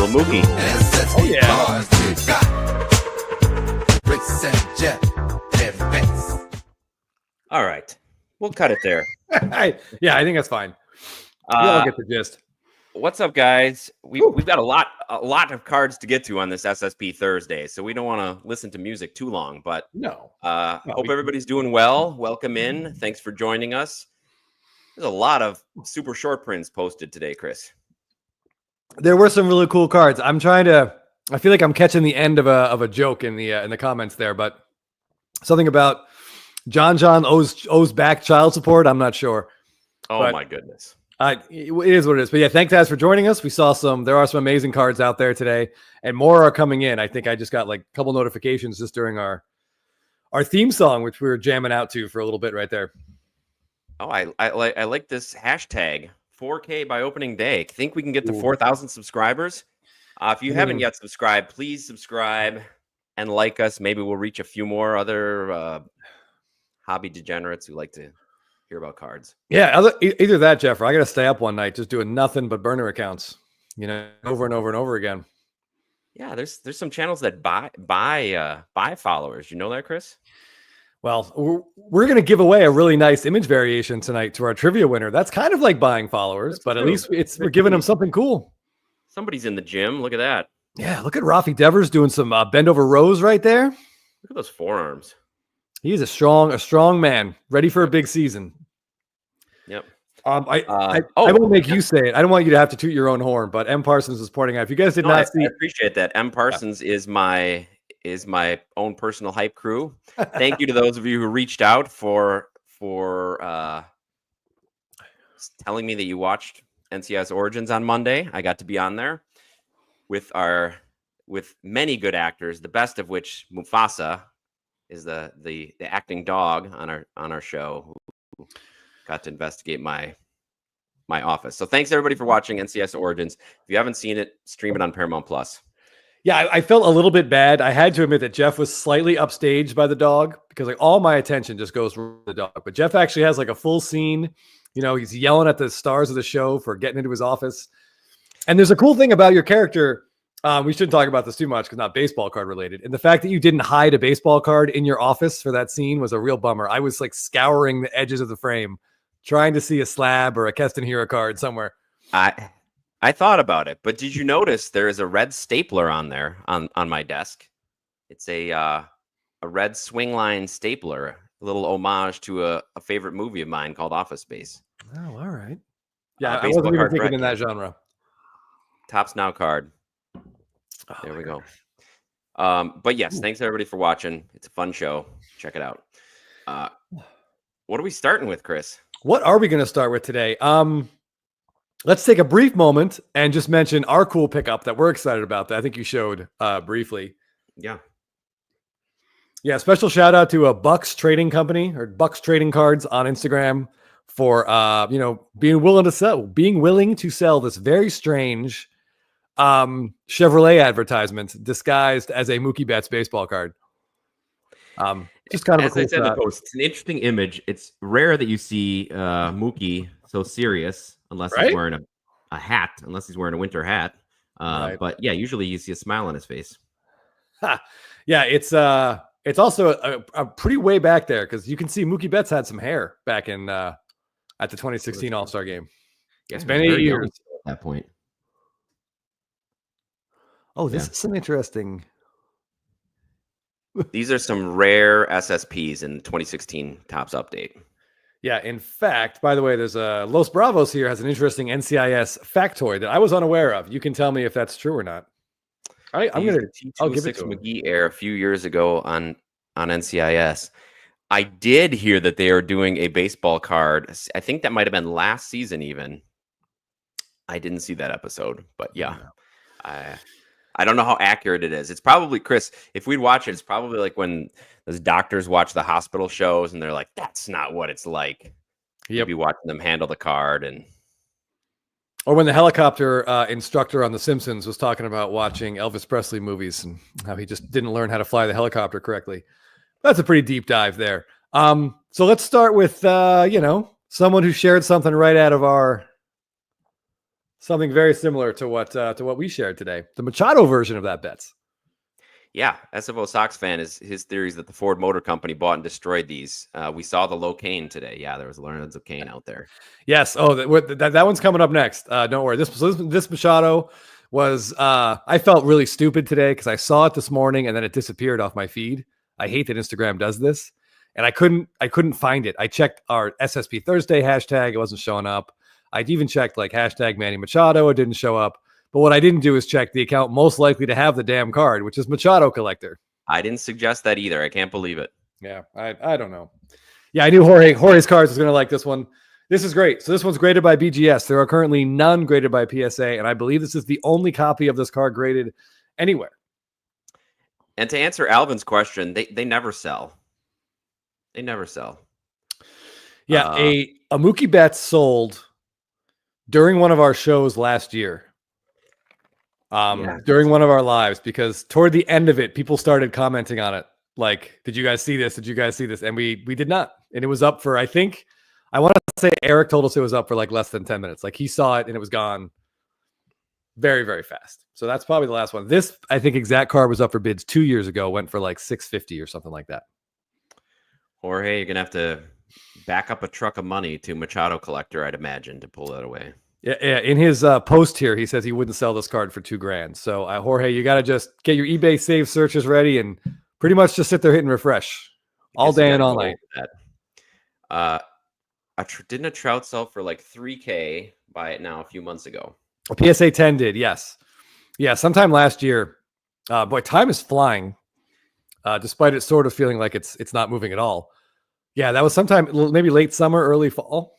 little Mookie. Oh, yeah. All right. We'll cut it there. I think that's fine. I'll get the gist. What's up, guys? We've got a lot of cards to get to on this SSP Thursday, so we don't want to listen to music too long. But hope everybody's doing well. Welcome in. Thanks for joining us. There's a lot of super short prints posted today, Chris. There were some really cool cards. I feel like I'm catching the end of a joke in the comments there, but something about John owes back child support. I'm not sure. Oh, my goodness. It is what it is. But yeah, thanks guys for joining us. We saw there are some amazing cards out there today, and more are coming in. I think I just got like a couple notifications just during our theme song, which we were jamming out to for a little bit right there. Oh, I like this hashtag 4K by opening day. Think we can get to 4,000 subscribers? If you haven't yet subscribed, please subscribe and like us. Maybe we'll reach a few more other hobby degenerates who like to hear about cards. Yeah, either that, Jeff, or I got to stay up one night just doing nothing but burner accounts, over and over and over again. Yeah, there's some channels that buy followers. You know that, Chris? Well, we're going to give away a really nice image variation tonight to our trivia winner. That's kind of like buying followers, but at least we're giving them something cool. Somebody's in the gym. Look at that. Yeah, look at Rafi Devers doing some bend over rows right there. Look at those forearms. He is a strong man, ready for a big season. Yep. I won't make you say it. I don't want you to have to toot your own horn, but M. Parsons was pointing out. If you guys did not see, I appreciate that. M. Parsons is my own personal hype crew. Thank you to those of you who reached out for telling me that you watched NCIS Origins on Monday. I got to be on there with many good actors, the best of which Mufasa is the acting dog on our show who got to investigate my office. So thanks everybody for watching NCIS Origins. If you haven't seen it, stream it on Paramount Plus. Yeah, I felt a little bit bad. I had to admit that Jeff was slightly upstaged by the dog because like all my attention just goes to the dog. But Jeff actually has like a full scene. He's yelling at the stars of the show for getting into his office. And there's a cool thing about your character. We shouldn't talk about this too much because not baseball card related. And the fact that you didn't hide a baseball card in your office for that scene was a real bummer. I was like scouring the edges of the frame, trying to see a slab or a Keston Hero card somewhere. I thought about it, but did you notice there is a red stapler on there on my desk? It's a red swing line stapler, a little homage to a favorite movie of mine called Office Space. Oh, all right. Yeah, I wasn't even thinking in that genre. Tops Now card. There we go. But yes, thanks everybody for watching. It's a fun show. Check it out. What are we starting with, Chris? What are we going to start with today? Let's take a brief moment and just mention our cool pickup that we're excited about that I think you showed briefly. Yeah. Yeah. Special shout out to a Bucks Trading Company or Bucks Trading Cards on Instagram for, being willing to sell this very strange Chevrolet advertisement disguised as a Mookie Betts baseball card. Just kind of as I said in the post, it's an interesting image. It's rare that you see Mookie so serious unless he's wearing a hat, unless he's wearing a winter hat. But yeah, usually you see a smile on his face. Yeah, it's also a pretty way back there because you can see Mookie Betts had some hair back in at the 2016 All-Star game. Yeah, it's been 8 years at that point. Oh, this is some interesting. These are some rare SSPs in 2016 Topps update. Yeah, in fact, by the way, there's Los Bravos here has an interesting NCIS factoid that I was unaware of. You can tell me if that's true or not. I'll give it to McGee Air a few years ago on NCIS. I did hear that they are doing a baseball card. I think that might have been last season even. I didn't see that episode, but yeah. I don't know how accurate it is. It's probably, Chris, if we'd watch it, it's probably like when those doctors watch the hospital shows and they're like, that's not what it's like. You'd be watching them handle the card. Or when the helicopter instructor on The Simpsons was talking about watching Elvis Presley movies and how he just didn't learn how to fly the helicopter correctly. That's a pretty deep dive there. So let's start with, someone who shared something right out of our Something very similar to what we shared today. The Machado version of that, Betts. Yeah, SFO Sox fan is his theories that the Ford Motor Company bought and destroyed these. We saw the Locaine today. Yeah, there was Lorenzo Cain out there. Yes. Oh, that one's coming up next. Don't worry. This Machado was. I felt really stupid today because I saw it this morning and then it disappeared off my feed. I hate that Instagram does this, and I couldn't find it. I checked our SSP Thursday hashtag. It wasn't showing up. I even checked like hashtag Manny Machado. It didn't show up. But what I didn't do is check the account most likely to have the damn card, which is Machado Collector. I didn't suggest that either. I can't believe it. Yeah, I don't know. Yeah, I knew Jorge's cards was going to like this one. This is great. So this one's graded by BGS. There are currently none graded by PSA, and I believe this is the only copy of this card graded anywhere. And to answer Alvin's question, they never sell. They never sell. Yeah, a Mookie Betts sold during one of our shows last year. During one of our lives, because toward the end of it, people started commenting on it. Like, did you guys see this? Did you guys see this? And we did not. And it was up for, I want to say Eric told us it was up for like less than 10 minutes. Like he saw it and it was gone very, very fast. So that's probably the last one. This, I think exact card was up for bids 2 years ago, went for like $650 or something like that. Jorge, you're going to have to back up a truck of money to Machado Collector, I'd imagine, to pull that away. Yeah. In his post here, he says he wouldn't sell this card for $2,000. So Jorge, you got to just get your eBay save searches ready and pretty much just sit there hitting refresh all day and all night. Didn't a Trout sell for like $3,000 by it now a few months ago? A PSA 10 did, yes. Yeah, sometime last year. Boy, time is flying, despite it sort of feeling like it's not moving at all. Yeah, that was sometime maybe late summer, early fall.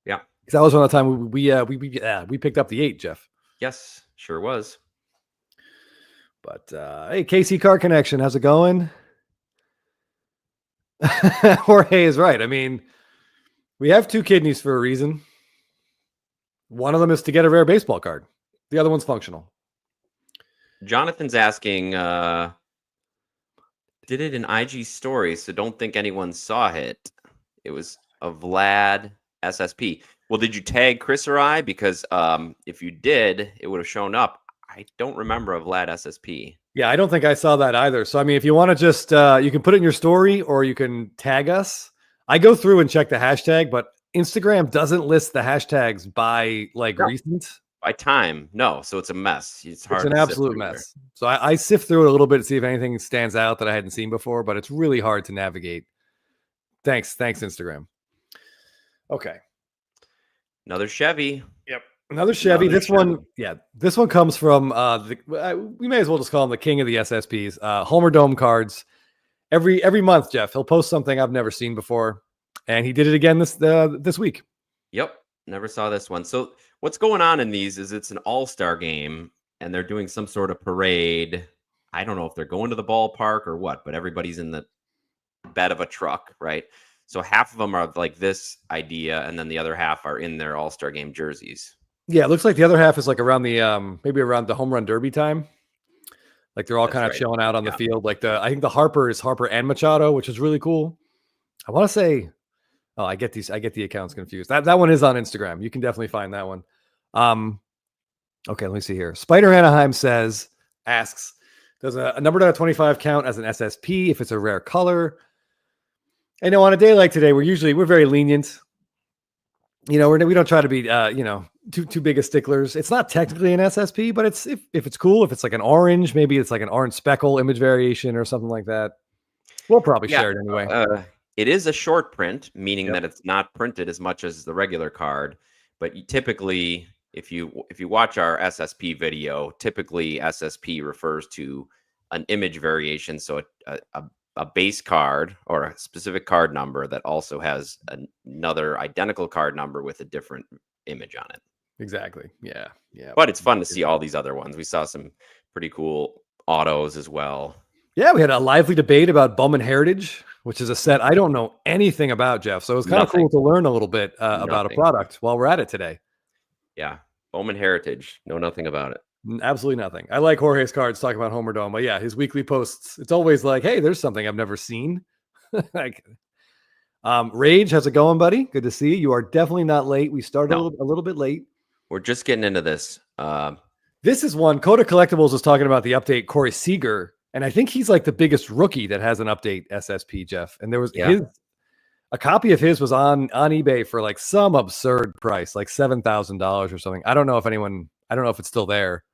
Yeah. That was one of the time we picked up the 8, Jeff. Yes, sure was. But hey, KC Car Connection, how's it going? Jorge is right. I mean, we have 2 kidneys for a reason. One of them is to get a rare baseball card. The other one's functional. Jonathan's asking, did it in IG stories, so don't think anyone saw it. It was a Vlad SSP. Well, did you tag Chris or I? Because if you did, it would have shown up. I don't remember a Vlad SSP. Yeah, I don't think I saw that either. So, I mean, if you want to just, you can put it in your story or you can tag us. I go through and check the hashtag, but Instagram doesn't list the hashtags by recent. By time, no. So it's a mess. It's hard. It's an absolute mess. So I sift through it a little bit to see if anything stands out that I hadn't seen before, but it's really hard to navigate. Thanks, Instagram. Okay. Another Chevy. Yep. Another Chevy. This one comes from we may as well just call him the king of the SSPs. Homer Dome cards. Every month, Jeff, he'll post something I've never seen before, and he did it again this week. Yep, never saw this one. So what's going on in these is it's an all-star game, and they're doing some sort of parade. I don't know if they're going to the ballpark or what, but everybody's in the bed of a truck, right? So half of them are like this idea, and then the other half are in their all-star game jerseys. Yeah, it looks like the other half is like around the maybe around the home run derby time. Like they're all kind of chilling out on the field. Like I think the Harper is Harper and Machado, which is really cool. I want to say, I get the accounts confused. That one is on Instagram. You can definitely find that one. Okay, let me see here. Spider Anaheim asks, does a numbered out of 25 count as an SSP if it's a rare color? I know on a day like today, we're very lenient. We don't try to be too big of sticklers. It's not technically an SSP, but it's if it's cool, if it's like an orange, maybe it's like an orange speckle image variation or something like that. We'll probably share it anyway. It is a short print, meaning that it's not printed as much as the regular card. But typically, if you watch our SSP video, typically SSP refers to an image variation, so a base card or a specific card number that also has another identical card number with a different image on it. Exactly. Yeah. But it's fun to see all these other ones. We saw some pretty cool autos as well. Yeah, we had a lively debate about Bowman Heritage, which is a set I don't know anything about, Jeff. So it was kind of cool to learn a little bit about a product while we're at it today. Yeah, Bowman Heritage. Know nothing about it. Absolutely nothing. I like Jorge's cards talking about Homer Dome, but yeah, his weekly posts, it's always like, hey, there's something I've never seen. Rage, how's it going, buddy? Good to see you. You are definitely not late. We started a little bit late. We're just getting into this. This is one. Coda Collectibles was talking about the update Corey Seager, and I think he's like the biggest rookie that has an update SSP, Jeff. And there was a copy of his was on eBay for like some absurd price, like $7,000 or something. I don't know if it's still there,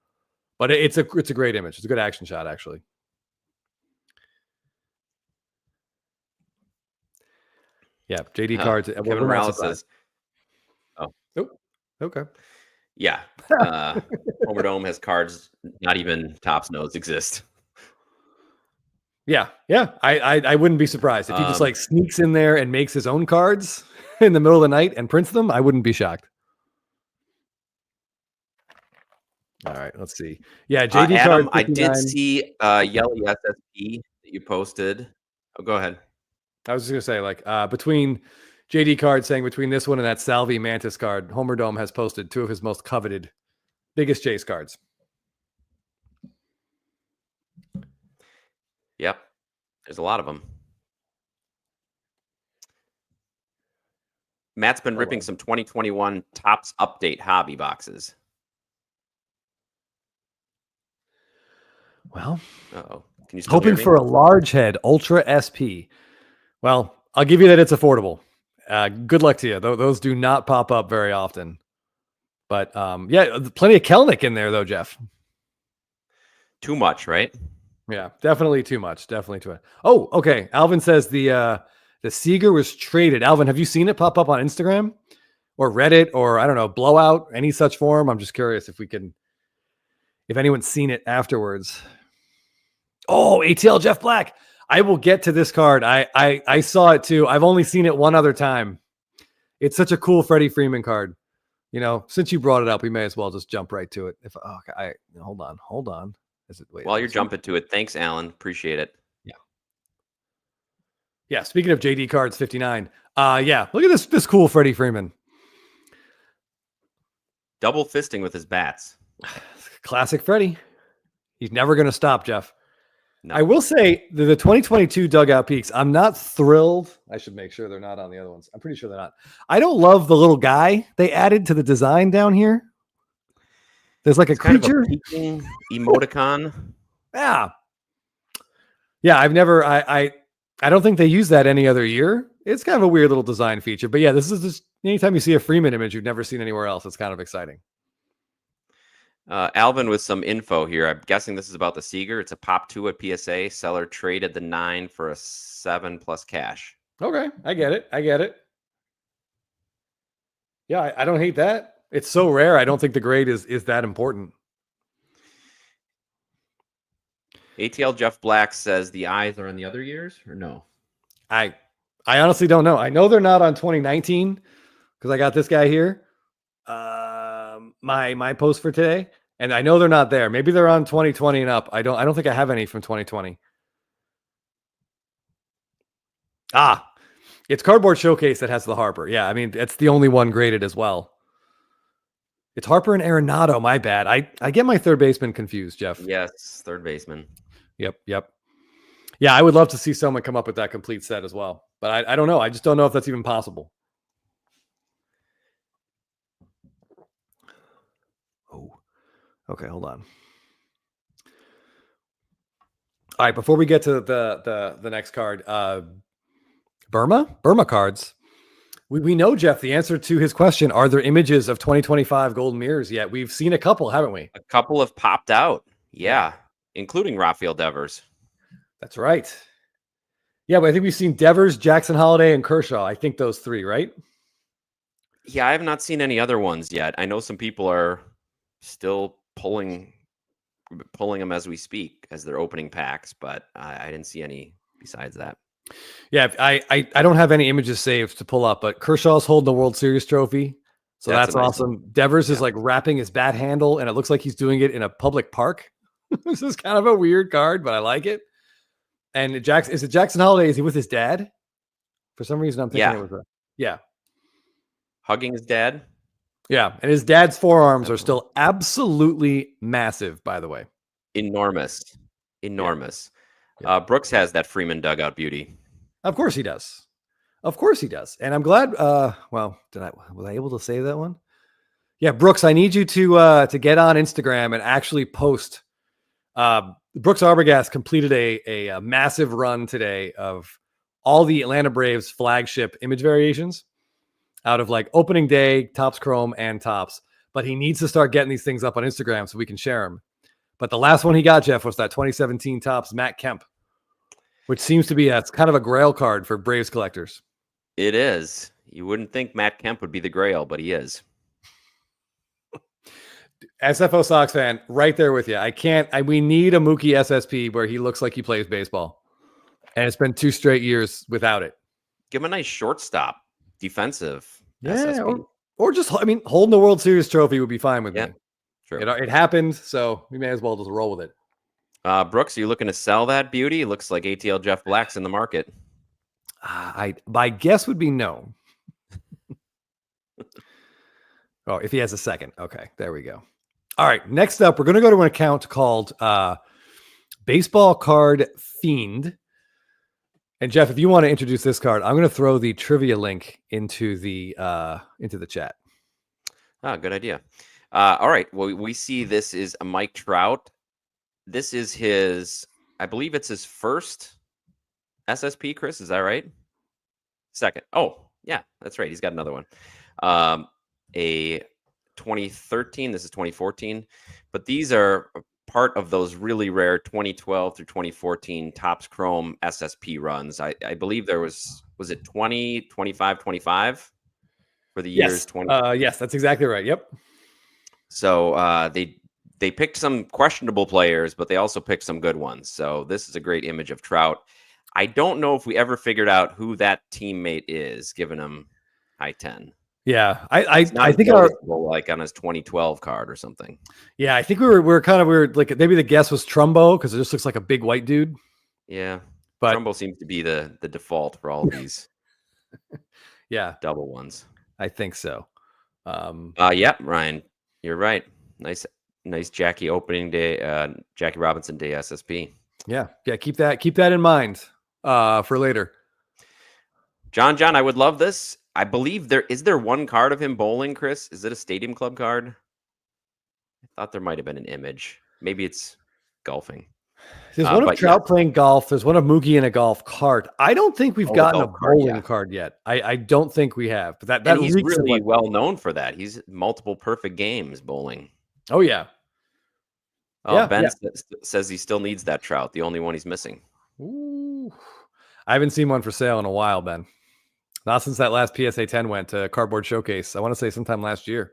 but it's a great image. It's a good action shot, actually. Yeah, JD cards. Kevin Morales says, "Oh, okay, yeah." Homer Dome has cards not even Topps knows exist. Yeah. I wouldn't be surprised if he just like sneaks in there and makes his own cards in the middle of the night and prints them. I wouldn't be shocked. All right, let's see. Yeah, JD Adam, I did see Yelly SSP that you posted. Oh, go ahead. I was just gonna say, like, between JD card saying between this one and that Salvi Mantis card, Homer Dome has posted two of his most coveted, biggest chase cards. Yep, there's a lot of them. Matt's been ripping some 2021 Topps update hobby boxes. Well, can you still hoping for a large head Ultra SP. Well, I'll give you that it's affordable. Good luck to you. Those do not pop up very often. But yeah, plenty of Kelnick in there though, Jeff. Too much, right? Yeah, definitely too much. Definitely too much. Oh, okay. Alvin says the Seager was traded. Alvin, have you seen it pop up on Instagram or Reddit or I don't know, Blowout, any such form? I'm just curious if anyone's seen it afterwards. Oh, ATL Jeff Black. I will get to this card. I saw it too. I've only seen it one other time. It's such a cool Freddy Freeman card. You know, since you brought it up, we may as well just jump right to it. Hold on. While you're jumping to it, thanks, Alan. Appreciate it. Yeah. Speaking of JD cards, 59. Yeah. Look at this cool Freddy Freeman. Double fisting with his bats. Classic Freddy. He's never going to stop, Jeff. No. I will say the 2022 dugout peaks, I'm not thrilled. I should make sure they're not on the other ones. I'm pretty sure they're not. I don't love the little guy they added to the design down here. There's like a creature. Kind of a peeking emoticon. Yeah. I don't think they use that any other year. It's kind of a weird little design feature. But yeah, this is just anytime you see a Freeman image you've never seen anywhere else, it's kind of exciting. Alvin with some info here. I'm guessing this is about the Seager. It's a pop 2 at PSA. Seller traded the 9 for a 7 plus cash. Okay, I get it. Yeah, I don't hate that. It's so rare. I don't think the grade is that important. ATL Jeff Black says the eyes are on the other years or no? I honestly don't know. I know they're not on 2019 because I got this guy here. My post for today, and I know they're not there. Maybe they're on 2020 and up. I don't think I have any from 2020. It's Cardboard Showcase that has the Harper. Yeah, I mean, it's the only one graded as well. It's Harper and Arenado. My bad. I get my third baseman confused, Jeff. Yes, third baseman. Yep. Yeah, I would love to see someone come up with that complete set as well. But I don't know. I just don't know if that's even possible. Oh, okay. Hold on. All right. Before we get to the next card, Burma cards. We know, Jeff, the answer to his question. Are there images of 2025 Golden Mirrors yet? We've seen a couple, haven't we? A couple have popped out. Yeah. Including Rafael Devers. That's right. Yeah, but I think we've seen Devers, Jackson Halladay, and Kershaw. I think those three, right? Yeah, I have not seen any other ones yet. I know some people are still pulling them as we speak as they're opening packs, but I didn't see any besides that. Yeah, I don't have any images saved to pull up, but Kershaw's holding the World Series trophy. So that's awesome. Nice. Devers is like wrapping his bat handle, and it looks like he's doing it in a public park. This is kind of a weird card, but I like it. And is it Jackson Halladay? Is he with his dad? For some reason, I'm thinking it was hugging his dad. Yeah, and his dad's forearms are still absolutely massive, by the way. Enormous. Yeah. Brooks has that Freeman dugout beauty. Of course he does. And I'm glad. Was I able to save that one? Yeah, Brooks, I need you to get on Instagram and actually post. Brooks Arbogast completed a massive run today of all the Atlanta Braves flagship image variations out of like opening day, Topps Chrome, and Topps. But he needs to start getting these things up on Instagram so we can share them. But the last one he got, Jeff, was that 2017 Topps Matt Kemp, which seems to be it's kind of a grail card for Braves collectors. It is. You wouldn't think Matt Kemp would be the grail, but he is. SFO Sox fan, right there with you. We need a Mookie SSP where he looks like he plays baseball. And it's been 2 straight years without it. Give him a nice shortstop, defensive SSP. Or just, holding the World Series trophy would be fine with me. True. It happened, so we may as well just roll with it. Brooks, are you looking to sell that beauty? It looks like ATL Jeff Black's in the market. My guess would be no. Oh, if he has a second. Okay, there we go. All right, next up, we're going to go to an account called Baseball Card Fiend. And Jeff, if you want to introduce this card, I'm going to throw the trivia link into the chat. Good idea. All right. Well, we see this is a Mike Trout. This is I believe it's his first SSP, Chris. Is that right? Second. Oh, yeah, that's right. He's got another one. A 2013. This is 2014. But these are part of those really rare 2012 through 2014 Topps Chrome SSP runs. I believe there was it 20, 25, 25 for the years 20? Yes, that's exactly right. Yep. So they picked some questionable players, but they also picked some good ones. So this is a great image of Trout. I don't know if we ever figured out who that teammate is, giving him high 10. Yeah, I think like on his 2012 card or something. Yeah, I think we were kind of weird. Like maybe the guess was Trumbo because it just looks like a big white dude. Yeah, but Trumbo seems to be the default for all of these. Yeah, double ones. I think so. Yeah, Ryan, you're right. Nice Jackie opening day, Jackie Robinson Day SSP. Yeah. Keep that in mind for later. John, I would love this. I believe there one card of him bowling, Chris? Is it a Stadium Club card? I thought there might have been an image. Maybe it's golfing. There's one of Trout playing golf. There's one of Mookie in a golf cart. I don't think we've gotten a bowling card yet. I don't think we have. But that he's really well known for that. He's multiple perfect games bowling. Oh yeah. Ben says he still needs that Trout. The only one he's missing. Ooh. I haven't seen one for sale in a while, Ben. Not since that last PSA 10 went to Cardboard Showcase. I want to say sometime last year.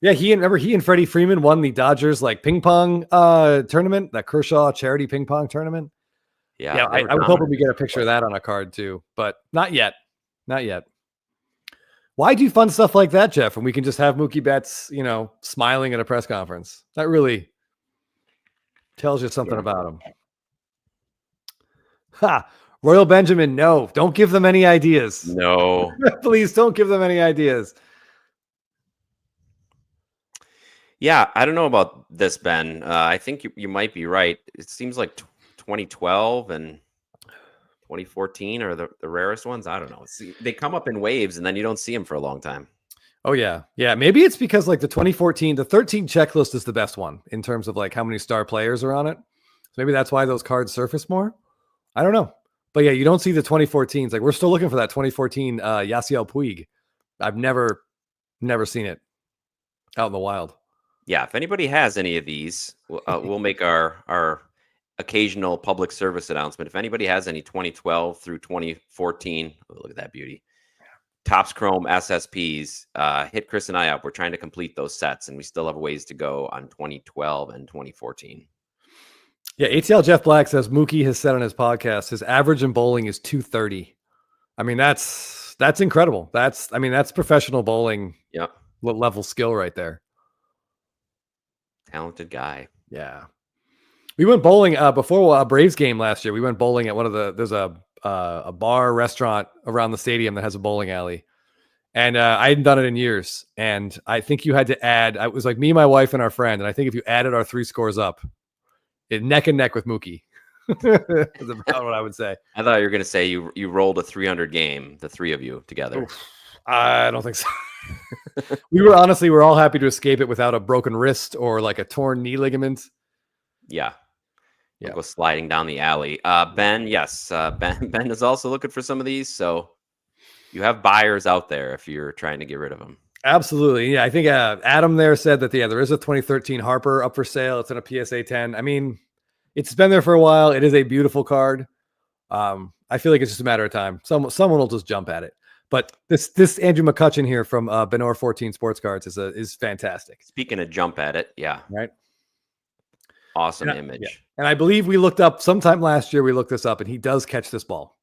Yeah, he and Freddy Freeman won the Dodgers ping pong tournament, that Kershaw charity ping pong tournament. Yeah, I was hoping we get a picture of that on a card too, but not yet. Not yet. Why do fun stuff like that, Jeff? And we can just have Mookie Betts, smiling at a press conference. That really tells you something about him. Ha! Royal Benjamin, no. Don't give them any ideas. No. Please don't give them any ideas. Yeah, I don't know about this, Ben. I think you might be right. It seems like 2012 and 2014 are the rarest ones. I don't know. They come up in waves, and then you don't see them for a long time. Oh, yeah. Yeah, maybe it's because the 2014, the 13 checklist is the best one in terms of how many star players are on it. So maybe that's why those cards surface more. I don't know. But yeah, you don't see the 2014s. We're still looking for that 2014 Yasiel Puig. I've never seen it out in the wild. Yeah, if anybody has any of these, we'll make our occasional public service announcement. If anybody has any 2012 through 2014, look at that beauty. Topps Chrome SSPs, hit Chris and I up. We're trying to complete those sets, and we still have a ways to go on 2012 and 2014. Yeah, ATL Jeff Black says Mookie has said on his podcast his average in bowling is 230. I mean, that's incredible. That's professional bowling level skill right there. Talented guy. Yeah. We went bowling before a Braves game last year. We went bowling at there's a bar restaurant around the stadium that has a bowling alley. And I hadn't done it in years. And I think you had to add, it was me, my wife, and our friend. And I think if you added our 3 scores up, neck and neck with Mookie. That's about what I would say. I thought you were going to say you rolled a 300 game, the 3 of you together. Oof, I don't think so. We're all happy to escape it without a broken wrist or like a torn knee ligament. Yeah. Yeah. We'll go sliding down the alley. Ben, yes. Ben is also looking for some of these. So you have buyers out there if you're trying to get rid of them. Absolutely. Yeah. I think Adam there said that, there is a 2013 Harper up for sale. It's in a PSA 10. I mean, it's been there for a while. It is a beautiful card. I feel like it's just a matter of time. Someone will just jump at it. But this Andrew McCutcheon here from Benor 14 Sports Cards is fantastic. Speaking of jump at it, yeah. Right. Awesome image. Yeah. And I believe we looked up sometime last year, we looked this up, and he does catch this ball.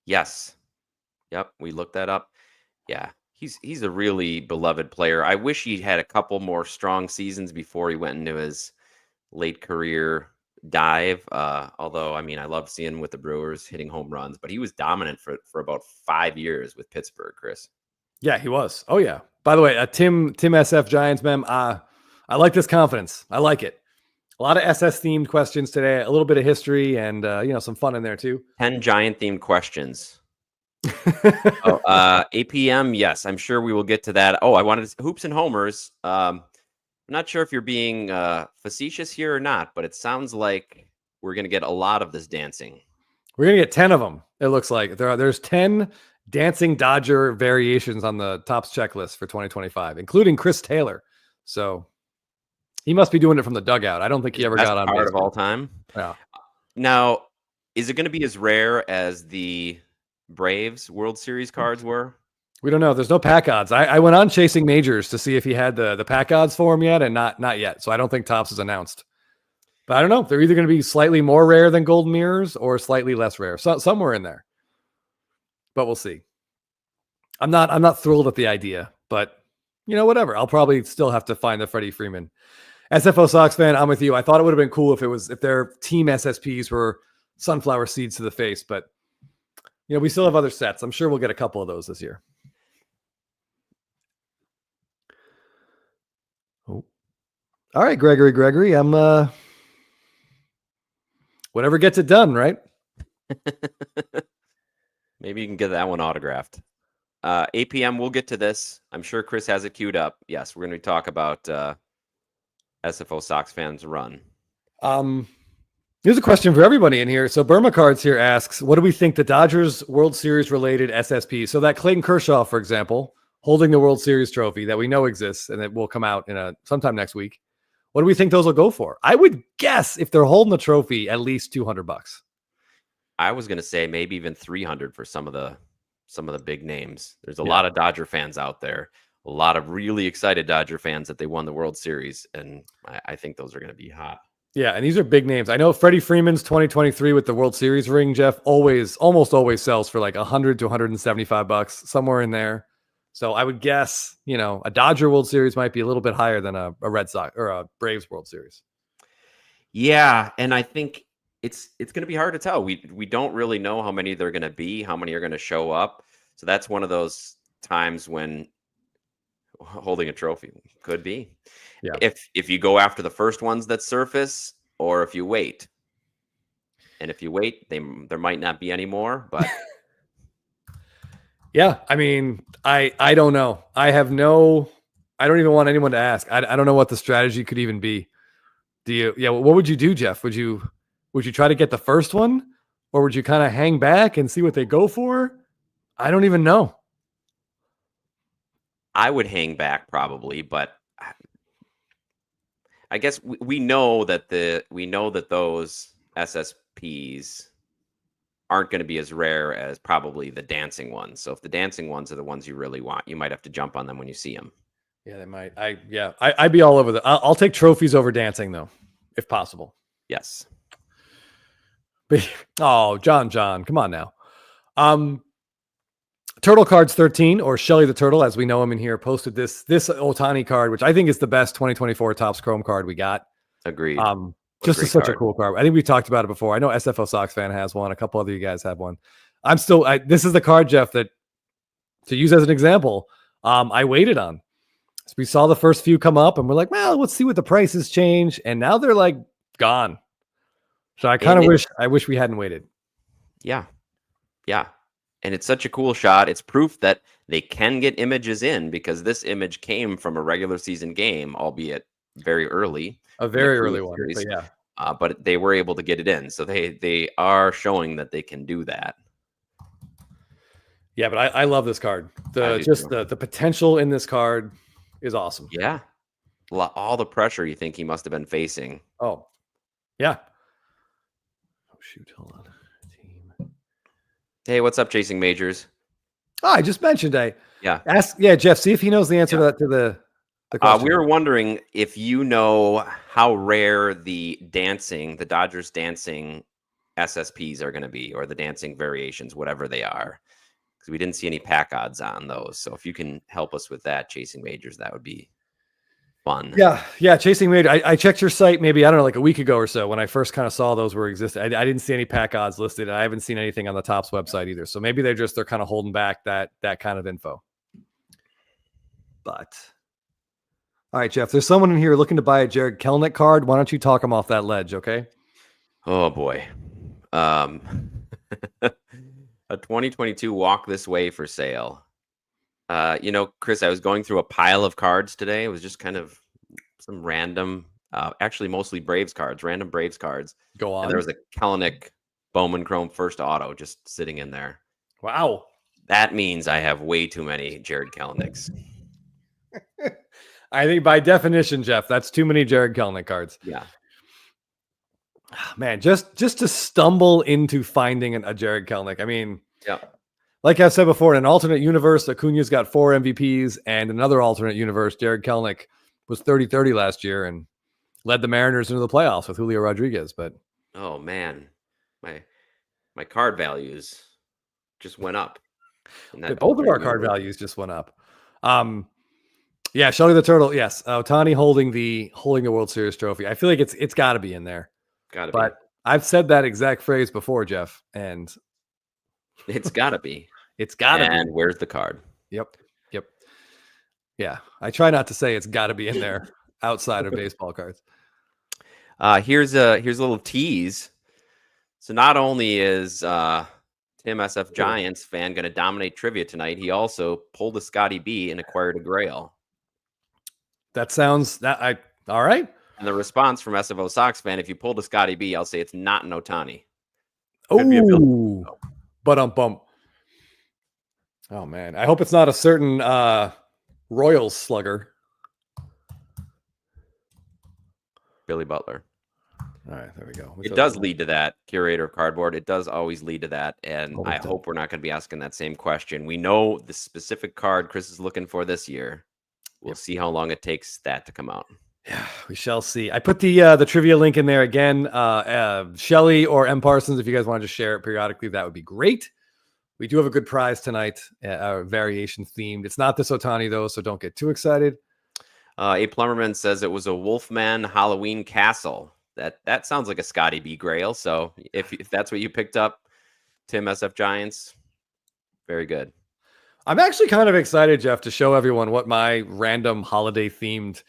Yes. Yep. We looked that up. Yeah. He's a really beloved player. I wish he had a couple more strong seasons before he went into his late career dive. Although, I mean, I love seeing him with the Brewers hitting home runs, but he was dominant for about 5 years with Pittsburgh, Chris. Yeah, he was. Oh, yeah. By the way, Tim SF Giants mem. I like this confidence. I like it. A lot of SS themed questions today, a little bit of history, and some fun in there too. 10 Giant themed questions. APM, yes, I'm sure we will get to that. I wanted hoops and homers. I'm not sure if you're being facetious here or not, but it sounds like we're going to get a lot of this dancing. We're going to get 10 of them. It looks like there's 10 dancing Dodger variations on the Topps checklist for 2025, including Chris Taylor. So he must be doing it from the dugout. I don't think he ever got on card baseball of all time. Yeah. Now, is it going to be as rare as the Braves World Series cards were? We don't know. There's no pack odds. I went on chasing majors to see if he had the pack odds for him yet, and not yet. So I don't think Topps has announced. But I don't know. They're either going to be slightly more rare than Golden Mirrors or slightly less rare. So somewhere in there. But we'll see. I'm not thrilled at the idea, but whatever. I'll probably still have to find the Freddy Freeman. SFO Sox fan, I'm with you. I thought it would have been cool if their team SSPs were sunflower seeds to the face, but we still have other sets. I'm sure we'll get a couple of those this year. Oh, all right, Gregory. I'm whatever gets it done, right? Maybe you can get that one autographed. APM, we'll get to this. I'm sure Chris has it queued up. Yes, we're going to talk about SFO Sox fans run. Here's a question for everybody in here. So Burma Cards here asks, what do we think the Dodgers World Series related SSP? So that Clayton Kershaw, for example, holding the World Series trophy that we know exists and it will come out sometime next week. What do we think those will go for? I would guess if they're holding the trophy, at least $200. I was going to say maybe even 300 for some of the big names. There's a lot of Dodger fans out there. A lot of really excited Dodger fans that they won the World Series, and I think those are going to be hot. Yeah, and these are big names. I know Freddie Freeman's 2023 with the World Series ring, Jeff, almost always sells for like $100 to $175, somewhere in there. So I would guess, a Dodger World Series might be a little bit higher than a Red Sox or a Braves World Series. Yeah, and I think it's going to be hard to tell. We don't really know how many they're going to be, how many are going to show up. So that's one of those times when holding a trophy could be. Yeah. If you go after the first ones that surface, or if you wait. And if you wait, there might not be any more, but yeah, I mean, I don't know. I don't even want anyone to ask. I don't know what the strategy could even be. What would you do, Jeff? Would you try to get the first one, or would you kind of hang back and see what they go for? I don't even know. I would hang back probably, but I guess we know that those SSPs aren't going to be as rare as probably the dancing ones. So if the dancing ones are the ones you really want, you might have to jump on them when you see them. Yeah, they might. I'd be all over I'll take trophies over dancing though, if possible. Yes. But, John, come on now. Turtle Cards 13, or Shelly the Turtle, as we know him in here, posted this Otani card, which I think is the best 2024 Topps Chrome card we got. Agreed. Just such a cool card. I think we talked about it before. I know SFO Sox fan has one. A couple other you guys have one. This is the card, Jeff, that to use as an example, I waited on. So we saw the first few come up and we're like, well, let's see what the prices change. And now they're like gone. So I kind of wish we hadn't waited. Yeah. Yeah. And it's such a cool shot. It's proof that they can get images in because this image came from a regular season game, albeit very early. A In the very early Coors one, series. but yeah. But they were able to get it in. So they are showing that they can do that. Yeah, but I love this card. The potential in this card is awesome. Yeah. All the pressure you think he must have been facing. Oh, yeah. Oh, shoot. Hold on. Team. Hey, what's up, Chasing Majors? Oh, I just mentioned Jeff, see if he knows the answer to the question. We were wondering if you know how rare the Dodgers dancing SSPs are going to be, or the dancing variations, whatever they are. Because we didn't see any pack odds on those. So if you can help us with that, Chasing Majors, that would be fun. Yeah. Chasing Major. I checked your site maybe, I don't know, like a week ago or so when I first kind of saw those were existing. I didn't see any pack odds listed. And I haven't seen anything on the Topps website either. So maybe they're kind of holding back that kind of info. But all right, Jeff, there's someone in here looking to buy a Jared Kelenic card. Why don't you talk him off that ledge? Okay. Oh boy. A 2022 Walk This Way for sale. Chris, I was going through a pile of cards today. It was just kind of some random, actually mostly Braves cards, random Braves cards. Go on. And there was a Kelenic Bowman Chrome first auto just sitting in there. Wow. That means I have way too many Jared Kelenics. I think by definition, Jeff, that's too many Jared Kelenic cards. Yeah. Man, just to stumble into finding a Jared Kelenic. I mean, yeah. Like I've said before, in an alternate universe, Acuna's got 4 MVPs, and another alternate universe, Jared Kelenic was 30-30 last year and led the Mariners into the playoffs with Julio Rodriguez. But oh man, my card values just went up. Both of our card values just went up. Yeah, Shelly the Turtle. Yes, Otani holding the World Series trophy. I feel like it's got to be in there. But I've said that exact phrase before, Jeff, and it's got to be. It's got to be. And where's the card? Yep. Yeah, I try not to say it's got to be in there outside of baseball cards. Here's a little tease. So not only is Tim SF Giants fan going to dominate trivia tonight, he also pulled a Scotty B and acquired a Grail. That sounds all right. And the response from SFO Sox fan, if you pulled a Scotty B, I'll say it's not an Otani. Oh, bump. Oh man, I hope it's not a certain Royals slugger. Billy Butler. All right, there we go. It does lead to that, curator of cardboard. It does always lead to that. And I hope we're not going to be asking that same question. We know the specific card Chris is looking for this year. We'll see how long it takes that to come out. Yeah, we shall see. I put the trivia link in there again. Shelly or M. Parsons, if you guys want to just share it periodically, that would be great. We do have a good prize tonight, variation themed. It's not this Otani, though, so don't get too excited. A Plumberman says it was a Wolfman Halloween Castle. That sounds like a Scotty B Grail. So if that's what you picked up, Tim SF Giants, very good. I'm actually kind of excited, Jeff, to show everyone what my random holiday themed,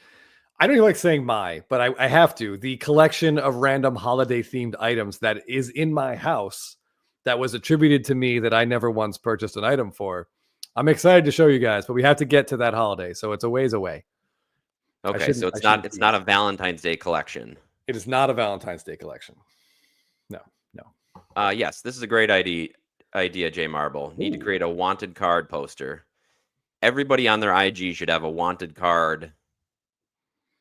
I don't even like saying but I have to, the collection of random holiday themed items that is in my house that was attributed to me that I never once purchased an item for. I'm excited to show you guys, but we have to get to that holiday. So it's a ways away. Okay. So it's not a Valentine's Day collection. It is not a Valentine's Day collection. No. Yes, this is a great idea, J Marble. Need to create a wanted card poster. Everybody on their IG should have a wanted card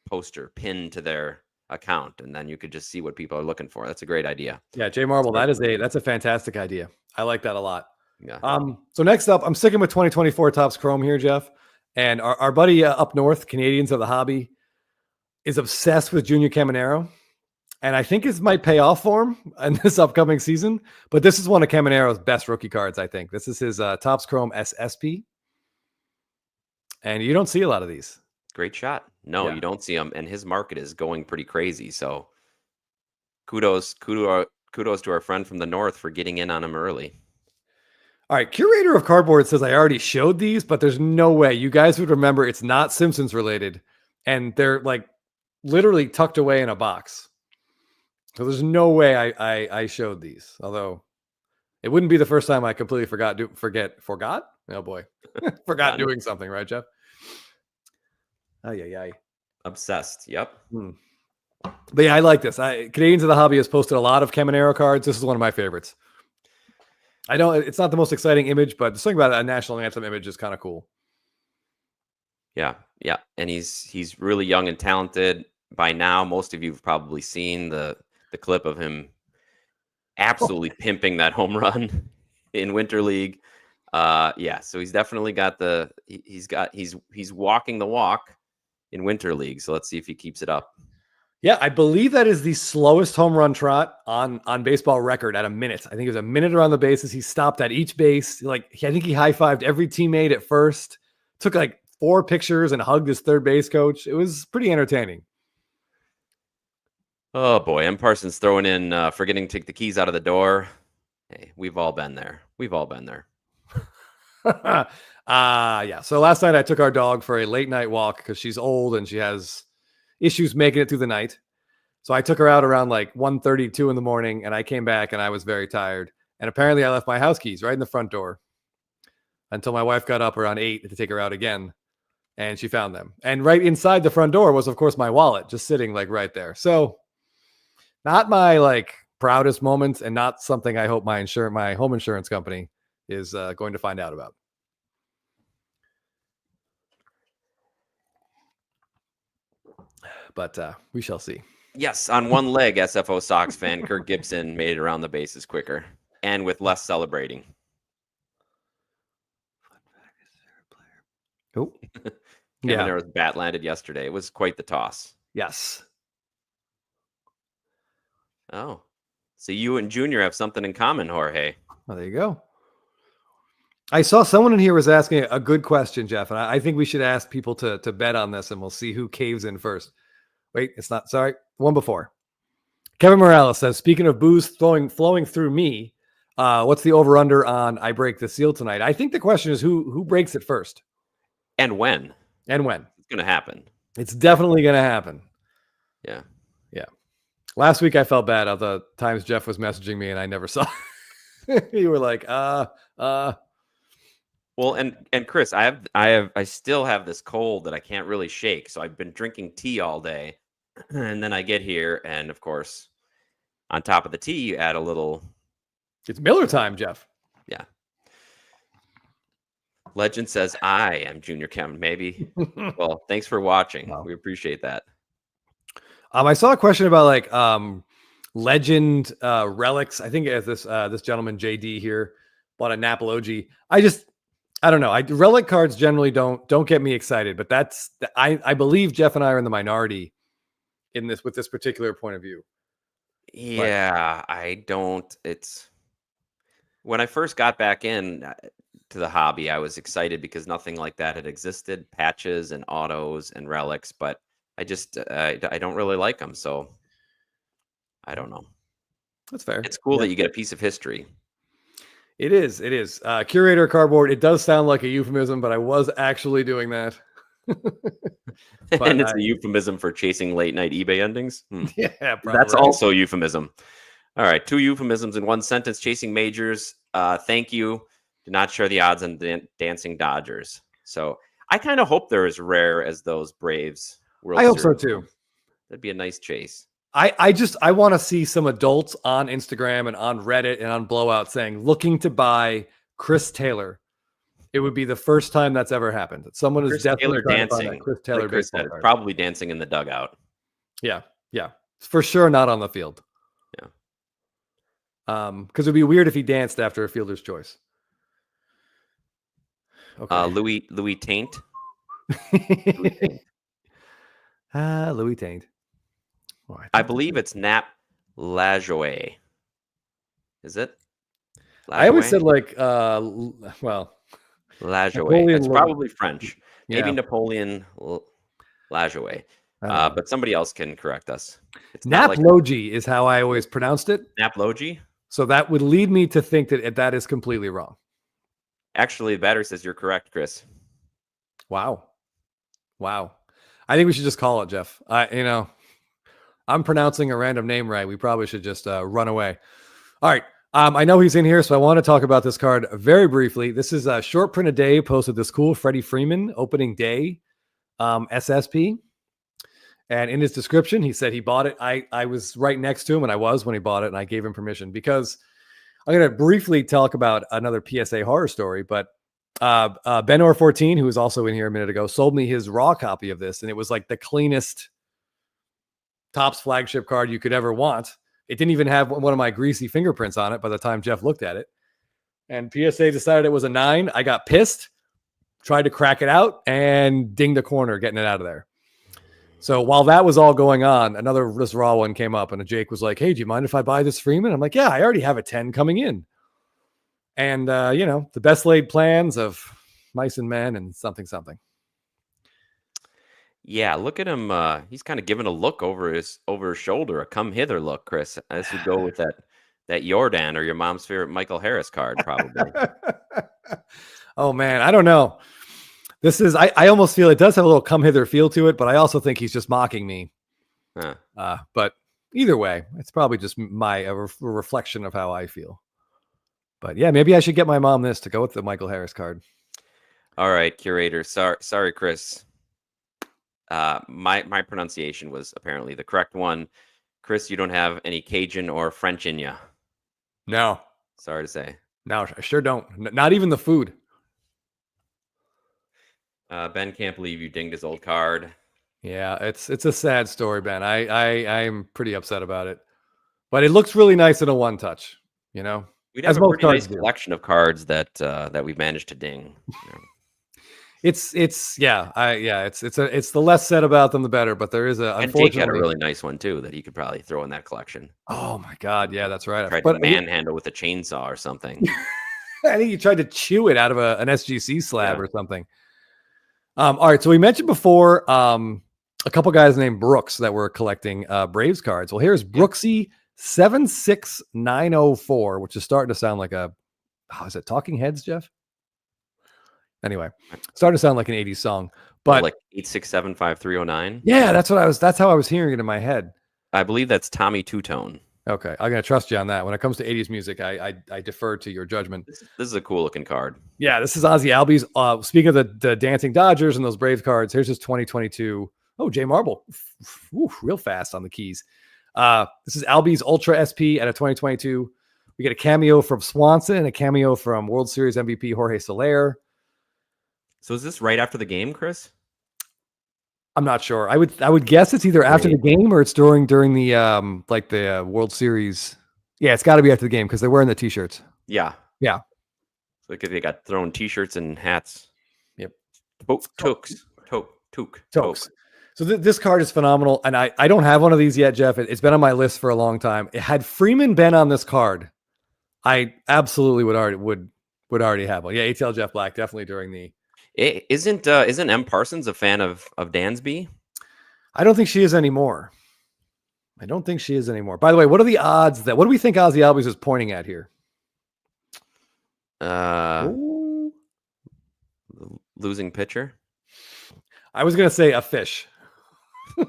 poster pinned to their account, and then you could just see what people are looking for. That's a great idea. Yeah, J Marble, that's a fantastic idea. I like that a lot. Yeah. So next up, I'm sticking with 2024 Topps Chrome here, Jeff. And our buddy up north, Canadians of the Hobby, is obsessed with Junior Caminero. And I think it might pay off for him in this upcoming season. But this is one of Caminero's best rookie cards, I think. This is his Topps Chrome SSP. And you don't see a lot of these. Great shot. No, You don't see them. And his market is going pretty crazy. So kudos to our friend from the north for getting in on him early. All right. Curator of Cardboard says I already showed these, but there's no way you guys would remember. It's not Simpsons related. And they're like literally tucked away in a box. So there's no way I showed these. Although It wouldn't be the first time I completely forgot. Oh boy, forgot doing something, right, Jeff? Oh yeah. Obsessed. Yep. But yeah, I like this. Canadians of the Hobby has posted a lot of Caminero cards. This is one of my favorites. I know it's not the most exciting image, but something about a national anthem image is kind of cool. Yeah, and he's really young and talented. By now, most of you have probably seen the clip of him absolutely pimping that home run in Winter League. So he's definitely got he's walking the walk in Winter League. So let's see if he keeps it up. Yeah, I believe that is the slowest home run trot on baseball record at a minute. I think it was a minute around the bases. He stopped at each base. I think he high-fived every teammate at first. Took 4 pictures and hugged his third base coach. It was pretty entertaining. Oh boy, M. Parsons throwing in forgetting to take the keys out of the door. Hey, we've all been there. Yeah. So last night I took our dog for a late night walk because she's old and she has issues making it through the night. So I took her out around 1:32 in the morning, and I came back and I was very tired. And apparently I left my house keys right in the front door until my wife got up around 8 to take her out again, and she found them. And right inside the front door was, of course, my wallet just sitting right there. So not my proudest moment, and not something I hope my home insurance company is going to find out about. But we shall see. Yes, on one leg, SFO Sox fan Kirk Gibson made it around the bases quicker and with less celebrating. Oh, Caminero's bat landed yesterday. It was quite the toss. Yes. Oh, so you and Junior have something in common, Jorge. Well, there you go. I saw someone in here was asking a good question, Jeff, and I think we should ask people to bet on this, and we'll see who caves in first. Wait, it's not. Sorry, one before. Kevin Morales says, speaking of booze flowing through me, what's the over-under on I break the seal tonight? I think the question is who breaks it first. And when. And when. It's going to happen. It's definitely going to happen. Yeah. Yeah. Last week I felt bad at the times Jeff was messaging me and I never saw. You were like, Well, and Chris, I still have this cold that I can't really shake. So I've been drinking tea all day. And then I get here, and of course, on top of the tea, you add a little. It's Miller time, Jeff. Yeah. Legend says, I am Junior Chem. Maybe. Well, thanks for watching. Wow. We appreciate that. I saw a question about legend relics. I think as this gentleman JD here bought a Napology. I don't know. Relic cards generally don't get me excited, but I believe Jeff and I are in the minority in this with this particular point of view. Yeah, I don't. It's when I first got back in to the hobby, I was excited because nothing like that had existed, patches and autos and relics, but I just I don't really like them, so I don't know. That's fair. It's cool that you get a piece of history. It is. Curator cardboard. It does sound like a euphemism, but I was actually doing that. And it's a euphemism for chasing late night eBay endings. Yeah, probably. That's also a euphemism. All right, 2 euphemisms in one sentence. Chasing majors. Thank you. Do not share the odds on dancing Dodgers. So I kind of hope they're as rare as those Braves. I hope so too. That'd be a nice chase. I want to see some adults on Instagram and on Reddit and on Blowout saying, looking to buy Chris Taylor. It would be the first time that's ever happened. Someone is definitely dancing. Chris Taylor, like Chris said, probably dancing in the dugout. Yeah, for sure, not on the field. Yeah, because it'd be weird if he danced after a fielder's choice. Okay. Louis Taint. Louis Taint. Oh, I believe it's Nap Lajoie. Is it? Lajoie? I always said Lajoie. It's probably French. Maybe Napoleon Lajoie. But somebody else can correct us. It's Naplogy is how I always pronounced it. Naplogy? So that would lead me to think that is completely wrong. Actually, the battery says you're correct, Chris. Wow. I think we should just call it, Jeff. I'm pronouncing a random name right. We probably should just run away. All right. I know he's in here, so I want to talk about this card very briefly. This is a Short Print a Day posted this cool Freddy Freeman opening day SSP. And in his description, he said he bought it. I was right next to him, and I was when he bought it, and I gave him permission because I'm going to briefly talk about another PSA horror story. But Ben or 14, who was also in here a minute ago, sold me his raw copy of this, and it was like the cleanest Topps flagship card you could ever want. It didn't even have one of my greasy fingerprints on it by the time Jeff looked at it. And PSA decided it was a 9. I got pissed, tried to crack it out, and dinged the corner getting it out of there. So while that was all going on, this raw one came up, and Jake was like, "Hey, do you mind if I buy this Freeman?" I'm like, "Yeah, I already have a 10 coming in." And, the best laid plans of mice and men and something. Yeah, look at him. He's kind of giving a look over his shoulder, a come hither look, Chris. This would go with that Jordan or your mom's favorite Michael Harris card, probably. Oh man, I don't know. This is I almost feel it does have a little come hither feel to it, but I also think he's just mocking me. Huh. But either way, it's probably just a reflection of how I feel. But yeah, maybe I should get my mom this to go with the Michael Harris card. All right, curator. Sorry, Chris. My pronunciation was apparently the correct one. Chris, you don't have any Cajun or French in you. No. Sorry to say. No, I sure don't. Not even the food. Ben can't believe you dinged his old card. Yeah, it's a sad story, Ben. I'm pretty upset about it. But it looks really nice in a one touch, We'd have a pretty nice collection of cards that we've managed to ding. It's the less said about them, the better. But there is and Jake had a really nice one too that he could probably throw in that collection. Oh my God, yeah, that's right. Tried to manhandle with a chainsaw or something. I think he tried to chew it out of an SGC slab or something. All right, so we mentioned before a couple guys named Brooks that were collecting Braves cards. Well, here's Brooksy 76904, which is starting to sound like is it Talking Heads, Jeff? Anyway, starting to sound like an 80s song, but like 8675309. Yeah, that's how I was hearing it in my head. I believe that's Tommy Two-Tone. Okay, I'm gonna trust you on that. When it comes to 80s music, I defer to your judgment. This is a cool looking card. Yeah, this is Ozzie Albies. Speaking of the Dancing Dodgers and those Braves cards, here's his 2022. Oh, Jay Marble, real fast on the keys. This is Albies Ultra SP at a 2022. We get a cameo from Swanson and a cameo from World Series MVP Jorge Soler. So is this right after the game, Chris? I'm not sure. I would guess it's either after the game or it's during the the World Series. Yeah, it's got to be after the game because they're wearing the t-shirts. Yeah. So they got thrown t-shirts and hats. Yep. Toques. So this card is phenomenal, and I don't have one of these yet, Jeff. It's been on my list for a long time. Had Freeman been on this card, I absolutely would already have one. Yeah, ATL Jeff Black definitely during the. Isn't M. Parsons a fan of Dansby? I don't think she is anymore. By the way, what are the odds what do we think Ozzie Albies is pointing at here? Losing pitcher. I was gonna say a fish,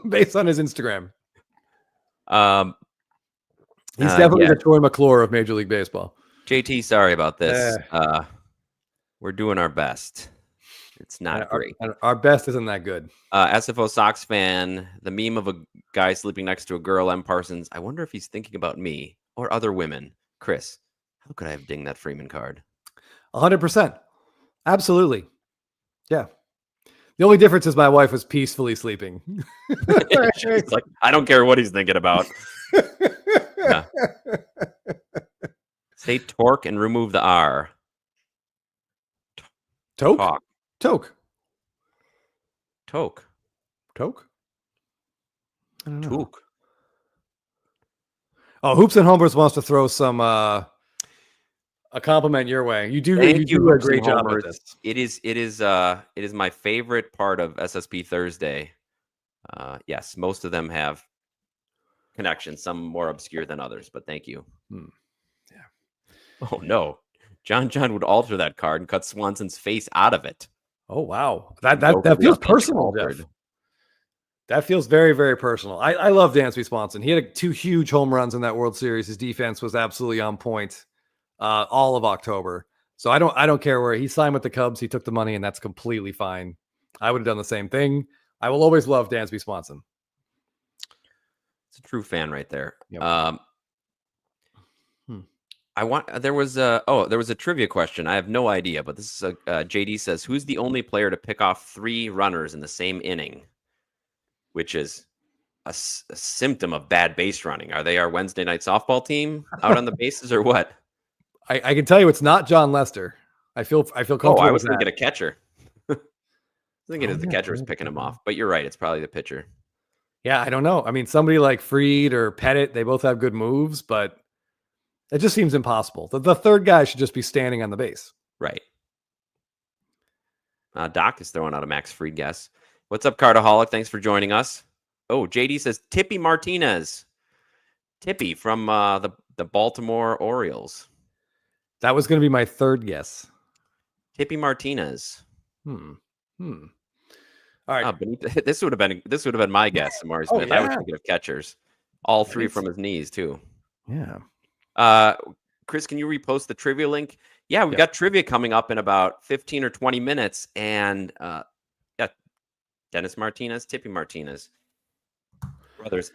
based on his Instagram. He's definitely the Troy McClure of Major League Baseball. JT, sorry about this. We're doing our best. It's not great. Our best isn't that good. SFO Sox fan, the meme of a guy sleeping next to a girl, M. Parsons. I wonder if he's thinking about me or other women. Chris, how could I have dinged that Freeman card? 100%. Absolutely. Yeah. The only difference is my wife was peacefully sleeping. She's like, I don't care what he's thinking about. Yeah. Say torque and remove the R. Toke? Toke. I don't know. Toke. Oh, Hoops and Homers wants to throw some a compliment your way. You do a great job with this. It is my favorite part of SSP Thursday. Yes, most of them have connections, some more obscure than others, but thank you. Yeah. Oh no. John would alter that card and cut Swanson's face out of it. Oh wow. That feels personal, Jeff. That feels very, very personal. I love Dansby Swanson. He had 2 huge home runs in that World Series. His defense was absolutely on point. all of October. So I don't care where he signed with the Cubs. He took the money, and that's completely fine. I would have done the same thing. I will always love Dansby Swanson. It's a true fan right there. Yep. There was a trivia question. I have no idea, but this is JD says, who's the only player to pick off 3 runners in the same inning, which is a symptom of bad base running. Are they our Wednesday night softball team out on the bases or what? I can tell you it's not John Lester. I feel comfortable. I was thinking a catcher. I think it is the catcher was picking him off, but you're right. It's probably the pitcher. Yeah, I don't know. I mean, somebody like Fried or Pettit, they both have good moves, but it just seems impossible. The third guy should just be standing on the base. Right. Doc is throwing out a Max Fried guess. What's up, Cardaholic? Thanks for joining us. Oh, JD says Tippy Martinez. Tippy from the Baltimore Orioles. That was going to be my third guess. Tippy Martinez. All right. This would have been my guess, Amari Smith. Yeah. I was thinking of catchers. All 3 from his knees too. Yeah. Chris, can you repost the trivia link? Yeah, we've got trivia coming up in about 15 or 20 minutes. And Dennis Martinez, Tippy Martinez. Brothers.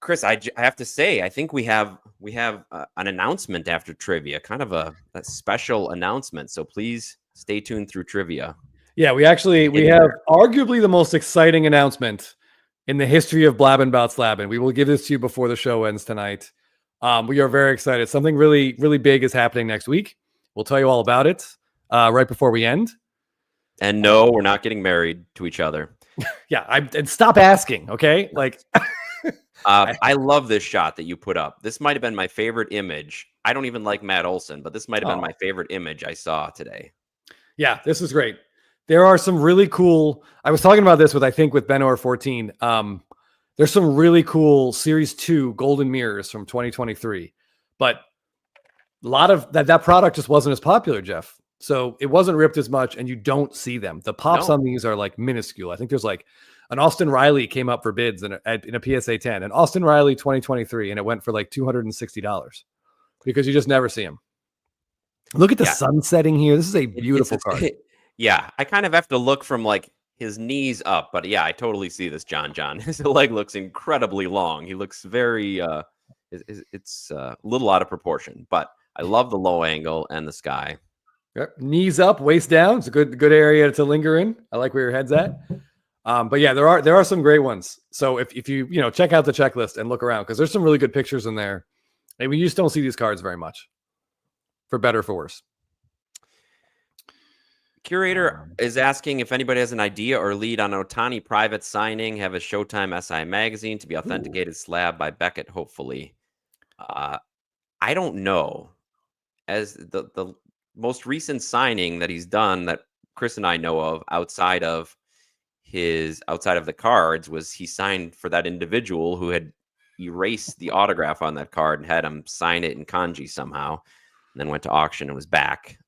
Chris, I have to say, I think we have an announcement after trivia, kind of a special announcement. So please stay tuned through trivia. Yeah, we have arguably the most exciting announcement in the history of Blabbin About Slabbin. We will give this to you before the show ends tonight. We are very excited. Something really, really big is happening next week. We'll tell you all about it right before we end. And no, we're not getting married to each other. Yeah, and stop asking, okay? Like, I love this shot that you put up. This might have been my favorite image. I don't even like Matt Olson, but this might have been my favorite image I saw today. Yeah, this is great. There are some really cool. I was talking about this with Benor 14. There's some really cool Series 2 golden mirrors from 2023, but a lot of that product just wasn't as popular, Jeff. So it wasn't ripped as much, and you don't see them. The pops on these are like minuscule. I think there's like an Austin Riley came up for bids in a PSA 10, an Austin Riley 2023, and it went for like $260 because you just never see them. Look at the sun setting here. This is a beautiful card. Yeah, I kind of have to look from like his knees up, but yeah, I totally see this, John. His leg looks incredibly long. He looks very, it's a little out of proportion, but I love the low angle and the sky. Yep. Knees up, waist down. It's a good area to linger in. I like where your head's at. But yeah, there are some great ones. So if you check out the checklist and look around, because there's some really good pictures in there. And we just don't see these cards very much, for better or for worse. Curator is asking if anybody has an idea or lead on Otani private signing, have a Showtime SI magazine to be authenticated slab by Beckett, hopefully. I don't know. As the most recent signing that he's done that Chris and I know of outside of the cards was he signed for that individual who had erased the autograph on that card and had him sign it in kanji somehow, and then went to auction and was back.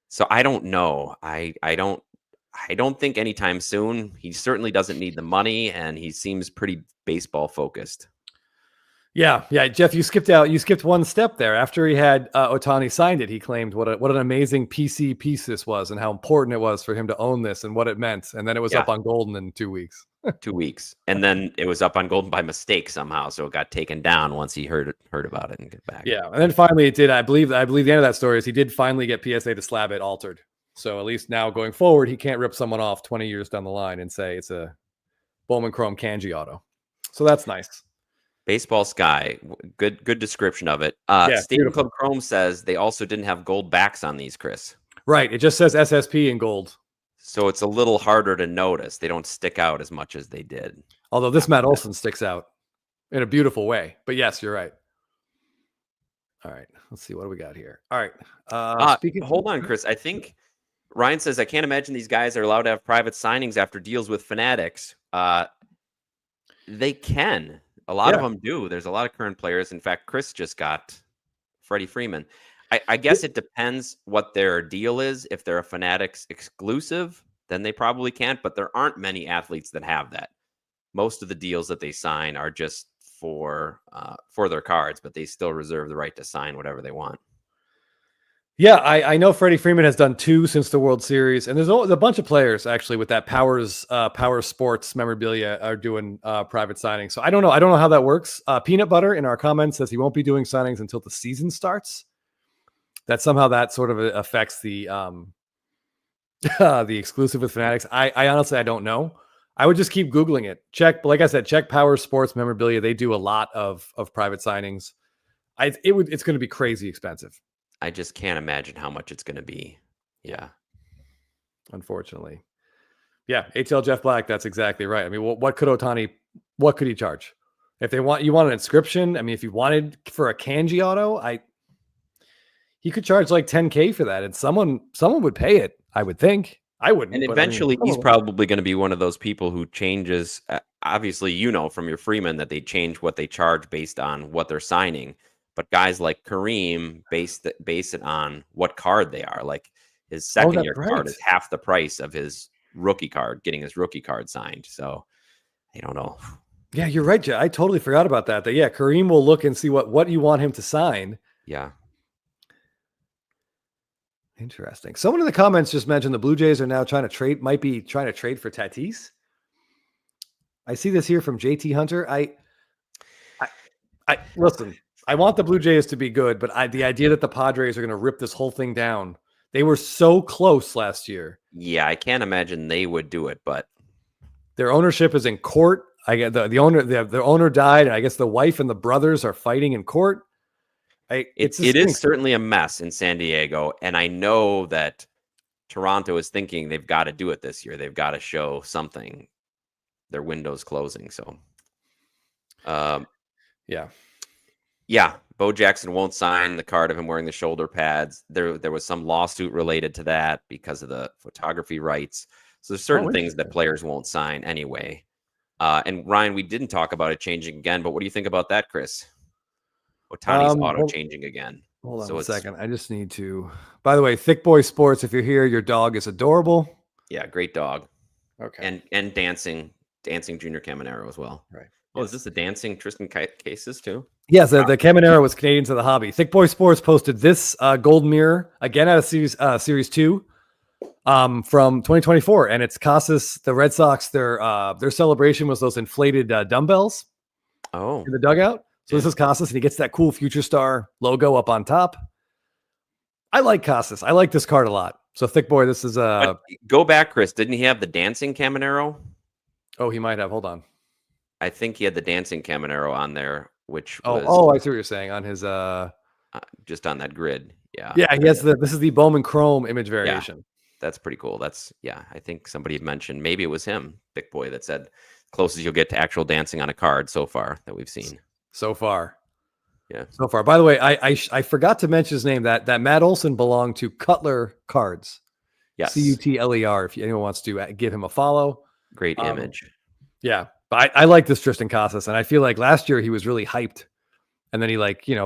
So I don't know. I don't think anytime soon. He certainly doesn't need the money, and he seems pretty baseball focused. Yeah, Jeff, you skipped one step there. After he had Otani signed it, he claimed what an amazing PC piece this was and how important it was for him to own this and what it meant. And then it was up on Golden in 2 weeks. 2 weeks, and then it was up on Golden by mistake somehow, so it got taken down once he heard about it and get back. Yeah, and then finally it did. I believe the end of that story is he did finally get PSA to slab it altered. So at least now going forward, he can't rip someone off 20 years down the line and say it's a Bowman Chrome kanji auto. So that's nice. Baseball Sky, good description of it. Stadium Club Chrome says they also didn't have gold backs on these, Chris. Right, it just says SSP in gold. So it's a little harder to notice. They don't stick out as much as they did. Although this Matt Olson sticks out in a beautiful way. But yes, you're right. All right, let's see. What do we got here? All right. Hold on, Chris. I think Ryan says, I can't imagine these guys are allowed to have private signings after deals with Fanatics. They can. A lot of them do. There's a lot of current players. In fact, Chris just got Freddy Freeman. I guess it depends what their deal is. If they're a Fanatics exclusive, then they probably can't. But there aren't many athletes that have that. Most of the deals that they sign are just for their cards, but they still reserve the right to sign whatever they want. Yeah, I know Freddie Freeman has done 2 since the World Series, and there's a bunch of players actually with that Power Sports memorabilia are doing private signings. So I don't know how that works. Peanut Butter in our comments says he won't be doing signings until the season starts. That somehow that sort of affects the the exclusive with Fanatics. I honestly I don't know. I would just keep Googling it. Check, like I said, check Power Sports memorabilia. They do a lot of private signings. It's going to be crazy expensive. I just can't imagine how much it's going to be. Yeah. Unfortunately. Yeah. ATL Jeff Black. That's exactly right. I mean, what could he charge? If you want an inscription, I mean, if you wanted for a Kanji auto, he could charge like $10K for that. And someone would pay it. I would think. I wouldn't. And eventually he's probably going to be one of those people who changes. Obviously, from your Freeman that they change what they charge based on what they're signing. But guys like Kareem base it on what card they are. Like his second year card is half the price of his rookie card, getting his rookie card signed. So I don't know. Yeah, you're right, Jay. I totally forgot about that. That Kareem will look and see what you want him to sign. Yeah. Interesting. Someone in the comments just mentioned the Blue Jays are now might be trying to trade for Tatis. I see this here from JT Hunter. I listen. I want the Blue Jays to be good, but the idea that the Padres are going to rip this whole thing down, they were so close last year. Yeah, I can't imagine they would do it, but their ownership is in court. I get the owner. Their owner died, and I guess the wife and the brothers are fighting in court. It is certainly a mess in San Diego, and I know that Toronto is thinking they've got to do it this year. They've got to show something. Their window's closing, so yeah. Bo Jackson won't sign the card of him wearing the shoulder pads. There was some lawsuit related to that because of the photography rights. So there's certain things that players won't sign anyway. And Ryan, we didn't talk about it changing again, but what do you think about that, Chris? Otani's auto changing again. Hold on a second. I just need to. By the way, Thick Boy Sports, if you're here, your dog is adorable. Yeah, great dog. Okay. And dancing Junior Caminero as well. Right. Oh, is this the dancing Tristan Casas too? Yes, the Caminero was Canadians of the Hobby. Thick Boy Sports posted this gold mirror again out of series 2 from 2024, and it's Casas. The Red Sox. Their celebration was those inflated dumbbells. Oh, in the dugout. So this is Casas, and he gets that cool Future Star logo up on top. I like Casas. I like this card a lot. So Thick Boy, this is go back, Chris. Didn't he have the dancing Caminero? Oh, he might have. Hold on. I think he had the dancing Caminero on there, which was I see what you're saying on his just on that grid. Yeah. Yeah, he has this is the Bowman Chrome image variation. Yeah, that's pretty cool. I think somebody mentioned, maybe it was him, Thick Boy, that said closest you'll get to actual dancing on a card so far that we've seen. So far. Yeah. So far. By the way, I forgot to mention his name. That Matt Olson belonged to Cutler Cards. Yes. Cutler, if anyone wants to give him a follow. Great image. Yeah. But I like this Tristan Casas, and I feel like last year he was really hyped. And then he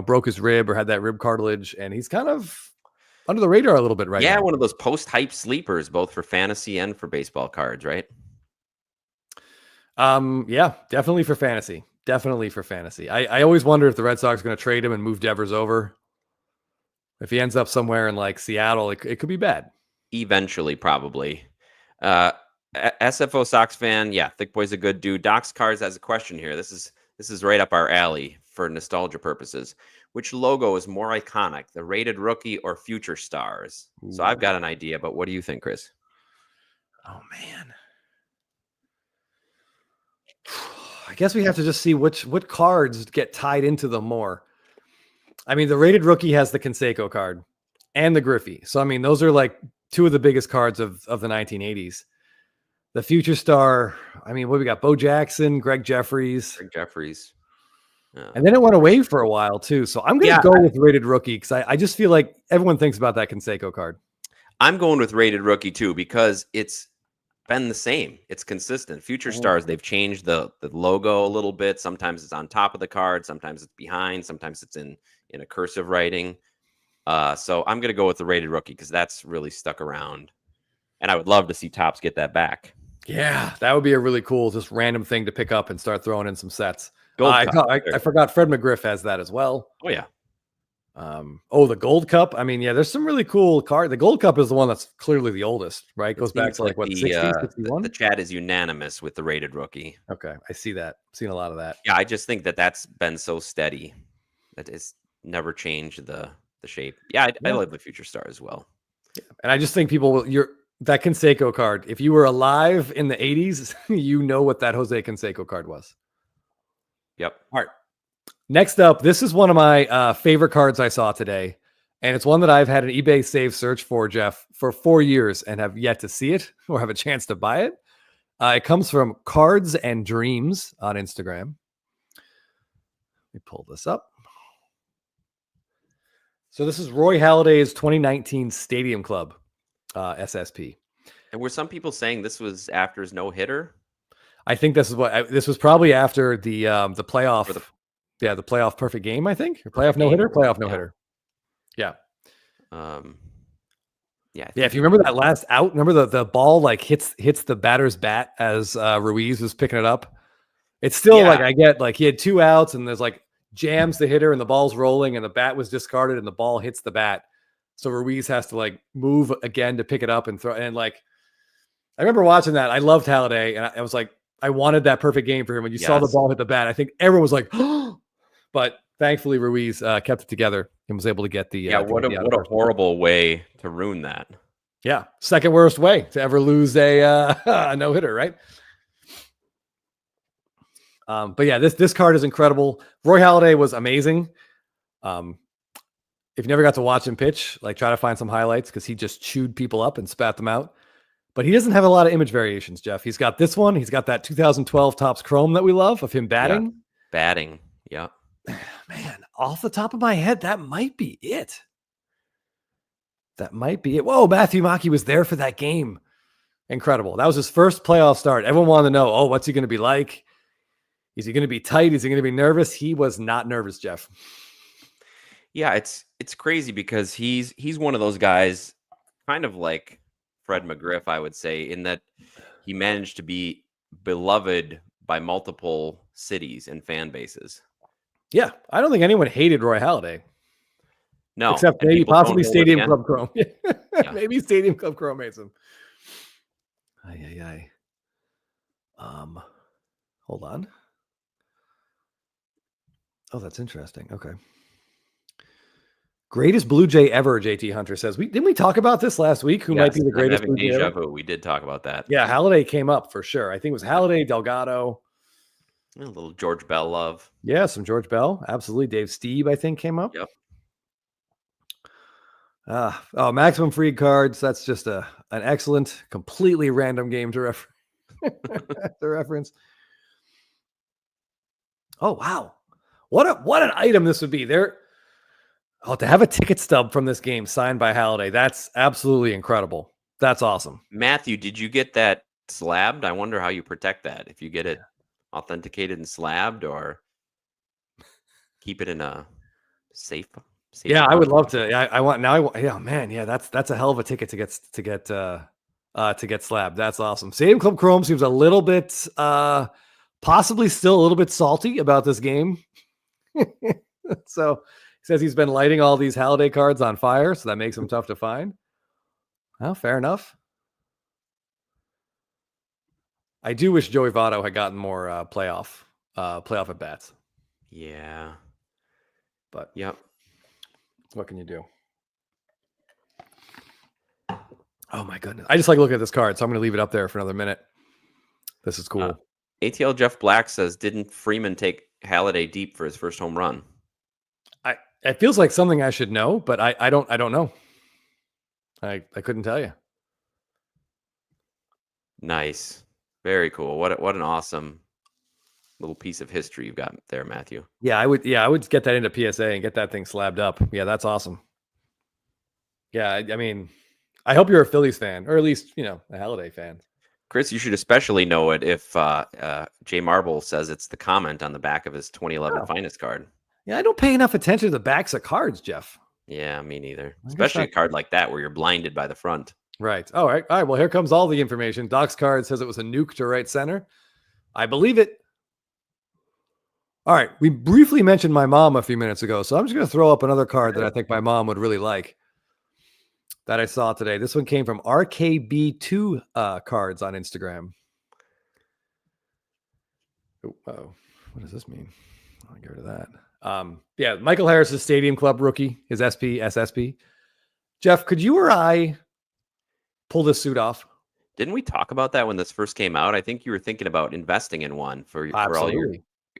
broke his rib or had that rib cartilage, and he's kind of under the radar a little bit right now. Yeah, one of those post-hype sleepers, both for fantasy and for baseball cards, right? Yeah, definitely for fantasy. Definitely for fantasy. I always wonder if the Red Sox are going to trade him and move Devers over. If he ends up somewhere in like Seattle, it could be bad. Eventually, probably. SFO Sox fan, yeah, Thick Boy's a good dude. Docs Cards has a question here. This is right up our alley for nostalgia purposes. Which logo is more iconic, the rated rookie or future stars? Ooh. So I've got an idea, but what do you think, Chris? Oh man. I guess we have to just see what cards get tied into them more. I mean, the rated rookie has the Canseco card and the Griffey. So, I mean, those are like two of the biggest cards of the 1980s. The future star, I mean, what we got? Bo Jackson, Greg Jeffries. And then it went away for a while, too. So I'm going to go with rated rookie because I just feel like everyone thinks about that Canseco card. I'm going with rated rookie, too, because it's been the same. It's consistent. Future stars, they've changed the logo a little bit. Sometimes it's on top of the card. Sometimes it's behind. Sometimes it's in a cursive writing. So I'm going to go with the rated rookie because that's really stuck around. And I would love to see Topps get that back. Yeah, that would be a really cool, just random thing to pick up and start throwing in some sets. I forgot Fred McGriff has that as well. Oh, yeah. The Gold Cup. I mean, yeah, there's some really cool card. The Gold Cup is the one that's clearly the oldest, right? It goes back to like what, 60, 61? The chat is unanimous with the rated rookie. Okay, I see that. I've seen a lot of that. Yeah, I just think that's been so steady that it's never changed the shape. Yeah, I love the Future Star as well. Yeah. And I just think people will. That Canseco card. If you were alive in the 80s, you know what that Jose Canseco card was. Yep. All right. Next up, this is one of my favorite cards I saw today. And it's one that I've had an eBay save search for, Jeff, for 4 years and have yet to see it or have a chance to buy it. It comes from Cards and Dreams on Instagram. Let me pull this up. So this is Roy Halladay's 2019 Stadium Club SSP. And were some people saying this was after his no-hitter? I think this was probably after the playoff. The playoff perfect game, I think. Or playoff no-hitter? Playoff no-hitter. Yeah. Yeah. If you remember that last out, remember the ball like hits the batter's bat as Ruiz was picking it up. It's still like, I get like he had 2 outs and there's like jams the hitter and the ball's rolling and the bat was discarded and the ball hits the bat. So Ruiz has to like move again to pick it up and throw. And like, I remember watching that. I loved Halladay and I was like, I wanted that perfect game for him. When you saw the ball hit the bat, I think everyone was like, oh, but thankfully Ruiz kept it together and was able to get the. What a horrible way to ruin that. Yeah. Second worst way to ever lose a no hitter. Right. But yeah, this card is incredible. Roy Halladay was amazing. If you never got to watch him pitch, like try to find some highlights because he just chewed people up and spat them out. But he doesn't have a lot of image variations, Jeff. He's got this one. He's got that 2012 Topps Chrome that we love of him batting. Yeah. Batting. Yeah. Man, off the top of my head, that might be it. That might be it. Whoa, Matthew Maki was there for that game. Incredible. That was his first playoff start. Everyone wanted to know, what's he going to be like? Is he going to be tight? Is he going to be nervous? He was not nervous, Jeff. Yeah, it's crazy because he's one of those guys, kind of like Fred McGriff, I would say, in that he managed to be beloved by multiple cities and fan bases. Yeah, I don't think anyone hated Roy Halladay. No, except maybe possibly Stadium Club Chrome. Maybe Stadium Club Chrome made some. Hold on. Oh, that's interesting. Okay. Greatest Blue Jay ever, JT Hunter says. Didn't we talk about this last week? Who might be the greatest Blue Jay ever? We did talk about that. Yeah, Halladay came up for sure. I think it was Halladay, Delgado. A little George Bell love. Yeah, some George Bell. Absolutely. Dave Steeb, I think, came up. Yep. Maximum free cards. That's just an excellent, completely random game to reference. Oh, wow. What an item this would be. To have a ticket stub from this game signed by Halladay. That's absolutely incredible. That's awesome. Matthew, did you get that slabbed? I wonder how you protect that. If you get it authenticated and slabbed, or keep it in a safe. Yeah, I would love to. I want now. Yeah, man. Yeah, that's a hell of a ticket to get slabbed. That's awesome. Stadium Club Chrome seems a little bit, possibly still a little bit salty about this game. So he says he's been lighting all these Halladay cards on fire, so that makes them tough to find. Well, fair enough. I do wish Joey Votto had gotten more playoff at bats. Yeah, but yep. What can you do? Oh my goodness. I just like looking at this card, so I'm going to leave it up there for another minute. This is cool. ATL Jeff Black says, didn't Freeman take Halladay deep for his first home run? It feels like something I should know, but I don't know. I couldn't tell you. Nice. Very cool. What an awesome little piece of history you've got there, Matthew. Yeah, I would get that into PSA and get that thing slabbed up. Yeah, that's awesome. Yeah, I mean, I hope you're a Phillies fan, or at least, a Halladay fan. Chris, you should especially know it if Jay Marble says it's the comment on the back of his 2011 Finest card. Yeah, I don't pay enough attention to the backs of cards, Jeff. Yeah, me neither. Especially a card like that where you're blinded by the front. Right. All right. Well, here comes all the information. Doc's card says it was a nuke to right center. I believe it. All right. We briefly mentioned my mom a few minutes ago, so I'm just going to throw up another card that I think my mom would really like that I saw today. This one came from RKB2 cards on Instagram. Oh, what does this mean? I'll get rid of that. Yeah, Michael Harris's Stadium Club rookie, his SP, SSP. Jeff, could you or I pull this suit off? Didn't we talk about that when this first came out? I think you were thinking about investing in one for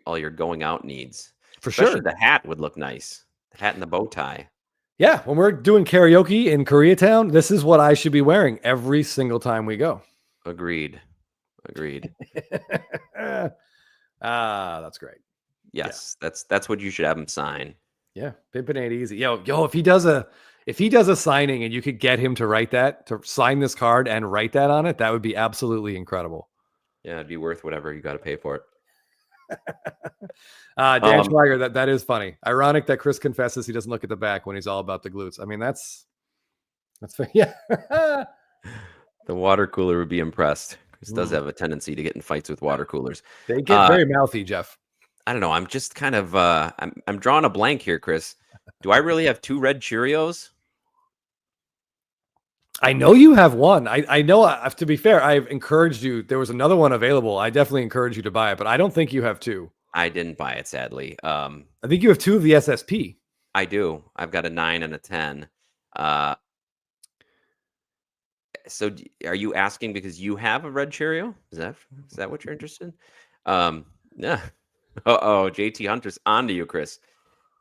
all your going out needs. For Especially sure. The hat would look nice. The hat and the bow tie. Yeah, when we're doing karaoke in Koreatown, this is what I should be wearing every single time we go. Agreed. That's great. Yes, yeah. That's what you should have him sign. Yeah, pimpin' ain't easy. Yo, if he does a signing and you could get him to sign this card and write that on it, that would be absolutely incredible. Yeah, it'd be worth whatever you got to pay for it. Dan Schweiger, that is funny. Ironic that Chris confesses he doesn't look at the back when he's all about the glutes. I mean, that's fair. Yeah. The water cooler would be impressed. Chris does have a tendency to get in fights with water coolers. They get very mouthy, Jeff. I don't know. I'm just kind of I'm drawing a blank here, Chris. Do I really have 2 red Cheerios? I know you have one. I know, to be fair, I've encouraged you. There was another one available. I definitely encourage you to buy it, but I don't think you have 2. I didn't buy it, sadly. I think you have 2 of the SSP. I do. I've got a 9 and a 10. So are you asking because you have a red Cheerio? Is that what you're interested in? Yeah. JT Hunter's on to you, Chris.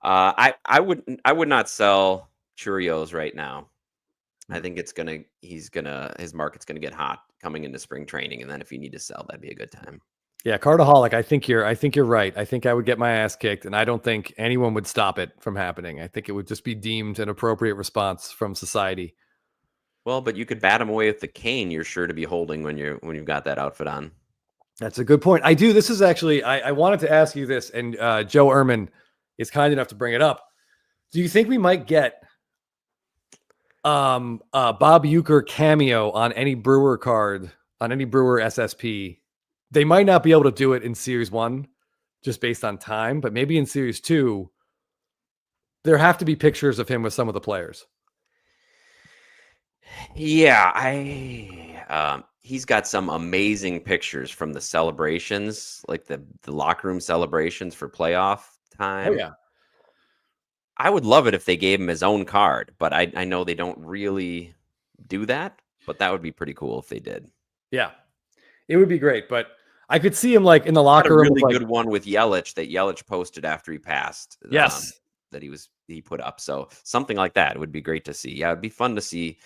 I would not sell Cheerios right now. I think his market's gonna get hot coming into spring training, and then if you need to sell, that'd be a good time. Yeah, Cardaholic, I think you're right. I think I would get my ass kicked, and I don't think anyone would stop it from happening. I think it would just be deemed an appropriate response from society. Well, but you could bat him away with the cane you're sure to be holding when you've got that outfit on. That's a good point. I do. This is actually, I wanted to ask you this, and Joe Ehrman is kind enough to bring it up. Do you think we might get Bob Uecker cameo on any Brewer card, on any Brewer SSP? They might not be able to do it in Series 1 just based on time, but maybe in Series 2, there have to be pictures of him with some of the players. Yeah, he's got some amazing pictures from the celebrations, like the locker room celebrations for playoff time. Oh, yeah. I would love it if they gave him his own card, but I know they don't really do that, but that would be pretty cool if they did. Yeah, it would be great, but I could see him like in the locker room. A really good one with Yelich that Yelich posted after he passed. Yes. That he put up. So something like that would be great to see. Yeah, it'd be fun to see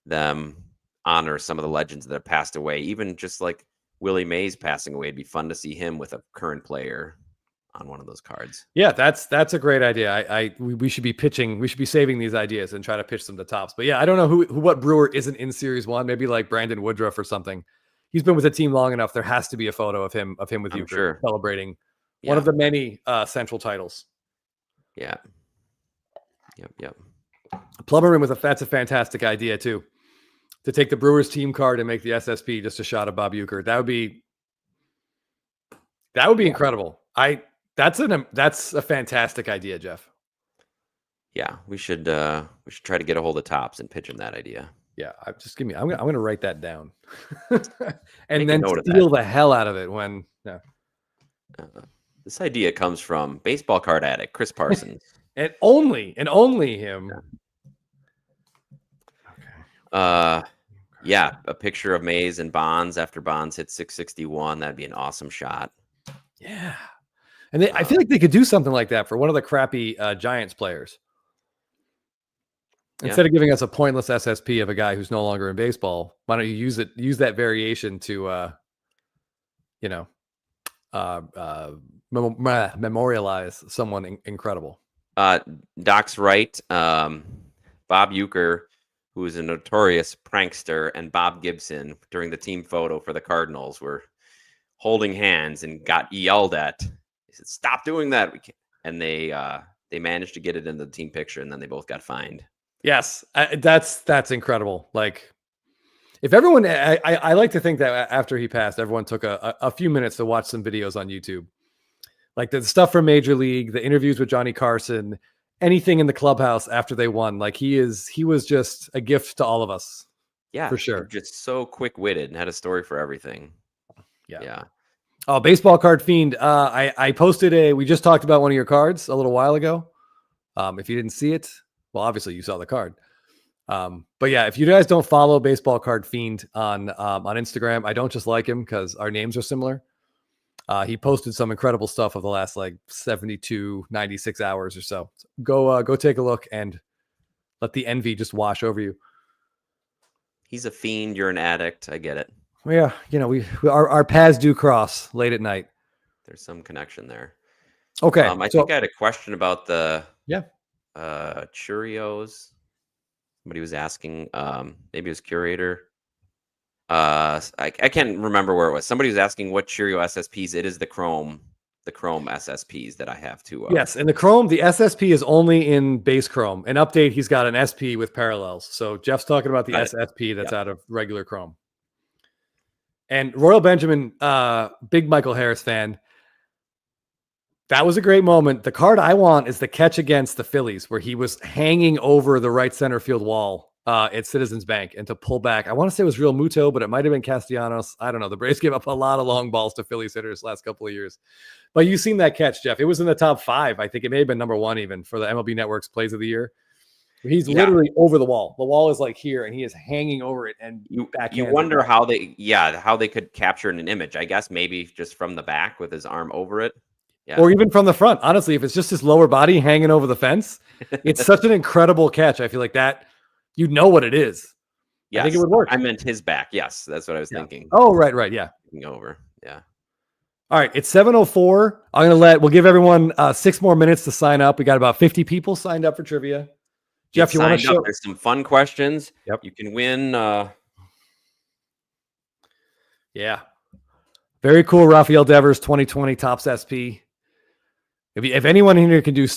them honor some of the legends that have passed away. Even just like Willie Mays passing away, it'd be fun to see him with a current player on one of those cards. Yeah, that's a great idea. We should be pitching. We should be saving these ideas and try to pitch them to Tops. But yeah, I don't know what Brewer isn't in Series 1. Maybe like Brandon Woodruff or something. He's been with the team long enough. There has to be a photo of him with you celebrating one of the many Central titles. Yeah. Yep. Plumberman that's a fantastic idea too. To take the Brewers team card and make the SSP just a shot of Bob Uecker. That would be incredible. That's a fantastic idea, Jeff. Yeah, we should try to get a hold of Tops and pitch him that idea. Yeah, I'm going to write that down, and then steal the hell out of it when. Yeah. This idea comes from baseball card addict Chris Parsons, and only him. Yeah. Okay. Yeah, a picture of Mays and Bonds after Bonds hit 661. That'd be an awesome shot. Yeah, and I feel like they could do something like that for one of the crappy Giants players. Instead of giving us a pointless SSP of a guy who's no longer in baseball, why don't you use that variation to, memorialize someone incredible. Doc's right. Bob Uecker, who is a notorious prankster, and Bob Gibson during the team photo for the Cardinals were holding hands and got yelled at. They said, "Stop doing that!" And they managed to get it in the team picture, and then they both got fined. Yes, that's incredible. Like, if everyone, I like to think that after he passed, everyone took a few minutes to watch some videos on YouTube. Like the stuff from Major League, the interviews with Johnny Carson, anything in the clubhouse after they won. Like he was just a gift to all of us. Yeah, for sure. Just so quick-witted and had a story for everything. Yeah. Oh, Baseball Card Fiend. I posted we just talked about one of your cards a little while ago. If you didn't see it, well, obviously you saw the card. But yeah, if you guys don't follow Baseball Card Fiend on Instagram, I don't just like him because our names are similar. He posted some incredible stuff of the last like 72, 96 hours or so. Go take a look and let the envy just wash over you. He's a fiend. You're an addict. I get it. Yeah, our paths do cross late at night. There's some connection there. Okay. I think I had a question about the Cheerios. Somebody was asking, maybe it was Curator. I can't remember where it was. Somebody was asking what Cheerio SSPs. It is the Chrome SSPs that I have too. Yes, and the Chrome, the SSP is only in base Chrome. An update, he's got an SP with parallels. So Jeff's talking about the SSP that's out of regular Chrome. And Royal Benjamin, big Michael Harris fan. That was a great moment. The card I want is the catch against the Phillies, where he was hanging over the right center field wall at Citizens Bank, and to pull back. I want to say it was Real Muto, but it might have been Castellanos. I don't know. The Braves gave up a lot of long balls to Phillies hitters last couple of years. But you've seen that catch, Jeff. It was in the top 5. I think it may have been number 1 even for the MLB Network's Plays of the Year. He's literally over the wall. The wall is like here, and he is hanging over it. And you wonder how they could capture an image. I guess maybe just from the back with his arm over it. Yeah. Or even from the front. Honestly, if it's just his lower body hanging over the fence, it's such an incredible catch. I feel like that, you know what it is. Yes. I think it would work. I meant his back. Yes, that's what I was thinking. Oh, right. Yeah. Over. Yeah. All right. It's 7:04. We'll give everyone 6 more minutes to sign up. We got about 50 people signed up for trivia. Jeff, you want to show? There's some fun questions. Yep. You can win. Yeah. Very cool. Rafael Devers 2020 Topps SP. If anyone in here can do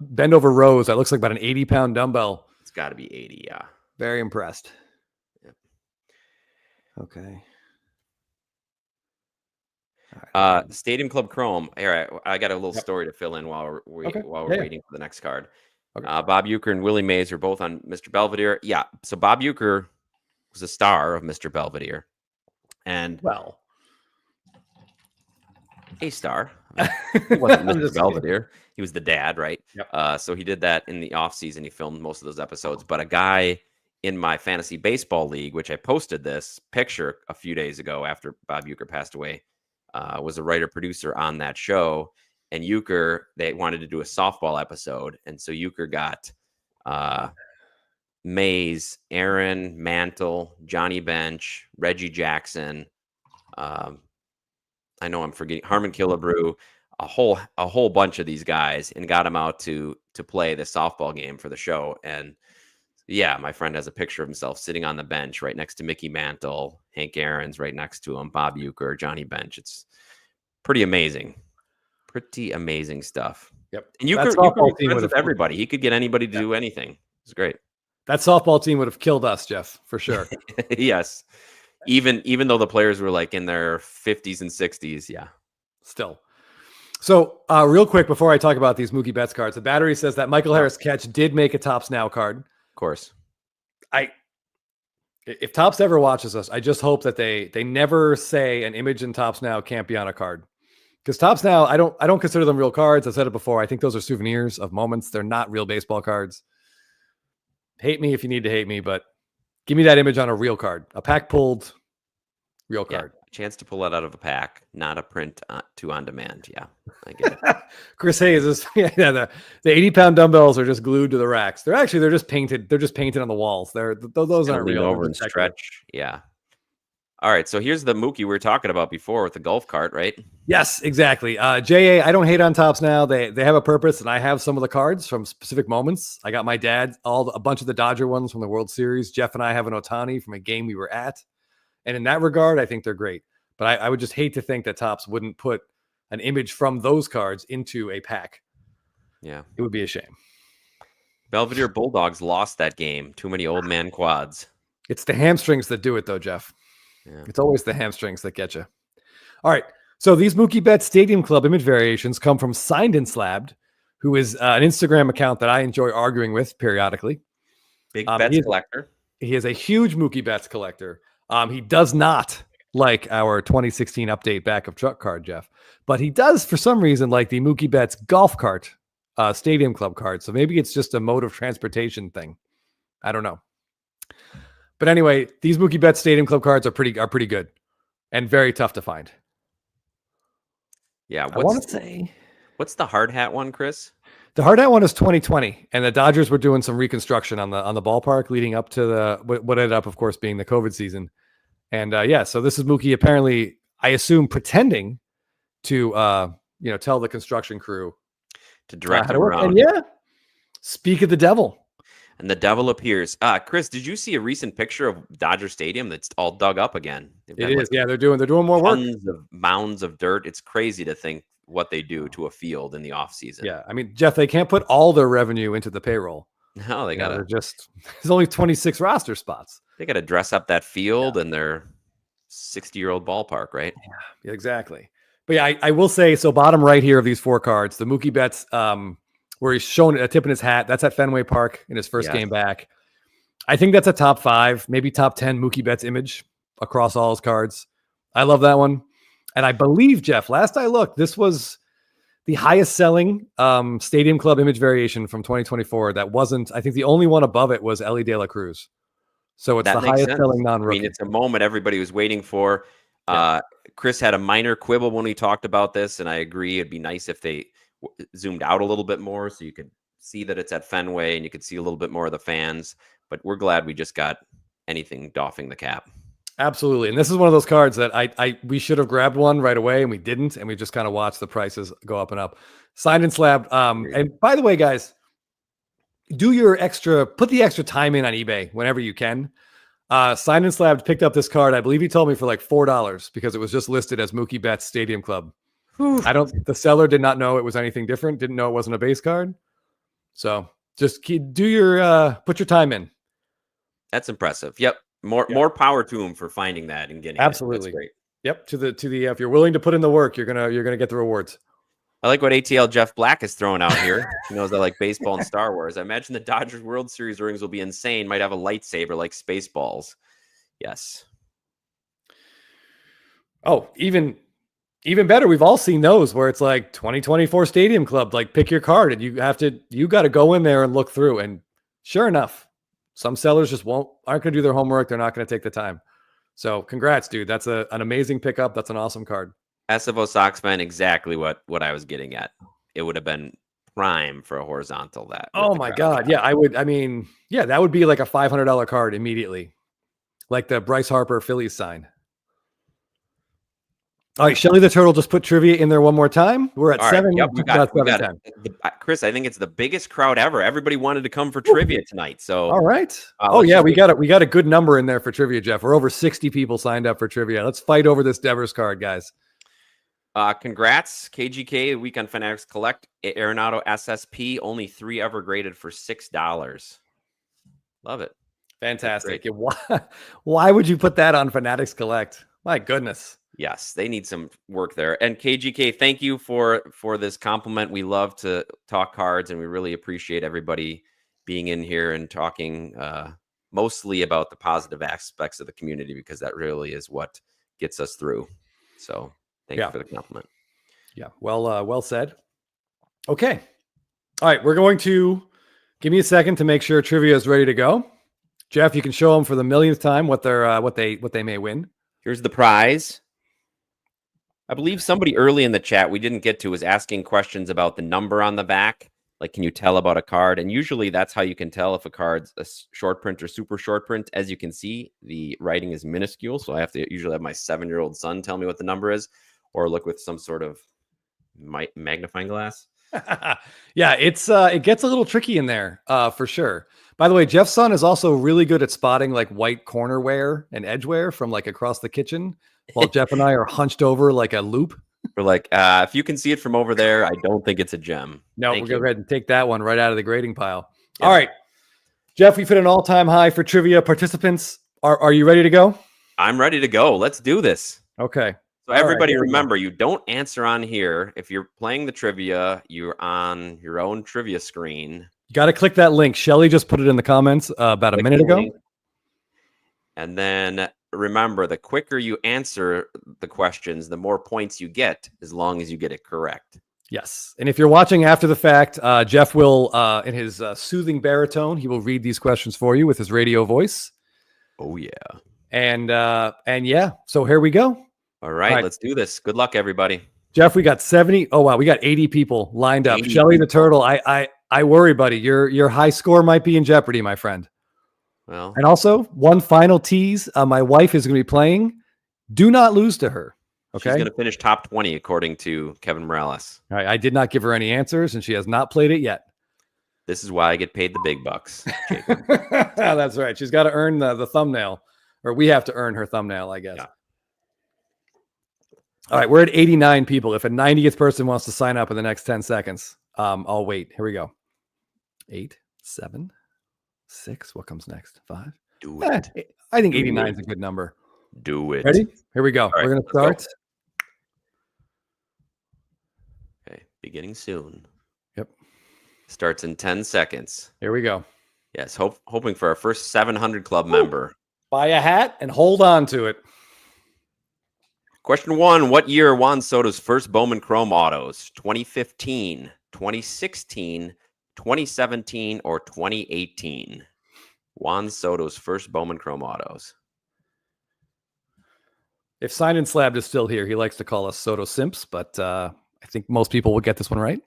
bend over rows, that looks like about an 80-pound dumbbell. It's got to be 80. Yeah. Very impressed. Yep. Okay. Stadium Club Chrome. Here, I got a little story to fill in while we're waiting for the next card. Okay. Bob Uecker and Willie Mays are both on Mr. Belvedere. Yeah. So Bob Uecker was a star of Mr. Belvedere, and a star. He wasn't Mr. Belvedere. He was the dad, right? Yep. So he did that in the off season. He filmed most of those episodes. But a guy in my fantasy baseball league, which I posted this picture a few days ago after Bob Uecker passed away, was a writer producer on that show. And Uecker, they wanted to do a softball episode, and so Uecker got Mays, Aaron, Mantle, Johnny Bench, Reggie Jackson. I know I'm forgetting Harmon Killebrew, a whole bunch of these guys, and got them out to play the softball game for the show. And yeah, my friend has a picture of himself sitting on the bench right next to Mickey Mantle, Hank Aaron's right next to him, Bob Uecker, Johnny Bench. It's pretty amazing. Pretty amazing stuff. Yep. And Uecker team with everybody. He could get anybody to do anything. It's great. That softball team would have killed us, Jeff, for sure. Yes. Even though the players were like in their 50s and 60s. Yeah. Still. So real quick, before I talk about these Mookie Betts cards, the battery says that Michael Harris catch did make a Topps Now card. Of course. If Topps ever watches us, I just hope that they never say an image in Topps Now can't be on a card. Because Topps Now, I don't consider them real cards. I said it before. I think those are souvenirs of moments. They're not real baseball cards. Hate me if you need to hate me, but give me that image on a real card. A pack pulled real card. A chance to pull it out of a pack, not a print to on demand. Yeah, I get it. Chris Hayes is the 80-pound dumbbells are just glued to the racks. They're just painted. They're just painted on the walls. Those aren't real. Over and stretch. Yeah. All right, so here's the Mookie we were talking about before with the golf cart, right? Yes, exactly. JA, I don't hate on Topps Now. They have a purpose, and I have some of the cards from specific moments. I got my dad a bunch of the Dodger ones from the World Series. Jeff and I have an Otani from a game we were at. And in that regard, I think they're great. But I would just hate to think that Topps wouldn't put an image from those cards into a pack. Yeah. It would be a shame. Belvedere Bulldogs lost that game. Too many old man quads. It's the hamstrings that do it, though, Jeff. Yeah. It's always the hamstrings that get you. All right. So these Mookie Betts Stadium Club image variations come from Signed and Slabbed, who is an Instagram account that I enjoy arguing with periodically. Big Betts collector. He is a huge Mookie Betts collector. He does not like our 2016 update backup truck card, Jeff, but he does, for some reason, like the Mookie Betts golf cart Stadium Club card. So maybe it's just a mode of transportation thing. I don't know. But anyway, these Mookie Betts Stadium Club cards are pretty good and very tough to find. Yeah, I want to say, what's the hard hat one, Chris? The hard hat one is 2020, and the Dodgers were doing some reconstruction on the ballpark leading up to what ended up, of course, being the COVID season. And so this is Mookie apparently, I assume, pretending to tell the construction crew to direct them around. And speak of the devil. And the devil appears. Chris, did you see a recent picture of Dodger Stadium that's all dug up again? It is. Yeah, they're doing more work. Tons of mounds of dirt. It's crazy to think what they do to a field in the off season. Yeah, I mean, Jeff, they can't put all their revenue into the payroll. No, they gotta. There's only 26 roster spots. They gotta dress up that field and their 60-year-old ballpark, right? Yeah, exactly. But yeah, I will say, so bottom right here of these 4 cards, the Mookie Betts, where he's showing a tip in his hat. That's at Fenway Park in his first game back. I think that's a top 5, maybe top 10 Mookie Betts image across all his cards. I love that one. And I believe, Jeff, last I looked, this was the highest selling Stadium Club image variation from 2024. That wasn't, I think the only one above it was Ellie De La Cruz. So it's the highest selling non-rookie. I mean, it's a moment everybody was waiting for. Chris had a minor quibble when we talked about this, and I agree. It'd be nice if they zoomed out a little bit more so you could see that it's at Fenway and you could see a little bit more of the fans. But we're glad we just got anything doffing the cap. Absolutely. And this is one of those cards that we should have grabbed one right away and we didn't. And we just kind of watched the prices go up and up. Signed and Slabbed. And by the way, guys, put the extra time in on eBay whenever you can. Signed and Slabbed picked up this card. I believe he told me for like $4 because it was just listed as Mookie Betts Stadium Club. The seller did not know it was anything different. Didn't know it wasn't a base card. So just put your time in. That's impressive. Yep. More power to him for finding that and getting absolutely. It. That's great. Yep. To the if you're willing to put in the work, you're gonna get the rewards. I like what ATL Jeff Black is throwing out here. He knows I like baseball and Star Wars. I imagine the Dodgers World Series rings will be insane. Might have a lightsaber like Spaceballs. Yes. Oh, even better. We've all seen those where it's like 2024 Stadium Club, like pick your card and you got to go in there and look through. And sure enough, some sellers just aren't going to do their homework. They're not going to take the time. So congrats, dude. That's an amazing pickup. That's an awesome card. SFO Sox fan, exactly what I was getting at. It would have been prime for a horizontal that. Oh my God. Yeah, I would. I mean, yeah, that would be like a $500 card immediately. Like the Bryce Harper Phillies sign. All right, Shelly the Turtle just put trivia in there one more time. We're at 7. Yep, we got it. Chris, I think it's the biggest crowd ever. Everybody wanted to come for trivia tonight. So all right. We got a good number in there for trivia, Jeff. We're over 60 people signed up for trivia. Let's fight over this Devers card, guys. Congrats, KGK. Weekend Fanatics Collect Arenado SSP. Only 3 ever graded for $6. Love it. Fantastic. Why would you put that on Fanatics Collect? My goodness. Yes, they need some work there. And KGK, thank you for this compliment. We love to talk cards, and we really appreciate everybody being in here and talking mostly about the positive aspects of the community, because that really is what gets us through. So thank you for the compliment. Yeah, well said. Okay. All right, we're going to give me a second to make sure trivia is ready to go. Jeff, you can show them for the millionth time what they may win. Here's the prize. I believe somebody early in the chat we didn't get to was asking questions about the number on the back. Like, can you tell about a card? And usually that's how you can tell if a card's a short print or super short print. As you can see, the writing is minuscule. So I have to usually have my 7-year-old son tell me what the number is, or look with some sort of magnifying glass. Yeah, it gets a little tricky in there for sure. By the way, Jeff's son is also really good at spotting like white corner wear and edge wear from like across the kitchen, while Jeff and I are hunched over like a loop. We're like, if you can see it from over there, I don't think it's a gem. No, we'll go ahead and take that one right out of the grading pile. Yeah. All right, Jeff, we've hit an all-time high for trivia participants. Are you ready to go? I'm ready to go. Let's do this. Okay. So everybody remember, you don't answer on here. If you're playing the trivia, you're on your own trivia screen. You got to click that link. Shelly just put it in the comments about a minute ago. And then remember, the quicker you answer the questions, the more points you get, as long as you get it correct. Yes. And if you're watching after the fact, Jeff will, in his soothing baritone, he will read these questions for you with his radio voice. Oh, yeah. And yeah, so here we go. All right, let's do this. Good luck, everybody. Jeff, we got 70. Oh, wow. We got 80 people lined up. Shelly the Turtle. I worry, buddy. Your high score might be in jeopardy, my friend. Well, and also one final tease. My wife is going to be playing. Do not lose to her. Okay. She's going to finish top 20, according to Kevin Morales. All right. I did not give her any answers, and she has not played it yet. This is why I get paid the big bucks. That's right. She's got to earn the thumbnail, or we have to earn her thumbnail, I guess. Yeah. All right, we're at 89 people. If a 90th person wants to sign up in the next 10 seconds, I'll wait. Here we go. 8, 7, 6. What comes next? 5. Do it. I think 89 is a good number. Do it. Ready? Here we go. Right, we're going to start. Okay, beginning soon. Yep. Starts in 10 seconds. Here we go. Yes, hoping for our first 700 club member. Buy a hat and hold on to it. Question 1, what year Juan Soto's first Bowman Chrome autos? 2015, 2016, 2017, or 2018? Juan Soto's first Bowman Chrome autos. If Sign and Slab is still here, he likes to call us Soto Simps, but I think most people will get this one right.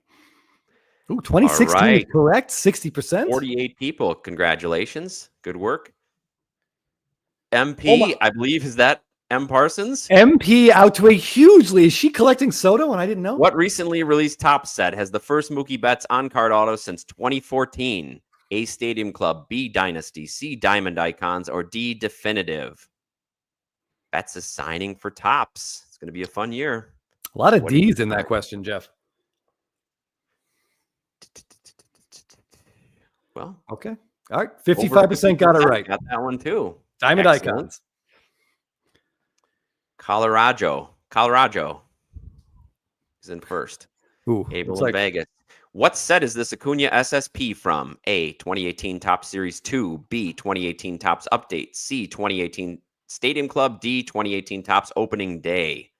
Ooh, 2016 is correct, 60%. 48 people. Congratulations. Good work. MP, I believe, is that M. Parsons? MP out to a hugely. Is she collecting Soto and I didn't know? What recently released top set has the first Mookie Betts on-card auto since 2014? A, Stadium Club, B, Dynasty, C, Diamond Icons, or D, Definitive? Betts is signing for tops. It's going to be a fun year. A lot of D's in that question, Jeff. Well, okay. All right. 55% got it right. Got that one too. Diamond Icons. Colorado is in first. Ooh, Abel in Vegas. What set is this Acuna SSP from? A, 2018 Topps Series 2. B, 2018 Topps Update. C, 2018 Stadium Club. D, 2018 Topps Opening Day.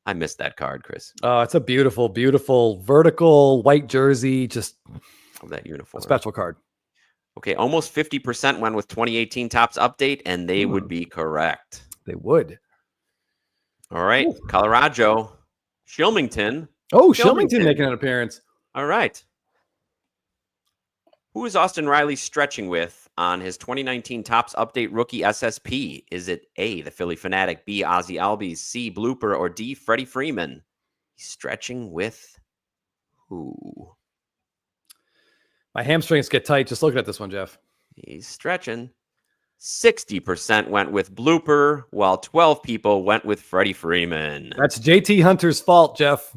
I missed that card, Chris. Oh, it's a beautiful, beautiful vertical white jersey. Just of that uniform. A special card. Okay, almost 50% went with 2018 Topps Update, and they would be correct. They would. All right, ooh. Colorado, Shilmington. Oh, Shilmington making an appearance. All right. Who is Austin Riley stretching with on his 2019 Topps Update Rookie SSP? Is it A, the Philly Fanatic, B, Ozzie Albies, C, Blooper, or D, Freddy Freeman? He's stretching with who? My hamstrings get tight just looking at this one, Jeff. He's stretching. 60% went with Blooper, while 12 people went with Freddy Freeman. That's JT Hunter's fault, Jeff.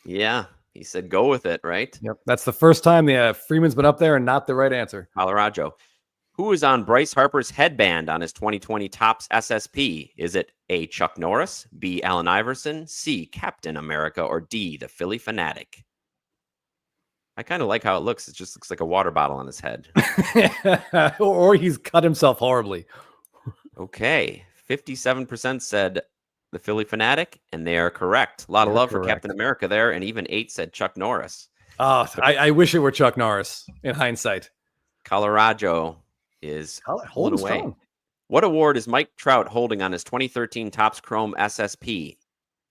Yeah, he said go with it, right? Yep, that's the first time the Freeman's been up there and not the right answer. Colorado. Who is on Bryce Harper's headband on his 2020 Topps SSP? Is it A, Chuck Norris, B, Allen Iverson, C, Captain America, or D, the Philly Fanatic? I kind of like how it looks. It just looks like a water bottle on his head. Or he's cut himself horribly. Okay. 57% said the Philly Fanatic, and they are correct. A lot of love for Captain America there, and even 8 said Chuck Norris. Oh, I wish it were Chuck Norris in hindsight. Colorado is holding away. Strong. What award is Mike Trout holding on his 2013 Topps Chrome SSP?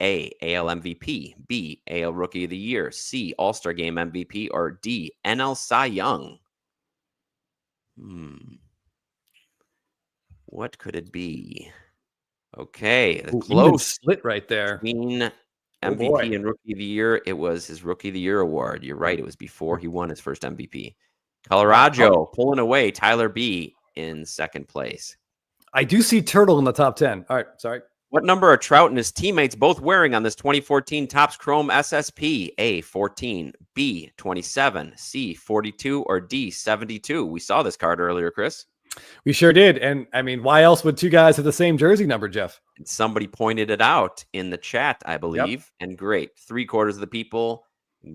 A, AL MVP, B, AL Rookie of the Year, C, All-Star Game MVP, or D, NL Cy Young? What could it be? Okay, the close split right there. Between MVP and Rookie of the Year, it was his Rookie of the Year award. You're right, it was before he won his first MVP. Colorado pulling away, Tyler B in second place. I do see Turtle in the top 10. All right, sorry. What number are Trout and his teammates both wearing on this 2014 Topps Chrome SSP? A, 14, B, 27, C, 42, or D, 72? We saw this card earlier, Chris. We sure did. And I mean, why else would two guys have the same jersey number, Jeff? And somebody pointed it out in the chat, I believe. Yep. And great. 3/4 of the people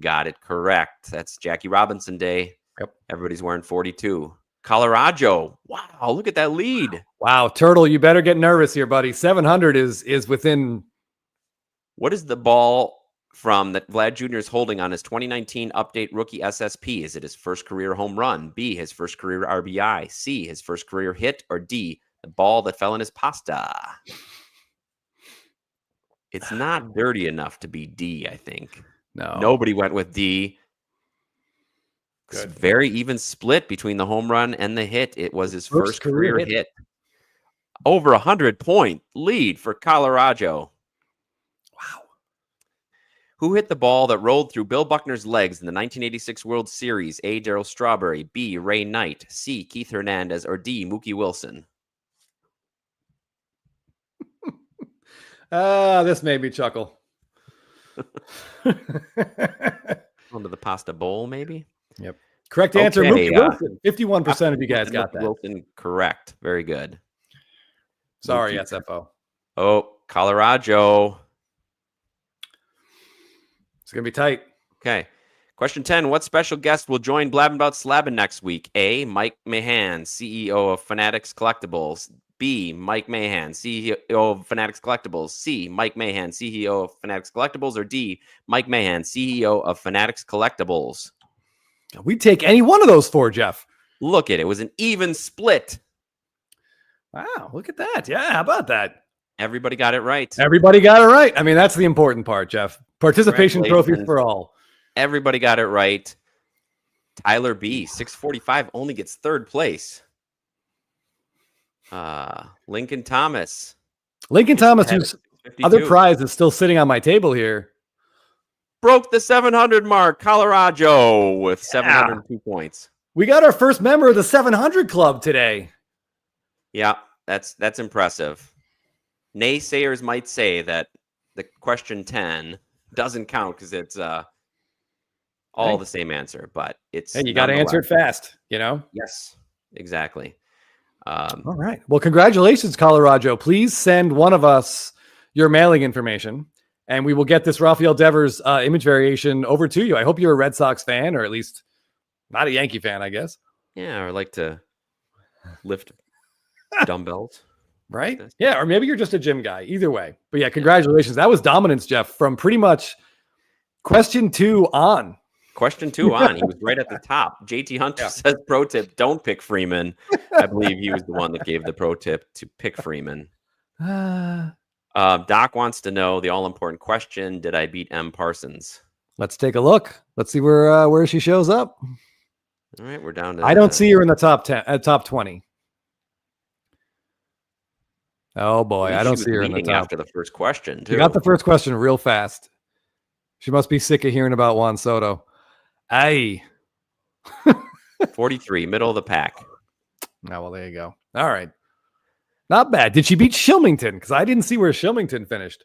got it correct. That's Jackie Robinson Day. Yep. Everybody's wearing 42. Colorado. Wow. Look at that lead. Wow. Turtle, you better get nervous here, buddy. 700 is within. What is the ball from that Vlad Jr. is holding on his 2019 update rookie SSP? Is it his first career home run? B, his first career RBI? C, his first career hit? Or D, the ball that fell in his pasta? It's not dirty enough to be D, I think. No. Nobody went with D. Good. Very even split between the home run and the hit. It was his first career hit. Over 100-point lead for Colorado. Wow. Who hit the ball that rolled through Bill Buckner's legs in the 1986 World Series? A, Darryl Strawberry. B, Ray Knight. C, Keith Hernandez. Or D, Mookie Wilson? This made me chuckle. Onto the pasta bowl, maybe? Yep. Correct answer, Mookie Wilson. 51% of you guys got that. Wilson, correct. Very good. Sorry, SFO. Oh, Colorado. It's going to be tight. Okay. Question 10. What special guest will join Blabbin' About Slabbin' next week? A, Mike Mahan, CEO of Fanatics Collectibles. B, Mike Mahan, CEO of Fanatics Collectibles. C, Mike Mahan, CEO of Fanatics Collectibles. Or D, Mike Mahan, CEO of Fanatics Collectibles. We'd take any one of those four, Jeff. Look at it. It was an even split. Wow, look at that. Yeah, how about that? Everybody got it right. Everybody got it right. I mean, that's the important part, Jeff. Participation trophies for all. Everybody got it right. Tyler B, 645, only gets third place. Lincoln Thomas. Lincoln Thomas, whose other prize is still sitting on my table here. Broke the 700 mark. Colorado with 702 points. We got our first member of the 700 club today. Yeah, that's impressive. Naysayers might say that the question 10 doesn't count because it's all the same answer, but it's and you got to answer it fast, you know? Yes, exactly. All right. Well, congratulations, Colorado. Please send one of us your mailing information, and we will get this Rafael Devers image variation over to you. I hope you're a Red Sox fan, or at least not a Yankee fan, I guess. Yeah, or like to lift dumbbells. Right? Yeah, or maybe you're just a gym guy. Either way. But yeah, congratulations. That was dominance, Jeff, from pretty much question 2 on. Question 2 on. He was right at the top. JT Hunter says, pro tip, don't pick Freeman. I believe he was the one that gave the pro tip to pick Freeman. Doc wants to know the all-important question. Did I beat M. Parsons? Let's take a look. Let's see where she shows up. All right, we're down to... I don't see her in the top 10, top 20. Oh, boy. I don't see her in the top. After the first question, too. She got the first question real fast. She must be sick of hearing about Juan Soto. Aye. 43, middle of the pack. Oh, well, there you go. All right. Not bad. Did she beat Shilmington? Because I didn't see where Shilmington finished.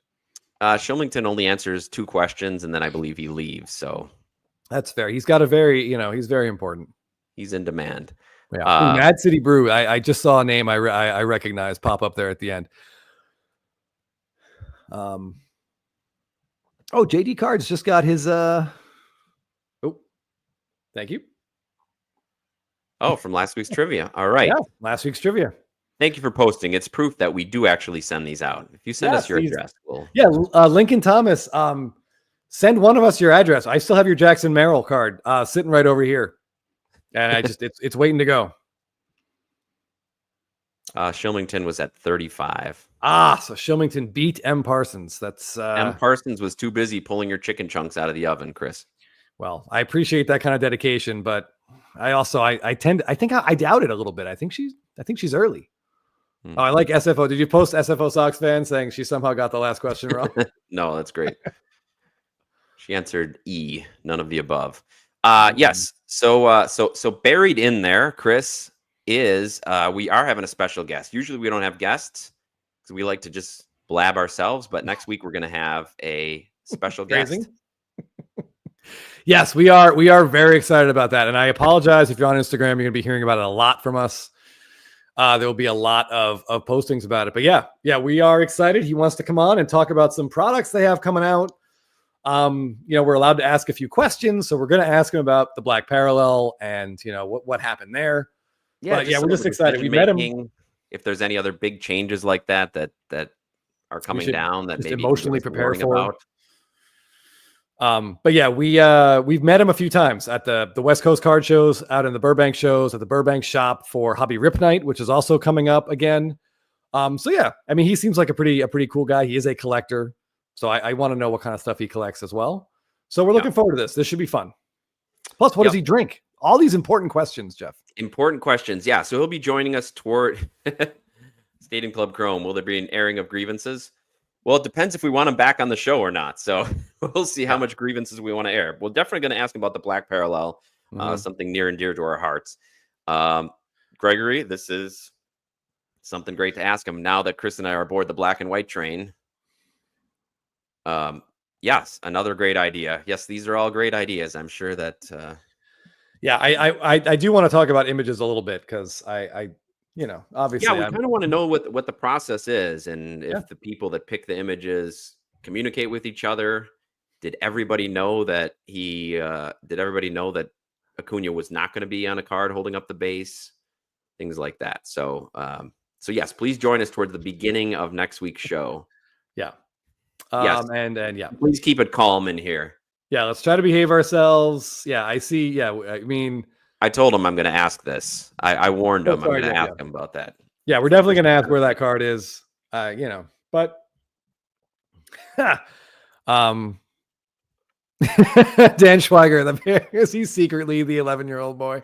Shilmington only answers 2 questions, and then I believe he leaves. So that's fair. He's got a very, he's very important. He's in demand. Yeah. Mad City Brew. I just saw a name I recognize pop up there at the end. JD Cards just got his thank you. Oh, from last week's trivia. All right. Yeah, last week's trivia. Thank you for posting. It's proof that we do actually send these out. If you send us your address, Lincoln Thomas, send one of us your address. I still have your Jackson Merrill card sitting right over here. And I just it's waiting to go. Shilmington was at 35. So Shilmington beat M. Parsons. That's M. Parsons was too busy pulling your chicken chunks out of the oven, Chris. Well, I appreciate that kind of dedication, but I also I doubt it a little bit. I think she's early. Oh, I like SFO. Did you post SFO Sox fan saying she somehow got the last question wrong? No, that's great. She answered E, none of the above. Yes. So buried in there, Chris, is we are having a special guest. Usually we don't have guests because we like to just blab ourselves, but next week we're going to have a special guest. Yes, we are very excited about that. And I apologize if you're on Instagram, you're going to be hearing about it a lot from us. there will be a lot of postings about it. But yeah, we are excited. He wants to come on and talk about some products they have coming out. We're allowed to ask a few questions, so we're going to ask him about the Black Parallel and what happened there. Yeah, but we're just excited. We met him. If there's any other big changes like that are coming down that maybe emotionally prepare for. About. But yeah, we've met him a few times at the West Coast card shows, out in the Burbank shows, at the Burbank shop for Hobby Rip Night, which is also coming up again. So yeah, I mean, he seems like a pretty cool guy. He is a collector, so I want to know what kind of stuff he collects as well. So we're looking forward to this. This should be fun. Plus, what does he drink? All these important questions, Jeff. Important questions. Yeah. So he'll be joining us toward Stadium Club Chrome. Will there be an airing of grievances? Well, it depends if we want him back on the show or not. So we'll see how much grievances we want to air. We're definitely going to ask him about the Black Parallel, something near and dear to our hearts. Gregory, this is something great to ask him now that Chris and I are aboard the black and white train. Yes, another great idea. Yes, these are all great ideas. I'm sure that. I do want to talk about images a little bit because obviously, yeah, we kind of want to know what the process is, and if the people that pick the images communicate with each other. Did everybody know that Acuna was not going to be on a card holding up the base? Things like that. So yes, please join us towards the beginning of next week's show. Yeah. Yes. And please keep it calm in here. Yeah, let's try to behave ourselves. Yeah, I see. Yeah, I mean, I told him I'm going to ask this. I warned him I'm going to ask him about that. Yeah, we're definitely going to ask where that card is. But Dan Schweiger, is he secretly the 11-year-old boy?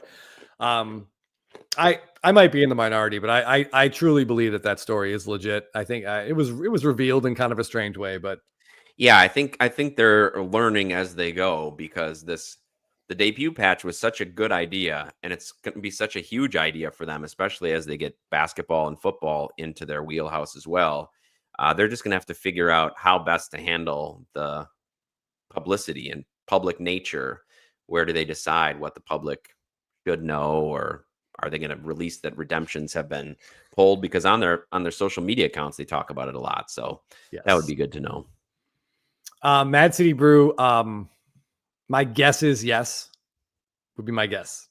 I might be in the minority, but I truly believe that story is legit. I think it was revealed in kind of a strange way, but yeah, I think they're learning as they go, because the debut patch was such a good idea, and it's going to be such a huge idea for them, especially as they get basketball and football into their wheelhouse as well. They're just going to have to figure out how best to handle the publicity and public nature. Where do they decide what the public should know, or are they going to release that redemptions have been pulled? Because on their social media accounts, they talk about it a lot. So that would be good to know. Mad City Brew. My guess is yes, would be my guess.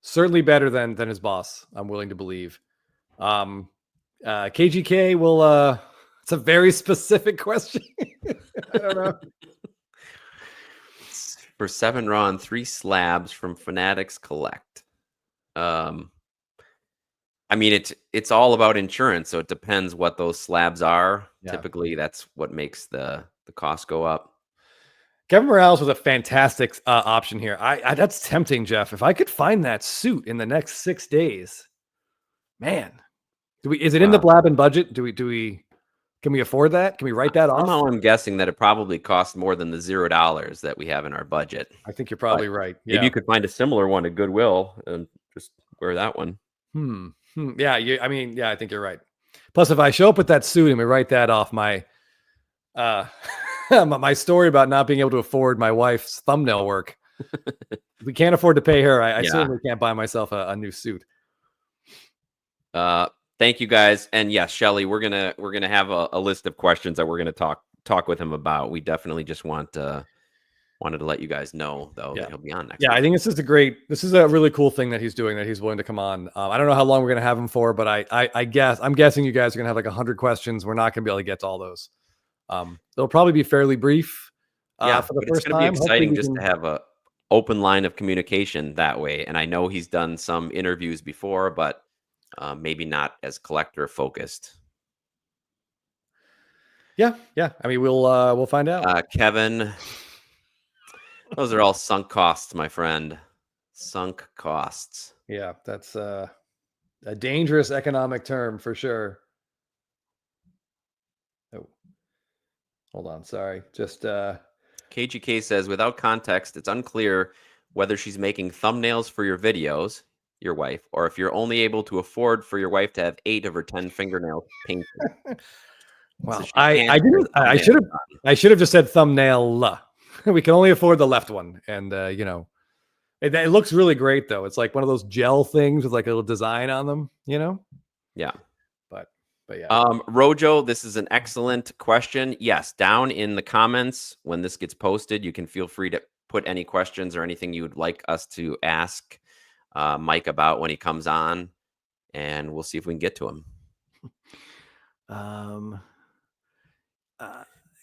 Certainly better than his boss, I'm willing to believe. KGK will, it's a very specific question. I don't know. For 7 Raw, 3 slabs from Fanatics Collect. I mean, it's all about insurance, so it depends what those slabs are. Yeah. Typically, that's what makes the cost go up. Kevin Morales was a fantastic option here. That's tempting, Jeff. If I could find that suit in the next 6 days, man, is it in the Blabbin budget? Can we afford that? Can we write that off? Somehow I'm guessing that it probably costs more than the $0 that we have in our budget. I think you're probably right. Yeah. Maybe you could find a similar one at Goodwill and just wear that one. Yeah. I think you're right. Plus, if I show up with that suit and we write that off, my my story about not being able to afford my wife's thumbnail work. We can't afford to pay her. I certainly can't buy myself a new suit. Thank you guys. And yes, Shelly, we're gonna have a list of questions that we're gonna talk with him about. We definitely just wanted to let you guys know though that he'll be on next week. I think this is a really cool thing that he's doing, that he's willing to come on. I don't know how long we're gonna have him for, but I'm guessing you guys are gonna have like 100 questions. We're not gonna be able to get to all those. They'll probably be fairly brief. For the first time. It's gonna be exciting just to have a open line of communication that way. And I know he's done some interviews before, but maybe not as collector focused. Yeah. I mean, we'll find out. Kevin, those are all sunk costs, my friend. Sunk costs. Yeah, that's a dangerous economic term for sure. Oh, hold on. Sorry. Just KGK says, without context, it's unclear whether she's making thumbnails for your videos, your wife, or if you're only able to afford for your wife to have 8 of her 10 fingernails painted. Well, so I should have just said thumbnail. We can only afford the left one, and It looks really great though. It's like one of those gel things with like a little design on them, you know? Yeah. But yeah. Rojo, this is an excellent question. Yes, down in the comments when this gets posted, you can feel free to put any questions or anything you would like us to ask Mike about when he comes on, and we'll see if we can get to him.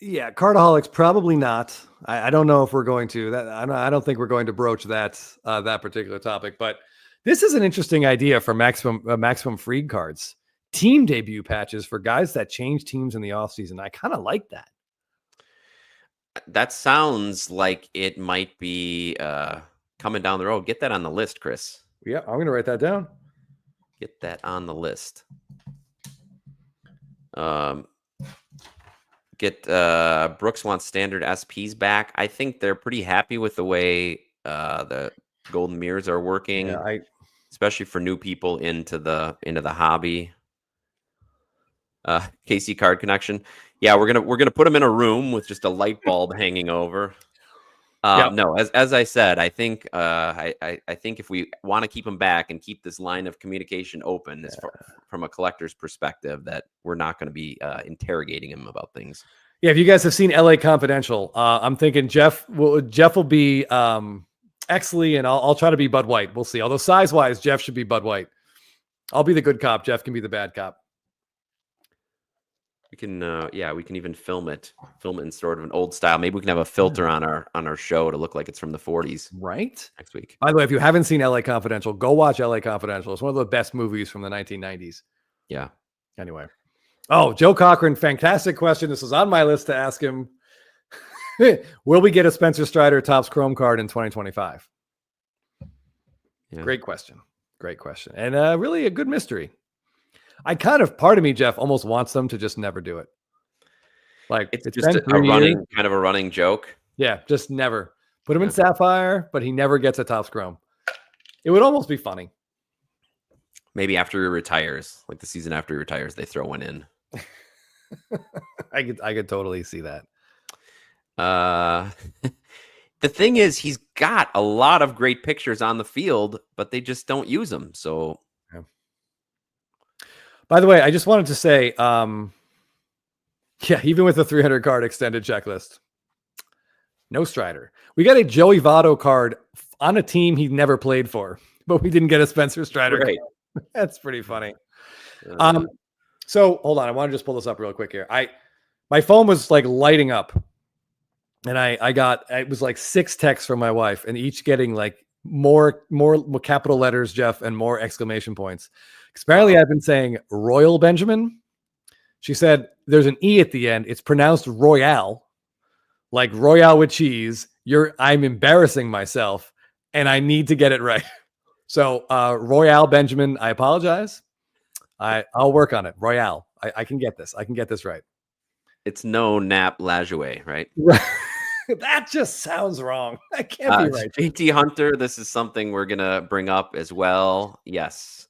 Yeah, Cardaholics probably not. I don't know if we're going to. I don't think we're going to broach that particular topic. But this is an interesting idea for maximum Freed cards. Team debut patches for guys that change teams in the offseason. I kind of like that. That sounds like it might be coming down the road. Get that on the list, Chris. Yeah, I'm going to write that down. Get that on the list. Brooks wants standard SPs back. I think they're pretty happy with the way the golden mirrors are working, especially for new people into the hobby. KC Card Connection. Yeah, we're gonna put them in a room with just a light bulb hanging over. No, as I said, I think I think if we want to keep them back and keep this line of communication open, from a collector's perspective, that we're not going to be interrogating him about things. Yeah, if you guys have seen LA Confidential, I'm thinking Jeff will be Exley, and I'll try to be Bud White. We'll see. Although size wise, Jeff should be Bud White. I'll be the good cop. Jeff can be the bad cop. We can, we can even film it in sort of an old style. Maybe we can have a filter on our show to look like it's from the 40s. Right. Next week. By the way, if you haven't seen LA Confidential, go watch LA Confidential. It's one of the best movies from the 1990s. Yeah. Anyway. Oh, Joe Cochran, fantastic question. This was on my list to ask him. Will we get a Spencer Strider Topps Chrome card in 2025? Yeah. Great question. And really a good mystery. Part of me, Jeff, almost wants them to just never do it. Like it's just kind of a running joke. Yeah, just never put him in Sapphire, but he never gets a Topps Chrome. It would almost be funny. Maybe after he retires, like the season after he retires, they throw one in. I could totally see that. The thing is, he's got a lot of great pictures on the field, but they just don't use them. So. By the way, I just wanted to say, even with the 300 card extended checklist, no Strider. We got a Joey Votto card on a team he never played for, but we didn't get a Spencer Strider. Right. That's pretty funny. So hold on. I want to just pull this up real quick here. My phone was like lighting up, and it was like 6 texts from my wife, and each getting like more capital letters, Jeff, and more exclamation points. Apparently, I've been saying Royal Benjamin. She said there's an E at the end. It's pronounced Royale, like Royale with cheese. I'm embarrassing myself, and I need to get it right. So, Royale Benjamin, I apologize. I'll work on it. Royale. I can get this. I can get this right. It's no Nap Lajoie, right? That just sounds wrong. That can't be right. JT Hunter, this is something we're gonna bring up as well. Yes.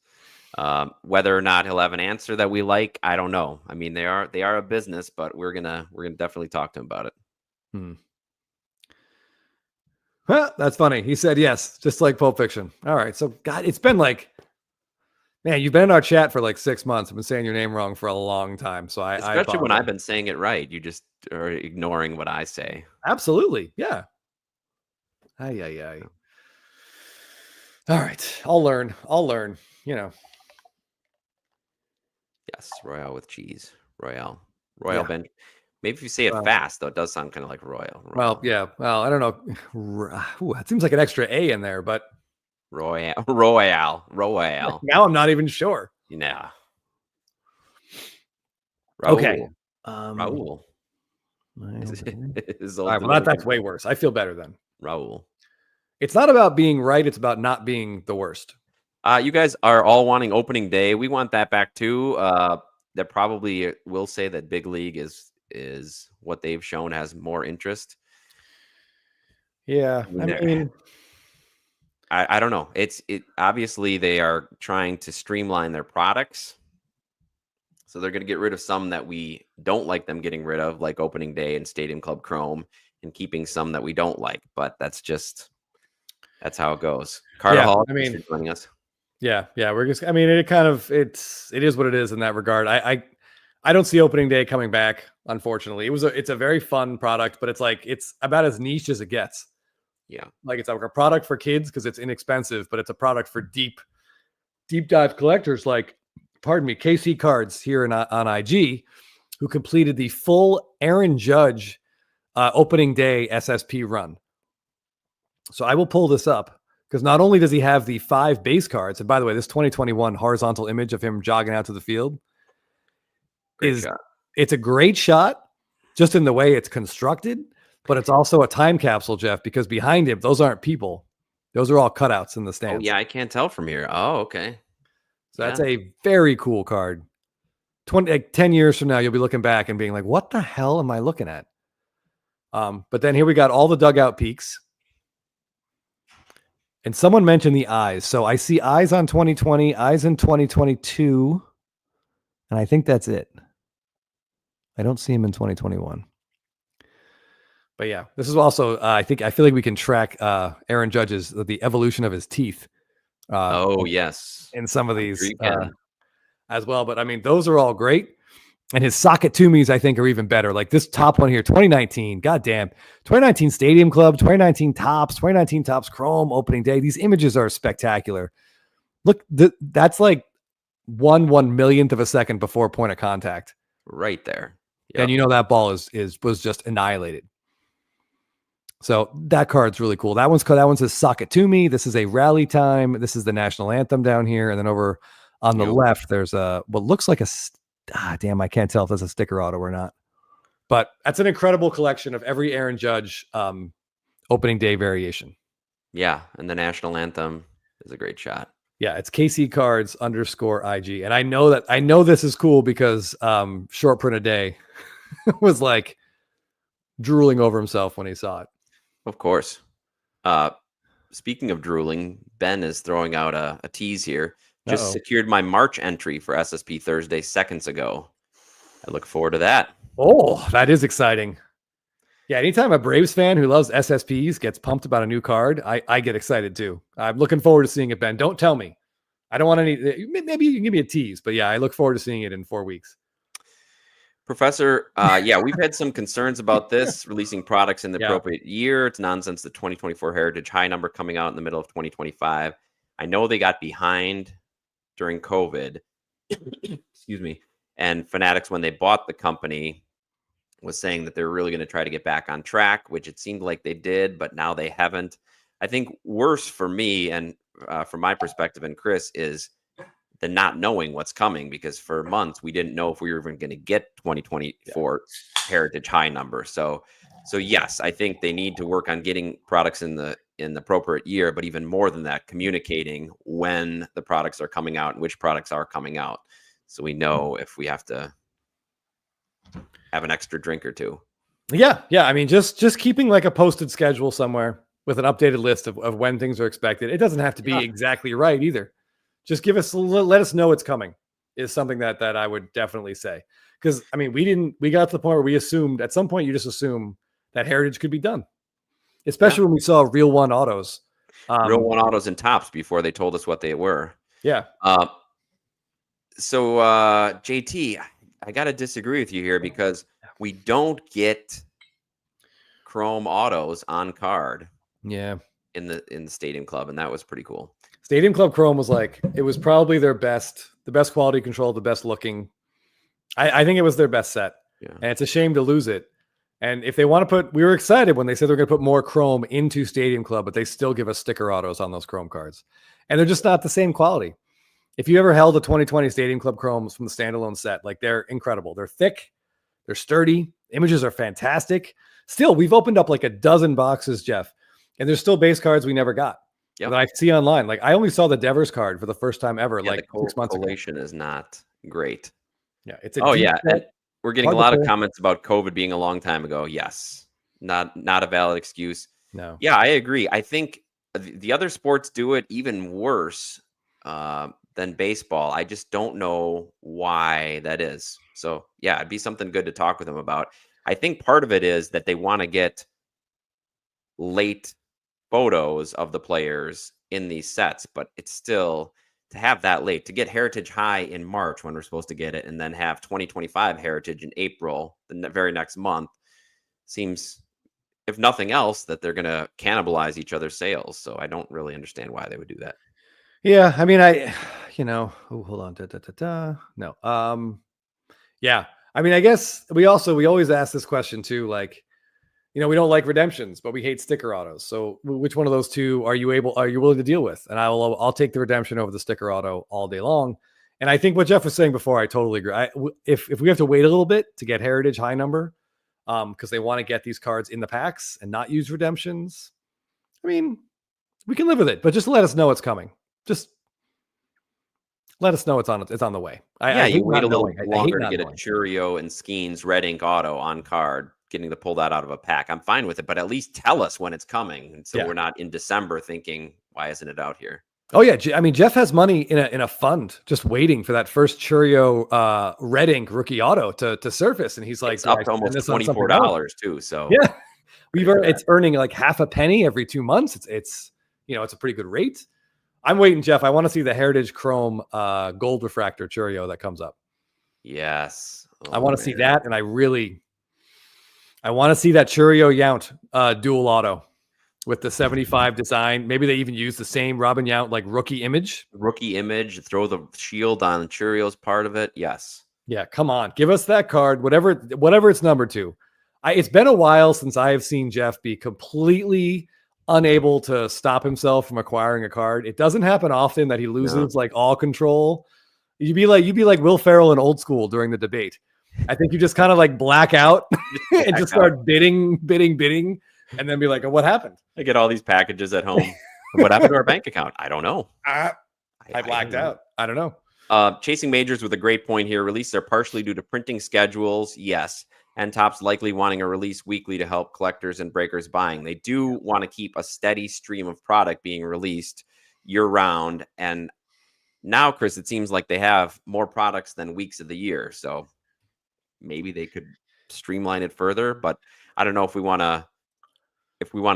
Whether or not he'll have an answer that we like, I don't know. I mean, they are a business, but we're gonna definitely talk to him about it. Well, that's funny. He said yes, just like Pulp Fiction. All right, so God, it's been like, man, you've been in our chat for like 6 months. I've been saying your name wrong for a long time, so especially when I've been saying it right, you just are ignoring what I say. Absolutely, yeah. Ay. All right, I'll learn. You know. Yes, Royale with cheese. Royale Ben. Maybe if you say it fast, though, it does sound kind of like Royal. Well, yeah. Well, I don't know. Ooh, it seems like an extra A in there, but Royale. Now I'm not even sure. Yeah. Raul. Okay. Raul. All right, well, that's way worse. I feel better then. Raul. It's not about being right. It's about not being the worst. You guys are all wanting opening day. We want that back too. That probably will say that Big League is what they've shown has more interest. Yeah, I mean, I don't know. It obviously they are trying to streamline their products, so they're going to get rid of some that we don't like them getting rid of, like opening day and Stadium Club Chrome, and keeping some that we don't like. But that's just That's how it goes. Carter Yeah, Hall, I thanks mean, for joining us. yeah, we're just. I mean, it is what it is in that regard. I don't see opening day coming back. Unfortunately, it's a very fun product, but it's about as niche as it gets. Yeah. Like it's like a product for kids because it's inexpensive, but it's a product for deep dive collectors like, pardon me, KC Cards here on IG, who completed the full Aaron Judge opening day SSP run. So I will pull this up because not only does he have the 5 base cards, and by the way, this 2021 horizontal image of him jogging out to the field Great shot. It's a great shot just in the way it's constructed, but it's also a time capsule, Jeff, because behind him, those aren't people. Those are all cutouts in the Oh, stands. yeah, I can't tell from here. Oh, okay. So that's a very cool card. 10 years from now, you'll be looking back and being like, what the hell am I looking at? But then here we got all the dugout peaks. And someone mentioned the eyes. So I see eyes on 2020, eyes in 2022. And I think that's it. I don't see him in 2021. But yeah, this is also, I feel like we can track Aaron Judge's, the evolution of his teeth. Yes. In some of these as well. But I mean, those are all great. And his socket to me's, I think, are even better. Like this top one here, 2019. Goddamn. 2019 Stadium Club, 2019 Topps Chrome opening day. These images are spectacular. Look, that's like 1/1,000,000th of a second before point of contact. Right there. Yep. And you know that ball was just annihilated. So that card's really cool. That one's his socket to me. This is a rally time. This is the national anthem down here. And then over on the left, there's what looks like damn, I can't tell if that's a sticker auto or not. But that's an incredible collection of every Aaron Judge opening day variation. Yeah, and the national anthem is a great shot. Yeah, it's KC Cards _IG. And I know this is cool because Short Print a Day was like drooling over himself when he saw it. Of course. Speaking of drooling, Ben is throwing out a tease here. Just secured my March entry for SSP Thursday seconds ago. I look forward to that. Oh, that is exciting. Yeah, anytime a Braves fan who loves SSPs gets pumped about a new card, I get excited too. I'm looking forward to seeing it, Ben. Don't tell me. I don't want any. Maybe you can give me a tease, but yeah, I look forward to seeing it in 4 weeks. Professor, we've had some concerns about this, releasing products in the appropriate year. It's nonsense. The 2024 Heritage High number coming out in the middle of 2025. I know they got behind during COVID, excuse me, and Fanatics, when they bought the company, was saying that they're really going to try to get back on track, which it seemed like they did, but now they haven't. I think worse for me and from my perspective and Chris is the not knowing what's coming, because for months we didn't know if we were even going to get 2024 Heritage High number. So yes, I think they need to work on getting products in the appropriate year, but even more than that, communicating when the products are coming out and which products are coming out, so we know if we have to have an extra drink or two. Yeah. I mean, just keeping like a posted schedule somewhere with an updated list of when things are expected. It doesn't have to be exactly right either. Just let us know it's coming is something that I would definitely say. Because I mean, we got to the point where we assumed at some point you just assume that Heritage could be done, especially when we saw Real One autos. Real One autos and Topps before they told us what they were. Yeah. So JT, I got to disagree with you here because we don't get Chrome autos on card. Yeah. In the Stadium Club, and that was pretty cool. Stadium Club Chrome was it was probably the best quality control, the best looking. I think it was their best set. Yeah. And it's a shame to lose it. And if they want to we were excited when they said they're going to put more Chrome into Stadium Club, but they still give us sticker autos on those Chrome cards. And they're just not the same quality. If you ever held the 2020 Stadium Club Chromes from the standalone set, they're incredible. They're thick, they're sturdy, images are fantastic. Still, we've opened up like a dozen boxes, Jeff, and there's still base cards we never got. Yep. That I see online. I only saw the Devers card for the first time ever, the 6 months ago. Collation is not great. Yeah, it's we're getting a lot of comments about COVID being a long time ago. Yes, not a valid excuse. No. Yeah, I agree. I think the other sports do it even worse than baseball. I just don't know why that is. So yeah, it'd be something good to talk with them about. I think part of it is that they want to get late photos of the players in these sets, but it's still to have that late to get Heritage High in March when we're supposed to get it, and then have 2025 Heritage in April, the very next month, seems, if nothing else, that they're going to cannibalize each other's sales. So I don't really understand why they would do that. Yeah, I mean, hold on. No. Yeah. I mean, I guess we always ask this question too, like, we don't like redemptions, but we hate sticker autos. So which one of those two are you willing to deal with? And I'll take the redemption over the sticker auto all day long. And I think what Jeff was saying before, I totally agree. If we have to wait a little bit to get Heritage High number, because they want to get these cards in the packs and not use redemptions, I mean, we can live with it, but just let us know it's coming. Just let us know it's on the way. You wait a little longer to get a Churio and Skeens red ink auto on card, getting to pull that out of a pack. I'm fine with it, but at least tell us when it's coming. And so we're not in December thinking, why isn't it out here? Oh yeah. I mean, Jeff has money in a fund just waiting for that first Churio red ink rookie auto to surface. And he's like, it's up to almost $24 too. So yeah, it's earning like half a penny every 2 months. It's a pretty good rate. I'm waiting, Jeff. I want to see the Heritage Chrome gold refractor Churio that comes up. Yes. I want to see that. And I want to see that Churio Yount dual auto with the 75 design. Maybe they even use the same Robin Yount like rookie image. Throw the shield on Churio's part of it. Yes. Yeah, come on. Give us that card, whatever it's numbered to. It's been a while since I have seen Jeff be completely unable to stop himself from acquiring a card. It doesn't happen often that he loses like all control. You'd be like Will Ferrell in Old School during the debate. I think you just kind of like black out and just start bidding, and then be like, oh, what happened? I get all these packages at home. What happened to our bank account? I don't know. I blacked out. I don't know. Chasing Majors with a great point here. Releases are partially due to printing schedules. Yes. And Topps likely wanting a release weekly to help collectors and breakers buying. They do want to keep a steady stream of product being released year round. And now, Chris, it seems like they have more products than weeks of the year. So maybe they could streamline it further, but I don't know if we want to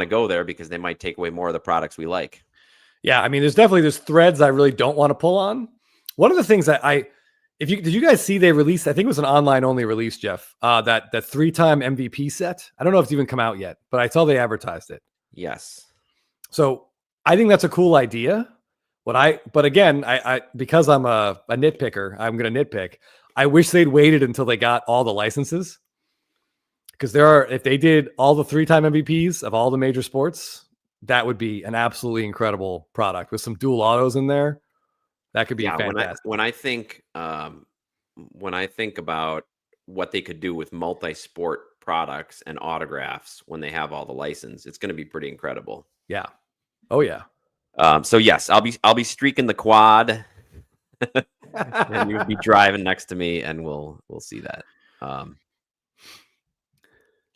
go there, because they might take away more of the products we like. Yeah. I mean, there's threads I really don't want to pull on. One of the things that did you guys see they released, I think it was an online only release, Jeff, that 3-time MVP set. I don't know if it's even come out yet, but I saw they advertised it. Yes. So I think that's a cool idea. But again, I because I'm a nitpicker, I'm going to nitpick. I wish they'd waited until they got all the licenses, because if they did all the 3-time MVPs of all the major sports, that would be an absolutely incredible product with some dual autos in there. That could be fantastic. When I think about what they could do with multi-sport products and autographs when they have all the license, it's going to be pretty incredible. Yeah. Oh yeah. So yes, I'll be streaking the quad, and you'll be driving next to me, and we'll see that.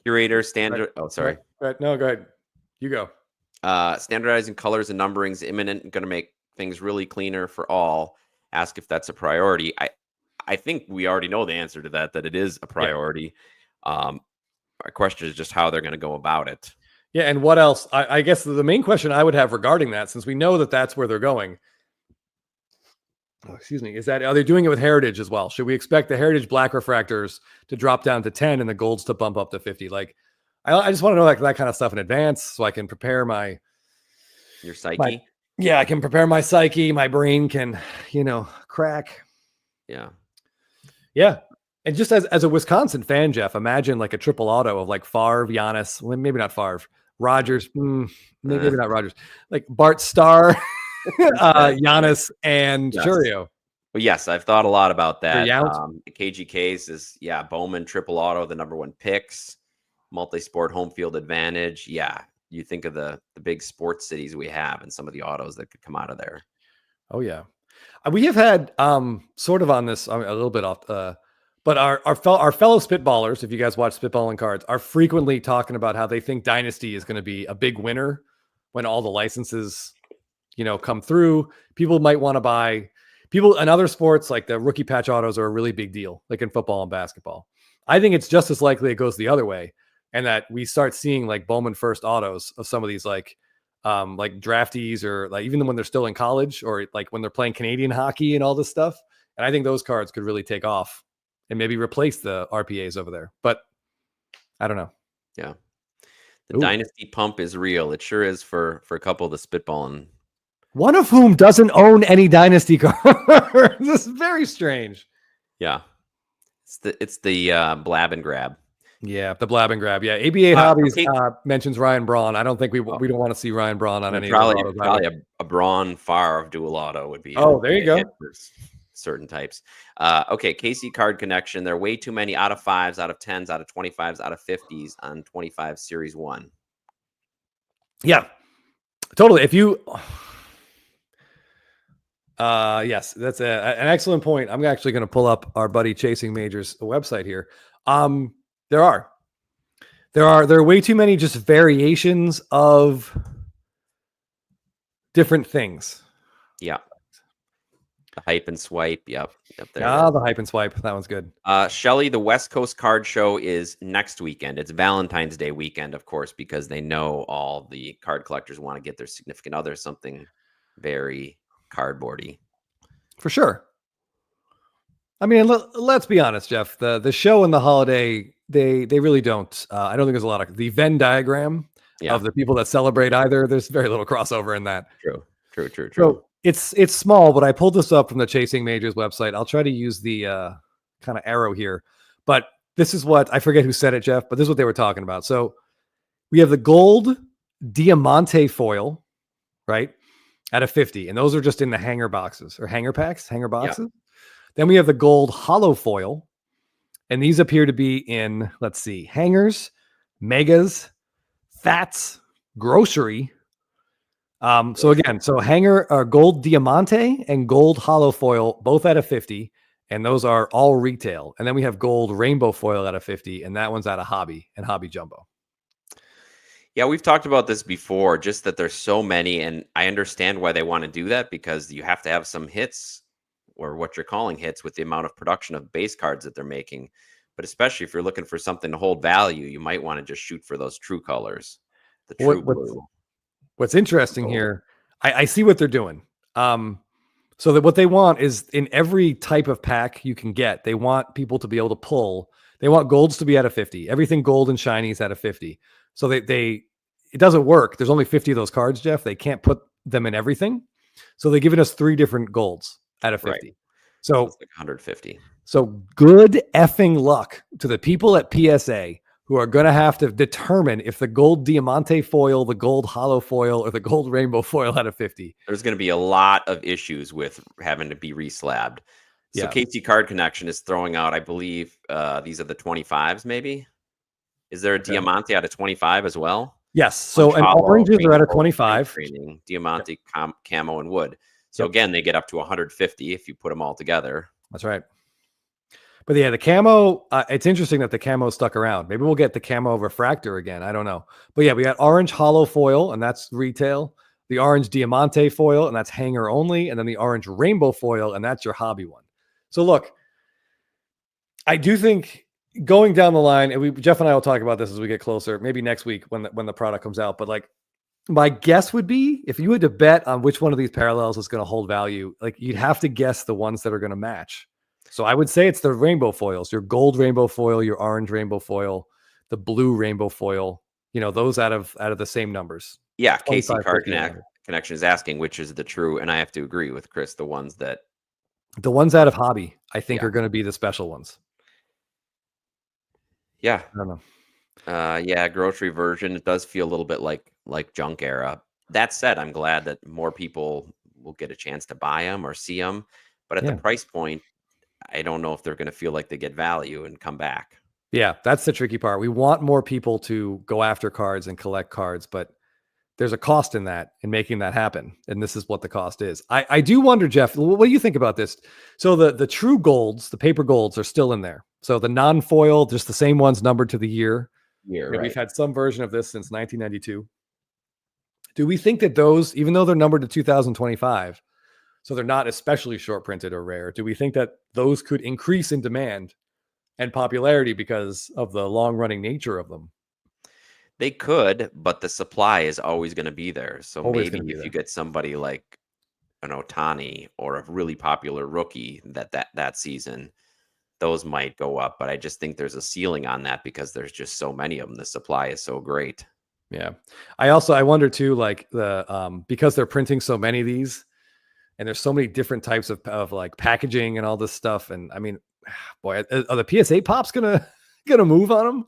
Curator standard. Oh, sorry. No, go ahead. You go. Standardizing colors and numberings is imminent. Going to make things really cleaner for all. Ask if that's a priority. I think we already know the answer to that it is a priority. Yeah. Our question is just how they're going to go about it. Yeah. And what else? I guess the main question I would have regarding that, since we know that that's where they're going, is that, are they doing it with Heritage as well? Should we expect the Heritage black refractors to drop down to 10 and the golds to bump up to 50? Like, I just want to know that kind of stuff in advance so I can prepare your psyche. I can prepare my psyche. My brain can, crack. Yeah. Yeah. And just as a Wisconsin fan, Jeff, imagine like a triple auto of like Favre, Giannis, well, maybe not Favre, Rogers, maybe not Rogers, like Bart Starr, Giannis, and Churio. Well, yes, I've thought a lot about that. The KGKs is, Bowman, triple auto, the number 1 picks, multi-sport home field advantage. Yeah. You think of the big sports cities we have and some of the autos that could come out of there. Oh yeah. We have had sort of on this a little bit off, but our fellow spitballers, if you guys watch Spitballing Cards, are frequently talking about how they think Dynasty is going to be a big winner when all the licenses, come through. People might want to buy. People in other sports, like the rookie patch autos, are a really big deal, like in football and basketball. I think it's just as likely it goes the other way, and that we start seeing like Bowman first autos of some of these like like draftees or like even when they're still in college or like when they're playing Canadian hockey and all this stuff. And I think those cards could really take off and maybe replace the RPAs over there. But I don't know. Yeah. The dynasty pump is real. It sure is for a couple of the spitballing. One of whom doesn't own any dynasty cards. This is very strange. Yeah. It's the Blabbin grab. Yeah, the Blabbin grab. Yeah, AB8 Hobbies mentions Ryan Braun. I don't think we don't want to see Ryan Braun on any probably a Braun Favre dual auto would be. Oh, there you go. Certain types. Okay, KC Card Connection. There are way too many out of 5s, out of 10s, out of 25s, out of 50s on 25 Series 1. Yeah, totally. If you, yes, that's an excellent point. I'm actually going to pull up our buddy Chasing Majors website here. There are way too many just variations of different things. Yeah. The hype and swipe. Yep. There. The hype and swipe. That one's good. Shelly, the West Coast Card Show is next weekend. It's Valentine's Day weekend, of course, because they know all the card collectors want to get their significant other something very cardboardy. For sure. I mean, let's be honest, Jeff. The show and the holiday, they really don't. I don't think there's a lot of the Venn diagram of the people that celebrate either. There's very little crossover in that. True. So it's small, but I pulled this up from the Chasing Majors website. I'll try to use the kind of arrow here, but this is what I forget who said it, Jeff, but this is what they were talking about. So we have the gold Diamante foil, right, at a 50, and those are just in the hanger boxes or hanger boxes. Yeah. Then we have the gold hollow foil, and these appear to be in, let's see, hangers, megas, fats, grocery. So hanger, gold Diamante and gold hollow foil, both at a 50, and those are all retail. And then we have gold rainbow foil at a 50, and that one's at a hobby and hobby jumbo. Yeah, we've talked about this before, just that there's so many, and I understand why they want to do that, because you have to have some hits, or what you're calling hits, with the amount of production of base cards that they're making. But especially if you're looking for something to hold value, you might want to just shoot for those true colors, the true blue. What's interesting here, I see what they're doing. So that what they want is in every type of pack you can get, they want people to be able to pull. They want golds to be at a 50. Everything gold and shiny is at a 50. So it doesn't work. There's only 50 of those cards, Jeff. They can't put them in everything. So they're giving us 3 different golds at a 50. Right. So it's like 150. So good effing luck to the people at PSA who are going to have to determine if the gold Diamante foil, the gold hollow foil, or the gold rainbow foil had a 50. There's going to be a lot of issues with having to be reslabbed. So KC Card Connection is throwing out, I believe, these are the 25s, maybe? Is there a Diamante out of 25 as well? Yes. So an oranges are at a 25. Diamante, camo, and wood. So again, they get up to 150 if you put them all together. That's right. But yeah, the camo, it's interesting that the camo stuck around. Maybe we'll get the camo refractor again. I don't know. But yeah, we got orange hollow foil, and that's retail. The orange Diamante foil, and that's hanger only. And then the orange rainbow foil, and that's your hobby one. So look, I do think going down the line, and Jeff and I will talk about this as we get closer, maybe next week when the product comes out. But like, my guess would be, if you had to bet on which one of these parallels is going to hold value, like you'd have to guess the ones that are going to match. So I would say it's the rainbow foils, your gold rainbow foil, your orange rainbow foil, the blue rainbow foil, those out of the same numbers. Yeah. KC Card Connection is asking which is the true. And I have to agree with Chris. The ones out of hobby, I think are going to be the special ones. Yeah. I don't know. Grocery version. It does feel a little bit like junk era. That said, I'm glad that more people will get a chance to buy them or see them. But at the price point, I don't know if they're going to feel like they get value and come back. Yeah, that's the tricky part. We want more people to go after cards and collect cards, but there's a cost in that, in making that happen. And this is what the cost is. I do wonder, Jeff, what do you think about this? So the true golds, the paper golds, are still in there. So the non-foil, just the same ones numbered to the year. Right. We've had some version of this since 1992. Do we think that those, even though they're numbered to 2025, so they're not especially short printed or rare, do we think that those could increase in demand and popularity because of the long running nature of them? They could, but the supply is always going to be there. So Always maybe going to be if you there. get somebody like an Otani or a really popular rookie that season, those might go up. But I just think there's a ceiling on that because there's just so many of them. The supply is so great. Yeah. I wonder too, like because they're printing so many of these and there's so many different types of like packaging and all this stuff. And I mean, boy, are the PSA pops gonna move on them?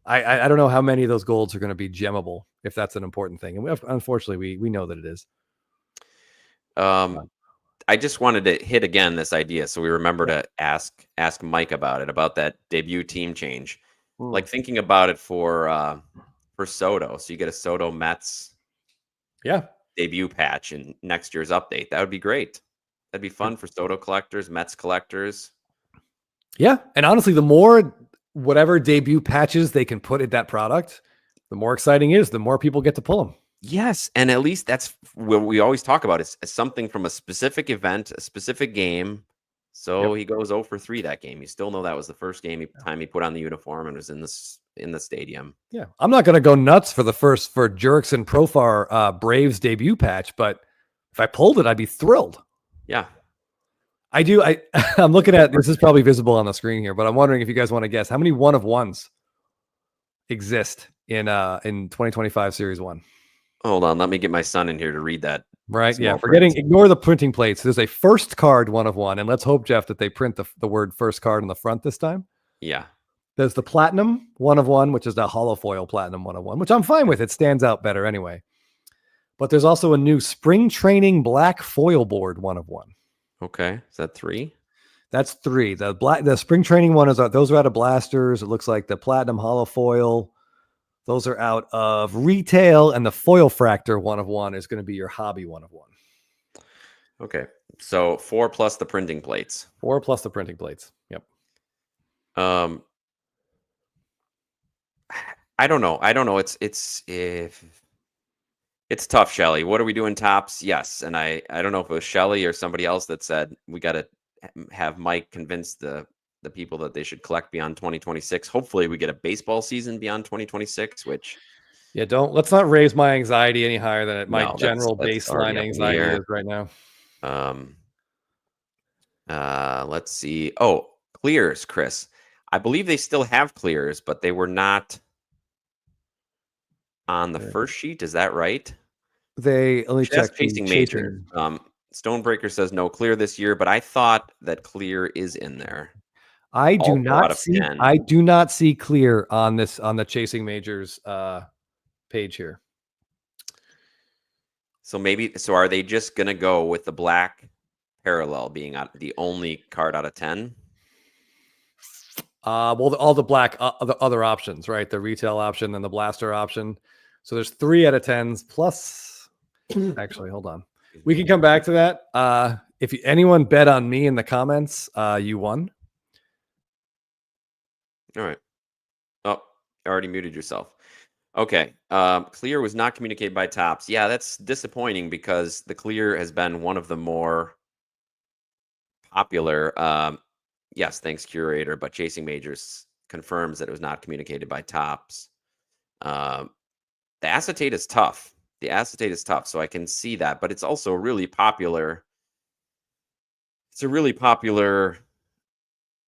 I don't know how many of those golds are going to be gemmable, if that's an important thing. And unfortunately, we know that it is. I just wanted to hit again this idea, so we remember to ask Mike about that debut team change. Like thinking about it for Soto, so you get a Soto Mets debut patch in next year's update. That would be great. That'd be fun for Soto collectors, Mets collectors. Yeah, and honestly, the more whatever debut patches they can put in that product, the more exciting it is. The more people get to pull them. Yes, and at least that's what we always talk about. Is something from a specific event, a specific game. So he goes 0 for 3 that game. You still know that was the first time he put on the uniform and was in the stadium. Yeah, I'm not going to go nuts for Jurickson Profar Braves debut patch, but if I pulled it, I'd be thrilled. Yeah, I do. I'm looking at this is probably visible on the screen here, but I'm wondering if you guys want to guess how many 1-of-1s exist in 2025 Series 1. Hold on, let me get my son in here to read that. Right. Yeah. Ignore the printing plates. There's a first card 1-of-1. And let's hope, Jeff, that they print the word first card on the front this time. Yeah. There's the platinum 1-of-1, which is the hollow foil platinum 1-of-1, which I'm fine with. It stands out better anyway. But there's also a new spring training black foil board 1-of-1. Okay. Is that 3? That's 3. The spring training one those are out of blasters. It looks like the platinum hollow foil. Those are out of retail, and the foil fractor 1-of-1 is going to be your hobby 1-of-1. Okay. So 4 plus the printing plates. 4 plus the printing plates. Yep. I don't know. It's tough, Shelly. What are we doing tops? Yes. And I don't know if it was Shelly or somebody else that said we got to have Mike convince the people that they should collect beyond 2026. Hopefully we get a baseball season beyond 2026, which let's not raise my anxiety any higher than my general that's baseline anxiety is right now. Let's see. Oh, clears, Chris. I believe they still have clears, but they were not on the first sheet. Is that right? Let me check. Chasing major. Stonebreaker says no clear this year, but I thought that clear is in there. I do not see clear on the Chasing Majors page here. So are they just gonna go with the black parallel being the only card out of 10? Well, all the black the other options, right? The retail option and the blaster option. So there's 3 out of 10s plus. Actually, hold on. We can come back to that. If anyone bet on me in the comments, you won. All right. Oh, already muted yourself. Okay. Clear was not communicated by Topps. Yeah, that's disappointing because the clear has been one of the more popular. Yes, thanks, curator. But Chasing Majors confirms that it was not communicated by Topps. The acetate is tough. So I can see that, but it's also really popular. It's a really popular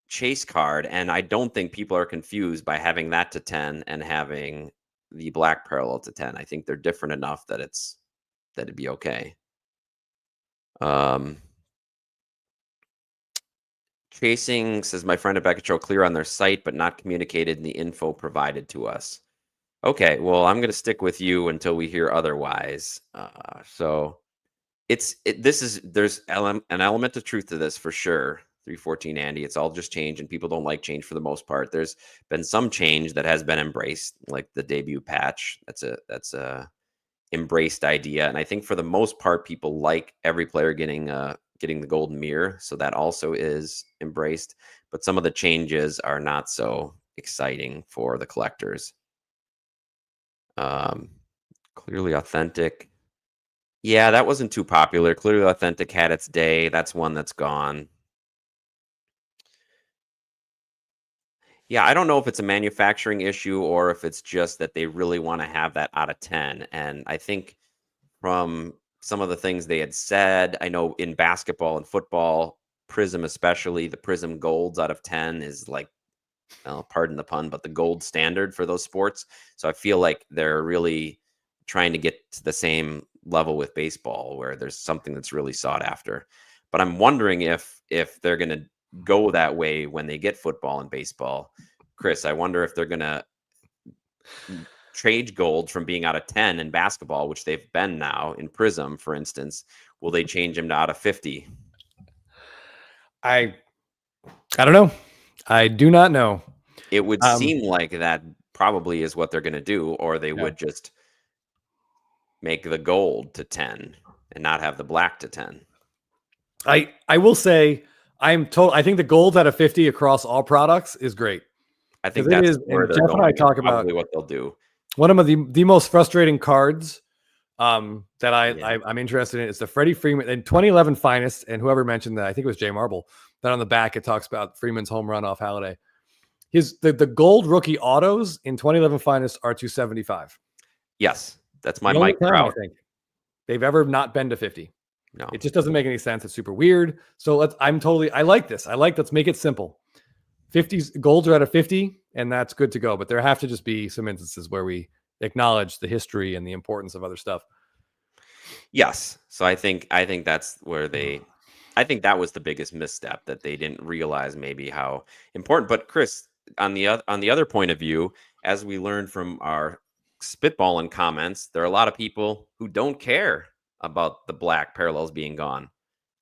chase card, and I don't think people are confused by having that to 10 and having the black parallel to 10. I think they're different enough that it'd be okay. Chasing, says my friend at Beckett Show, clear on their site, but not communicated in the info provided to us. Okay, well, I'm going to stick with you until we hear otherwise. So there's an element of truth to this for sure. 314 Andy, it's all just change, and people don't like change for the most part. There's been some change that has been embraced, like the debut patch. That's a embraced idea, and I think for the most part, people like every player getting the golden mirror, so that also is embraced. But some of the changes are not so exciting for the collectors. Clearly Authentic. Yeah, that wasn't too popular. Clearly Authentic had its day. That's one that's gone. Yeah, I don't know if it's a manufacturing issue or if it's just that they really want to have that out of 10. And I think from some of the things they had said, I know in basketball and football, Prism especially, the Prism Golds out of 10 is like, well, pardon the pun, but the gold standard for those sports. So I feel like they're really trying to get to the same level with baseball where there's something that's really sought after. But I'm wondering if they're going to go that way when they get football and baseball. Chris, I wonder if they're going to trade gold from being out of 10 in basketball, which they've been now in Prism, for instance. Will they change him to out of 50? I don't know. I do not know. It would seem like that probably is what they're going to do, or they would just make the gold to 10 and not have the black to 10. I will say I think the gold out of 50 across all products is great. I think that's where they're Jeff going. And I talk about what they'll do. One of the most frustrating cards that I'm interested in is the Freddy Freeman in 2011 finest, and whoever mentioned that, I think it was Jay Marble, that on the back it talks about Freeman's home run off Halladay. The gold rookie autos in 2011 finest are 275. Yes, that's my Mike Trout. I think they've ever not been to 50. No, it just doesn't make any sense. It's super weird. So I like this. Let's make it simple. 50s golds are at a 50, and that's good to go. But there have to just be some instances where we acknowledge the history and the importance of other stuff. Yes. So I think that's where I think that was the biggest misstep, that they didn't realize maybe how important. But Chris, on the other point of view, as we learned from our spitballing comments, there are a lot of people who don't care about the black parallels being gone.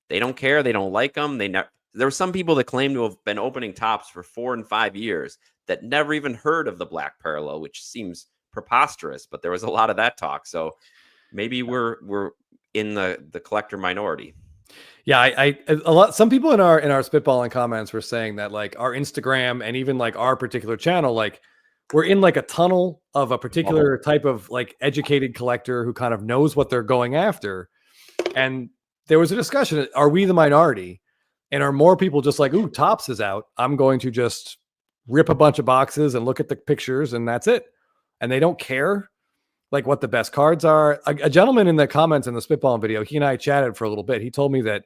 They don't care. They don't like them. There were some people that claim to have been opening tops for 4 and 5 years that never even heard of the black parallel, which seems preposterous, but there was a lot of that talk. So maybe we're in the collector minority. Yeah, some people in our spitballing comments were saying that like our Instagram and even like our particular channel, like we're in like a tunnel of a particular type of like educated collector who kind of knows what they're going after. And there was a discussion, are we the minority? And are more people just like, ooh, Topps is out, I'm going to just rip a bunch of boxes and look at the pictures and that's it. And they don't care like what the best cards are. A gentleman in the comments in the spitballing video, he and I chatted for a little bit. He told me that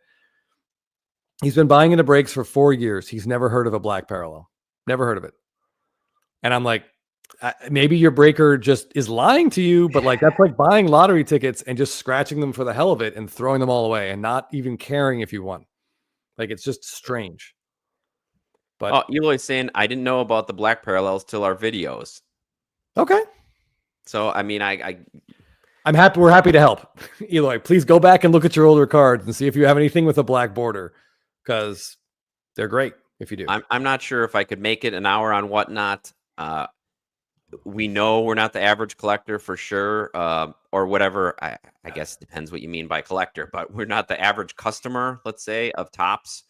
he's been buying into breaks for 4 years. He's never heard of a black parallel. Never heard of it. And I'm like, maybe your breaker just is lying to you, but like that's like buying lottery tickets and just scratching them for the hell of it and throwing them all away and not even caring if you won. Like it's just strange. But Eloy's saying I didn't know about the black parallels till our videos. Okay. So I mean, I'm happy. We're happy to help. Eloy, please go back and look at your older cards and see if you have anything with a black border, because they're great if you do. I'm not sure if I could make it an hour on whatnot. We know we're not the average collector for sure, or whatever. I guess it depends what you mean by collector, but we're not the average customer, let's say, of Topps,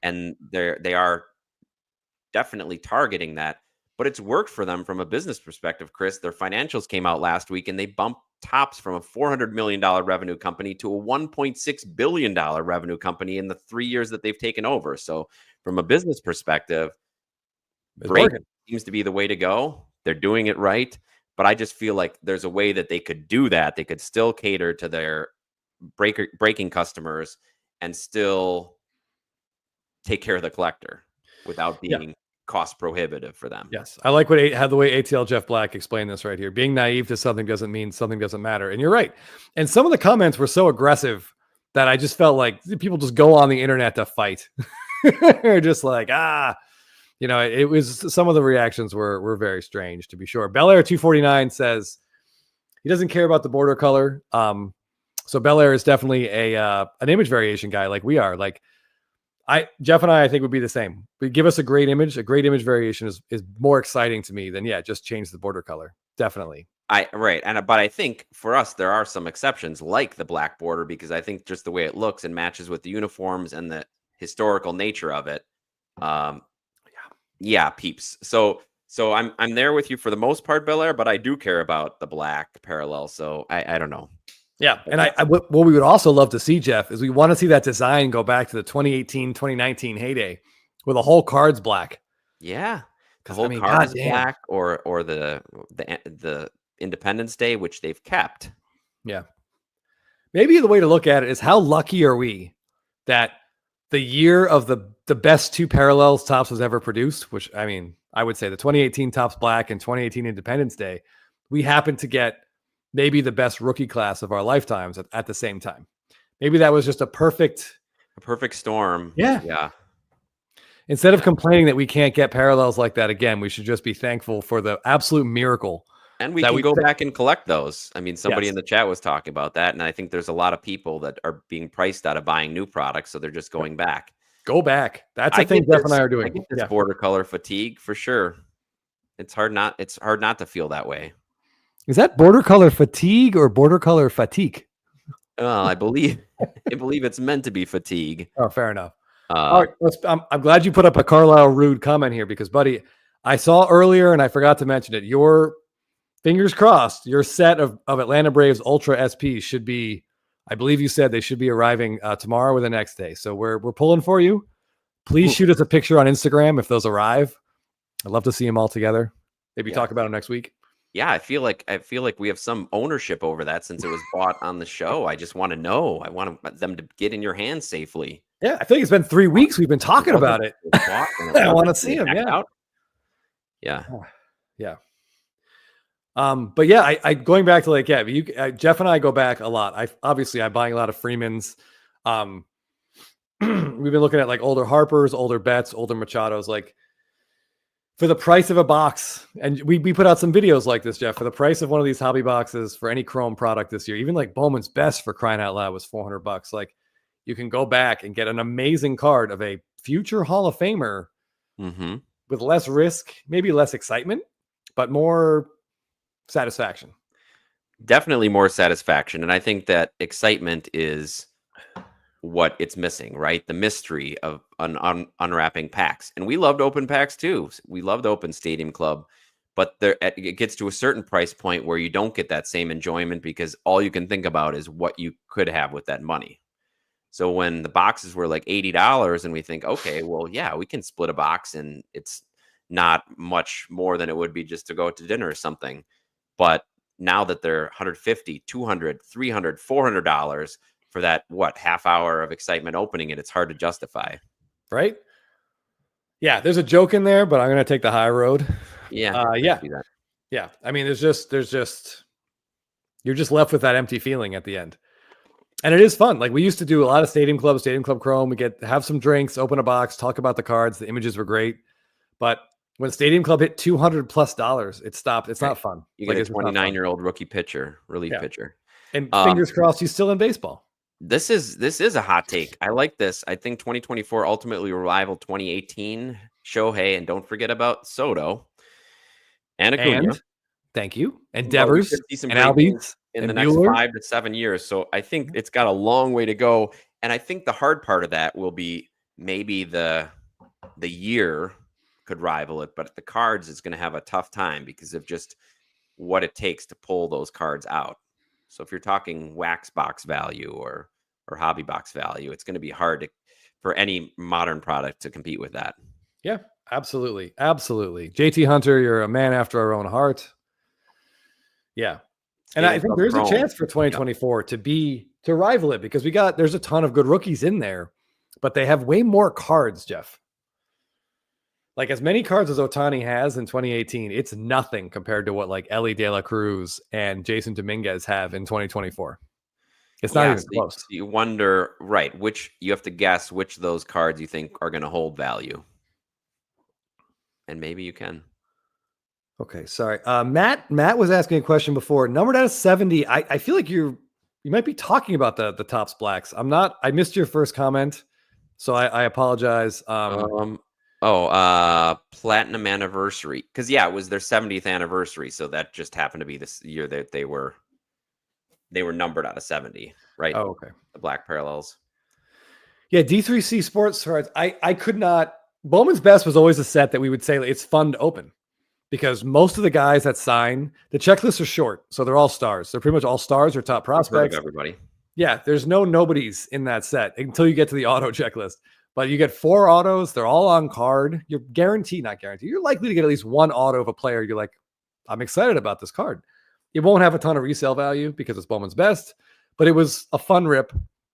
and they are definitely targeting that. But it's worked for them from a business perspective, Chris. Their financials came out last week, and they bumped Topps from a $400 million revenue company to a $1.6 billion revenue company in the 3 years that they've taken over. So from a business perspective, break seems to be the way to go. They're doing it right. But I just feel like there's a way that they could do that. They could still cater to their breaking customers and still take care of the collector without being cost prohibitive for them. Yes. I like how the way ATL Jeff Black explained this right here. Being naive to something doesn't mean something doesn't matter. And you're right. And some of the comments were so aggressive that I just felt like people just go on the internet to fight. They're just like, it was, some of the reactions were very strange, to be sure. Belair 249 says he doesn't care about the border color. So Belair is definitely an image variation guy like we are. Like Jeff and I think would be the same. But give us a great image variation is more exciting to me than just change the border color. Definitely. But I think for us there are some exceptions like the black border, because I think just the way it looks and matches with the uniforms and the historical nature of it. Peeps. So I'm there with you for the most part, Belair, but I do care about the black parallel. So I don't know. Yeah. And what we would also love to see, Jeff, is we want to see that design go back to the 2018, 2019 heyday where the whole card's black. Yeah. The whole card is black, or the Independence Day, which they've kept. Yeah. Maybe the way to look at it is how lucky are we that the year of the best two parallels Topps has ever produced, which I mean, I would say the 2018 Topps Black and 2018 Independence Day, we happen to get maybe the best rookie class of our lifetimes at the same time. Maybe that was just a perfect storm. Yeah. Yeah. Instead of complaining that we can't get parallels like that again, we should just be thankful for the absolute miracle. And we can go back and collect those. I mean, somebody in the chat was talking about that, and I think there's a lot of people that are being priced out of buying new products, so they're just going back. Go back. That's the thing Jeff and I are doing. I get this border color fatigue for sure. It's hard not to feel that way. Is that border color fatigue or border color fatigue? I believe it's meant to be fatigue. Oh, fair enough. All right, I'm glad you put up a Carlisle Rude comment here because, buddy, I saw earlier and I forgot to mention it. Your fingers crossed, your set of Atlanta Braves Ultra SPs should be, I believe you said they should be arriving tomorrow or the next day. So we're pulling for you. Please shoot us a picture on Instagram if those arrive. I'd love to see them all together. Maybe talk about them next week. Yeah, I feel like we have some ownership over that since it was bought on the show. I just want to know. I want them to get in your hands safely. Yeah, I think it's been 3 weeks we've been talking about it. I want to see them. Yeah. Yeah. But yeah, I going back to Jeff and I go back a lot. I'm buying a lot of Freemans. We've been looking at like older Harpers, older Betts, older Machados, like for the price of a box. And we put out some videos like this, Jeff, for the price of one of these hobby boxes for any Chrome product this year, even like Bowman's Best for crying out loud was $400. Like you can go back and get an amazing card of a future Hall of Famer with less risk, maybe less excitement, but more satisfaction. Definitely more satisfaction. And I think that excitement is what it's missing, right? The mystery of unwrapping packs. And we loved open packs too. We loved open Stadium Club, but it gets to a certain price point where you don't get that same enjoyment because all you can think about is what you could have with that money. So when the boxes were like $80 and we think, okay, well, yeah, we can split a box and it's not much more than it would be just to go to dinner or something. But now that they're $150, $200, $300, $400 for that, half hour of excitement opening it, it's hard to justify. Right? Yeah, there's a joke in there, but I'm going to take the high road. Yeah. Yeah. I mean, you're just left with that empty feeling at the end. And it is fun. Like we used to do a lot of Stadium Club Chrome. We have some drinks, open a box, talk about the cards. The images were great. But when Stadium Club hit $200+, it stopped. It's not fun. You get a 29-year-old rookie pitcher, relief pitcher. And fingers crossed he's still in baseball. This is a hot take. I like this. I think 2024 ultimately will rival 2018 Shohei, and don't forget about Soto and Acuna. Thank you. And Devers and Albies in the next 5 to 7 years. So I think it's got a long way to go. And I think the hard part of that will be maybe the year could rival it, but the cards is going to have a tough time because of just what it takes to pull those cards out. So if you're talking wax box value or hobby box value, it's going to be hard for any modern product to compete with that. Yeah, absolutely. Absolutely. JT Hunter, you're a man after our own heart. Yeah. And I think there's a chance for 2024 to rival it because there's a ton of good rookies in there, but they have way more cards, Jeff. Like as many cards as Otani has in 2018, it's nothing compared to what like Ellie De La Cruz and Jason Dominguez have in 2024. It's not even close. You wonder, right, you have to guess which of those cards you think are going to hold value. And maybe you can. Okay, sorry. Matt was asking a question before. Numbered out of 70. I feel like you might be talking about the Topps Blacks. I missed your first comment, so I apologize. Platinum anniversary. Because it was their 70th anniversary, so that just happened to be this year that they were numbered out of 70, right? Oh, okay. The black parallels. Yeah, D3C Sports cards. I could not. Bowman's Best was always a set that we would say it's fun to open because most of the guys that sign, the checklists are short, so they're all stars. They're pretty much all stars or top prospects. Everybody. Yeah, there's no nobodies in that set until you get to the auto checklist. But you get 4 autos. They're all on card. You're guaranteed, not guaranteed. You're likely to get at least 1 auto of a player. You're like, I'm excited about this card. It won't have a ton of resale value because it's Bowman's Best, but it was a fun rip.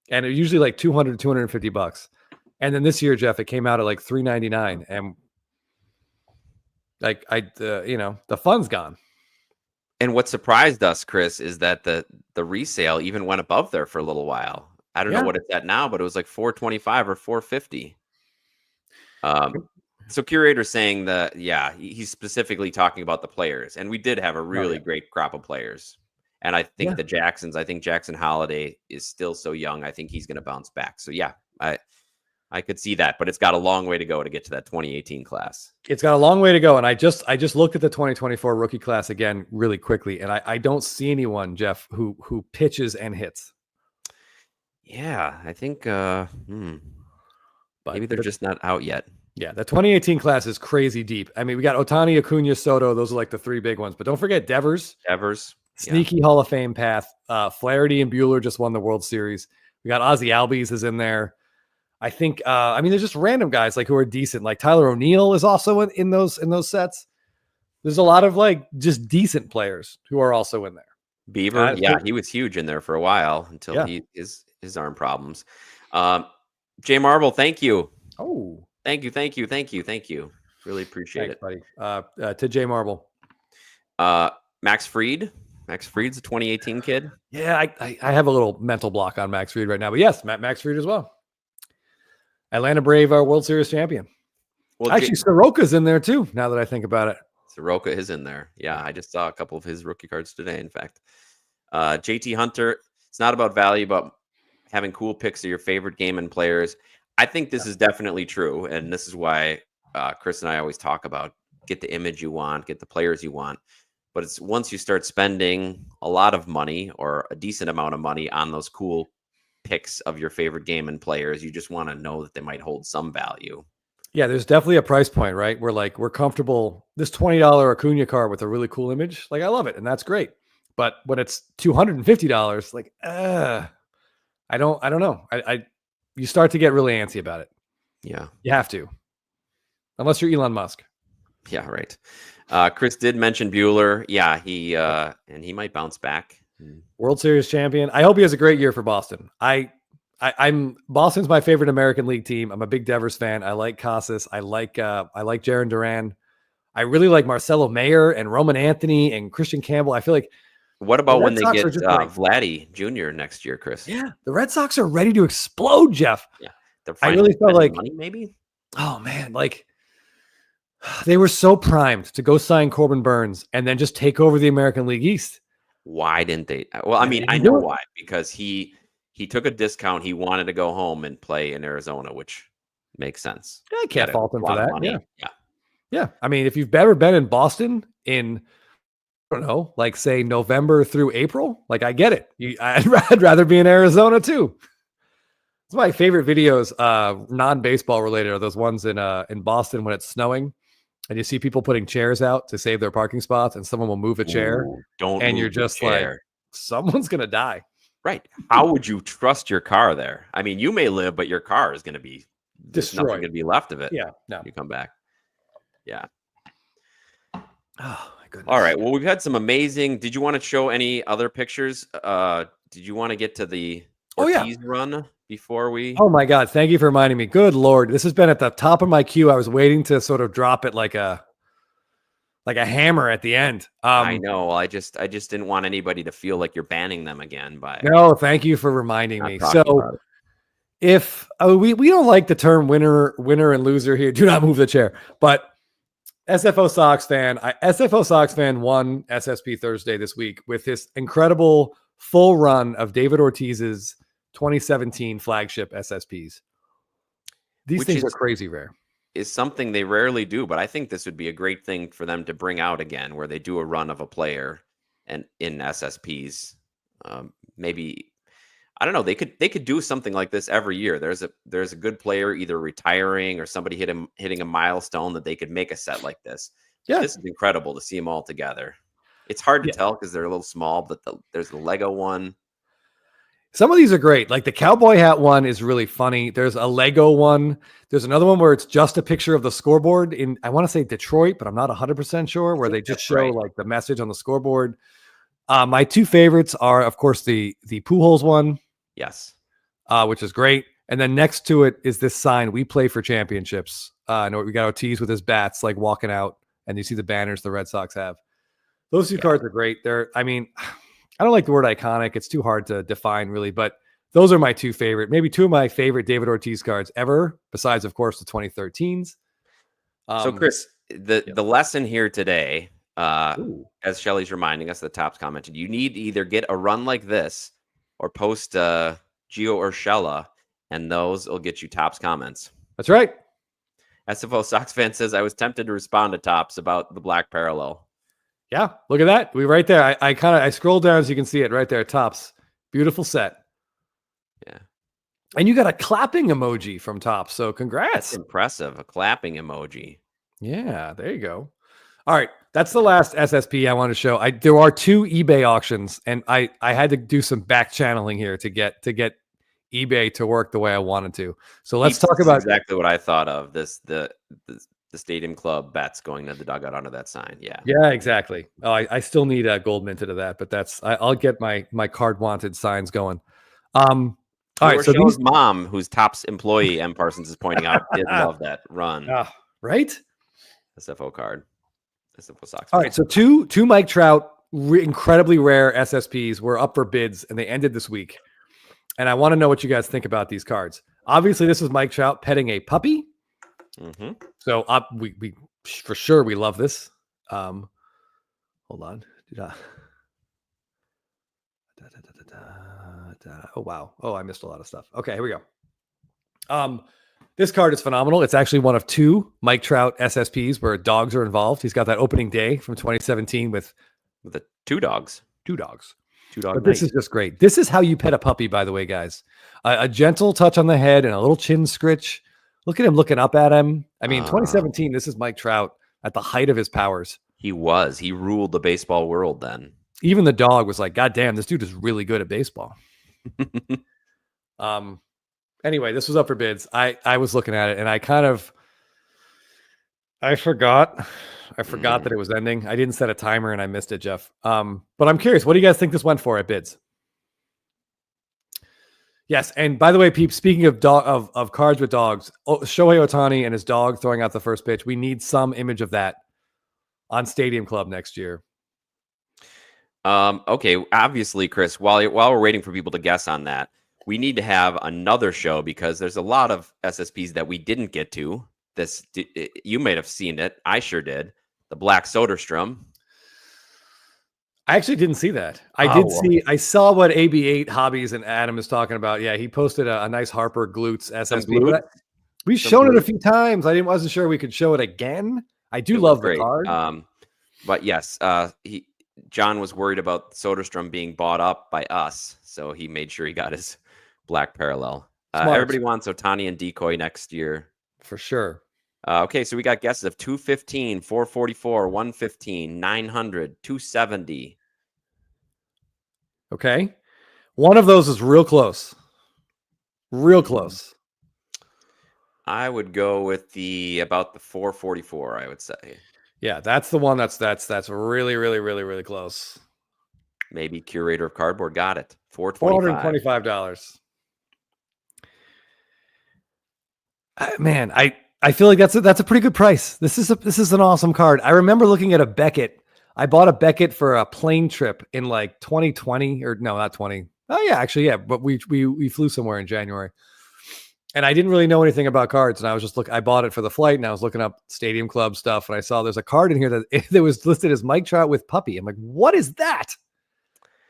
And it usually like $200, $250. And then this year, Jeff, it came out at like $399. And like the fun's gone. And what surprised us, Chris, is that the resale even went above there for a little while. I don't know what it's at now, but it was like $425 or $450. So Curator's saying that, he's specifically talking about the players, and we did have a really great crop of players. And I think the Jacksons, I think Jackson Halladay is still so young. I think he's going to bounce back. So I could see that, but it's got a long way to go to get to that 2018 class. It's got a long way to go. And I just looked at the 2024 rookie class again really quickly. And I don't see anyone, Jeff, who pitches and hits. Yeah, I think but maybe they're just not out yet. Yeah, the 2018 class is crazy deep. I mean, we got Otani, Acuna, Soto. Those are like the 3 big ones. But don't forget Devers. Sneaky Hall of Fame path. Flaherty and Buehler just won the World Series. We got Ozzie Albies is in there. I think, there's just random guys like who are decent. Like Tyler O'Neill is also in those sets. There's a lot of like just decent players who are also in there. Beaver, he was huge in there for a while until his arm problems. Jay Marble, thank you. Oh, thank you. Really appreciate it, buddy. To Jay Marble, Max Fried. Max Fried's a 2018 kid. Yeah, I have a little mental block on Max Fried right now, but yes, Max Fried as well. Atlanta Brave, World Series champion. Well, actually, Soroka's in there too. Now that I think about it, Soroka is in there. Yeah, I just saw a couple of his rookie cards today. In fact, JT Hunter. It's not about value, but having cool picks of your favorite game and players. I think this is definitely true, and this is why Chris and I always talk about get the image you want, get the players you want. But it's once you start spending a lot of money or a decent amount of money on those cool picks of your favorite game and players, you just want to know that they might hold some value. Yeah, there's definitely a price point, right? We're comfortable. This $20 Acuna card with a really cool image, like I love it, and that's great. But when it's $250, like I don't know. You start to get really antsy about it. Yeah, you have to, unless you're Elon Musk. Yeah, right. Chris did mention Buehler. Yeah, he might bounce back. World Series champion. I hope he has a great year for Boston. I'm Boston's my favorite American League team. I'm a big Devers fan. I like Casas. I like Jarren Duran. I really like Marcelo Mayer and Roman Anthony and Christian Campbell. I feel like. What about when they get Vladdy Jr. next year, Chris? Yeah, the Red Sox are ready to explode, Jeff. Yeah, I really felt like money, maybe. Oh man, like they were so primed to go sign Corbin Burns and then just take over the American League East. Why didn't they? Well, I mean, I know why, because he took a discount. He wanted to go home and play in Arizona, which makes sense. I can't fault him for that. Yeah. I mean, if you've ever been in Boston in, I don't know, like say November through April, like I get it. I'd rather be in Arizona too. It's my favorite videos, non-baseball related, are those ones in Boston when it's snowing. And you see people putting chairs out to save their parking spots, and someone will move a chair. And you're just like, someone's going to die. Right. How would you trust your car there? I mean, you may live, but your car is going to be destroyed. There's nothing going to be left of it. Yeah. No. You come back. Yeah. Oh, my goodness. All right. Well, we've had some amazing. Did you want to show any other pictures? Did you want to get to the Ortiz run before we? Oh my God. Thank you for reminding me. Good Lord. This has been at the top of my queue. I was waiting to sort of drop it like a hammer at the end. I know. I just didn't want anybody to feel like you're banning them again. No, thank you for reminding me. So if we don't like the term winner and loser here, do not move the chair. But SFO Sox fan won SSP Thursday this week with this incredible full run of David Ortiz's 2017 flagship SSPs. These things are crazy rare. Is something they rarely do, but I think this would be a great thing for them to bring out again, where they do a run of a player and in SSPs. Maybe, I don't know. They could do something like this every year. There's a good player either retiring or somebody hitting a milestone that they could make a set like this. Yeah, this is incredible to see them all together. It's hard to tell because they're a little small, but there's the Lego one. Some of these are great. Like the cowboy hat one is really funny. There's a Lego one. There's another one where it's just a picture of the scoreboard in, I want to say Detroit, but I'm not 100% sure, where they just show like the message on the scoreboard. My two favorites are, of course, the Pujols one. Yes. Which is great. And then next to it is this sign, "We play for championships." We got Ortiz with his bats, like walking out, and you see the banners the Red Sox have. Those two cards are great. I don't like the word iconic. It's too hard to define, really, but those are my two favorite, maybe two of my favorite David Ortiz cards ever, besides, of course, the 2013s. So, Chris, the lesson here today, as Shelly's reminding us, the Tops commented, you need to either get a run like this or post Gio Urshela, and those will get you Tops comments. That's right. SFO Sox fan says, I was tempted to respond to Tops about the black parallel. Yeah, look at that. We right there. I scrolled down so you can see it right there. Tops. Beautiful set. Yeah. And you got a clapping emoji from Tops. So congrats. That's impressive. A clapping emoji. Yeah, there you go. All right. That's the last SSP I want to show. There are two eBay auctions, and I had to do some back channeling here to get eBay to work the way I wanted to. So let's talk about exactly what I thought of. The Stadium Club bets going to the dugout under that sign. Yeah. Yeah, exactly. Oh, I still need a gold minted of that, but I'll get my card wanted signs going. All right. So these mom, who's Tops employee, M. Parsons is pointing out, did love that run. Right. SFO card. SFO Sox. All right. So two Mike Trout, incredibly rare SSPs were up for bids, and they ended this week. And I want to know what you guys think about these cards. Obviously, this is Mike Trout petting a puppy. Mm-hmm. So we for sure we love this. Hold on. Oh wow. Oh, I missed a lot of stuff. Okay, here we go. This card is phenomenal. It's actually one of two Mike Trout SSPs where dogs are involved. He's got that opening day from 2017 with the two dogs. But this is just great. This is how you pet a puppy, by the way, guys. A gentle touch on the head and a little chin scritch. Look at him looking up at him. I mean, 2017, this is Mike Trout at the height of his powers. He ruled the baseball world then. Even the dog was like, God damn, this dude is really good at baseball. Anyway, this was up for bids. I was looking at it and I forgot that it was ending. I didn't set a timer and I missed it, Jeff. But I'm curious, what do you guys think this went for at bids? Yes, and by the way, peeps, speaking of cards with dogs, Shohei Otani and his dog throwing out the first pitch. We need some image of that on Stadium Club next year. Okay, obviously, Chris, while we're waiting for people to guess on that, we need to have another show because there's a lot of SSPs that we didn't get to. You might have seen it. I sure did. The Black Soderstrom. I actually didn't see that. I saw what AB8 Hobbies and Adam is talking about. Yeah, he posted a nice Harper Glutes SSP. We've shown it a few times. I wasn't sure we could show it again. I do love the card. But yes, John was worried about Soderstrom being bought up by us, so he made sure he got his black parallel. Everybody wants Otani and Decoy next year. For sure. Okay, so we got guesses of 215, 444, 115, 900, 270. Okay. One of those is real close. Real close. I would go with about the 444, I would say. Yeah, that's the one that's really, really, really, really close. Maybe Curator of Cardboard got it. $425. Man, I feel like that's a pretty good price. This is an awesome card. I remember looking at a Beckett. I bought a Beckett for a plane trip in like 2020 or no, not 20. Oh yeah, actually yeah, but we flew somewhere in January. And I didn't really know anything about cards, and I was just I bought it for the flight, and I was looking up Stadium Club stuff, and I saw there's a card in here that was listed as Mike Trout with puppy. I'm like, what is that?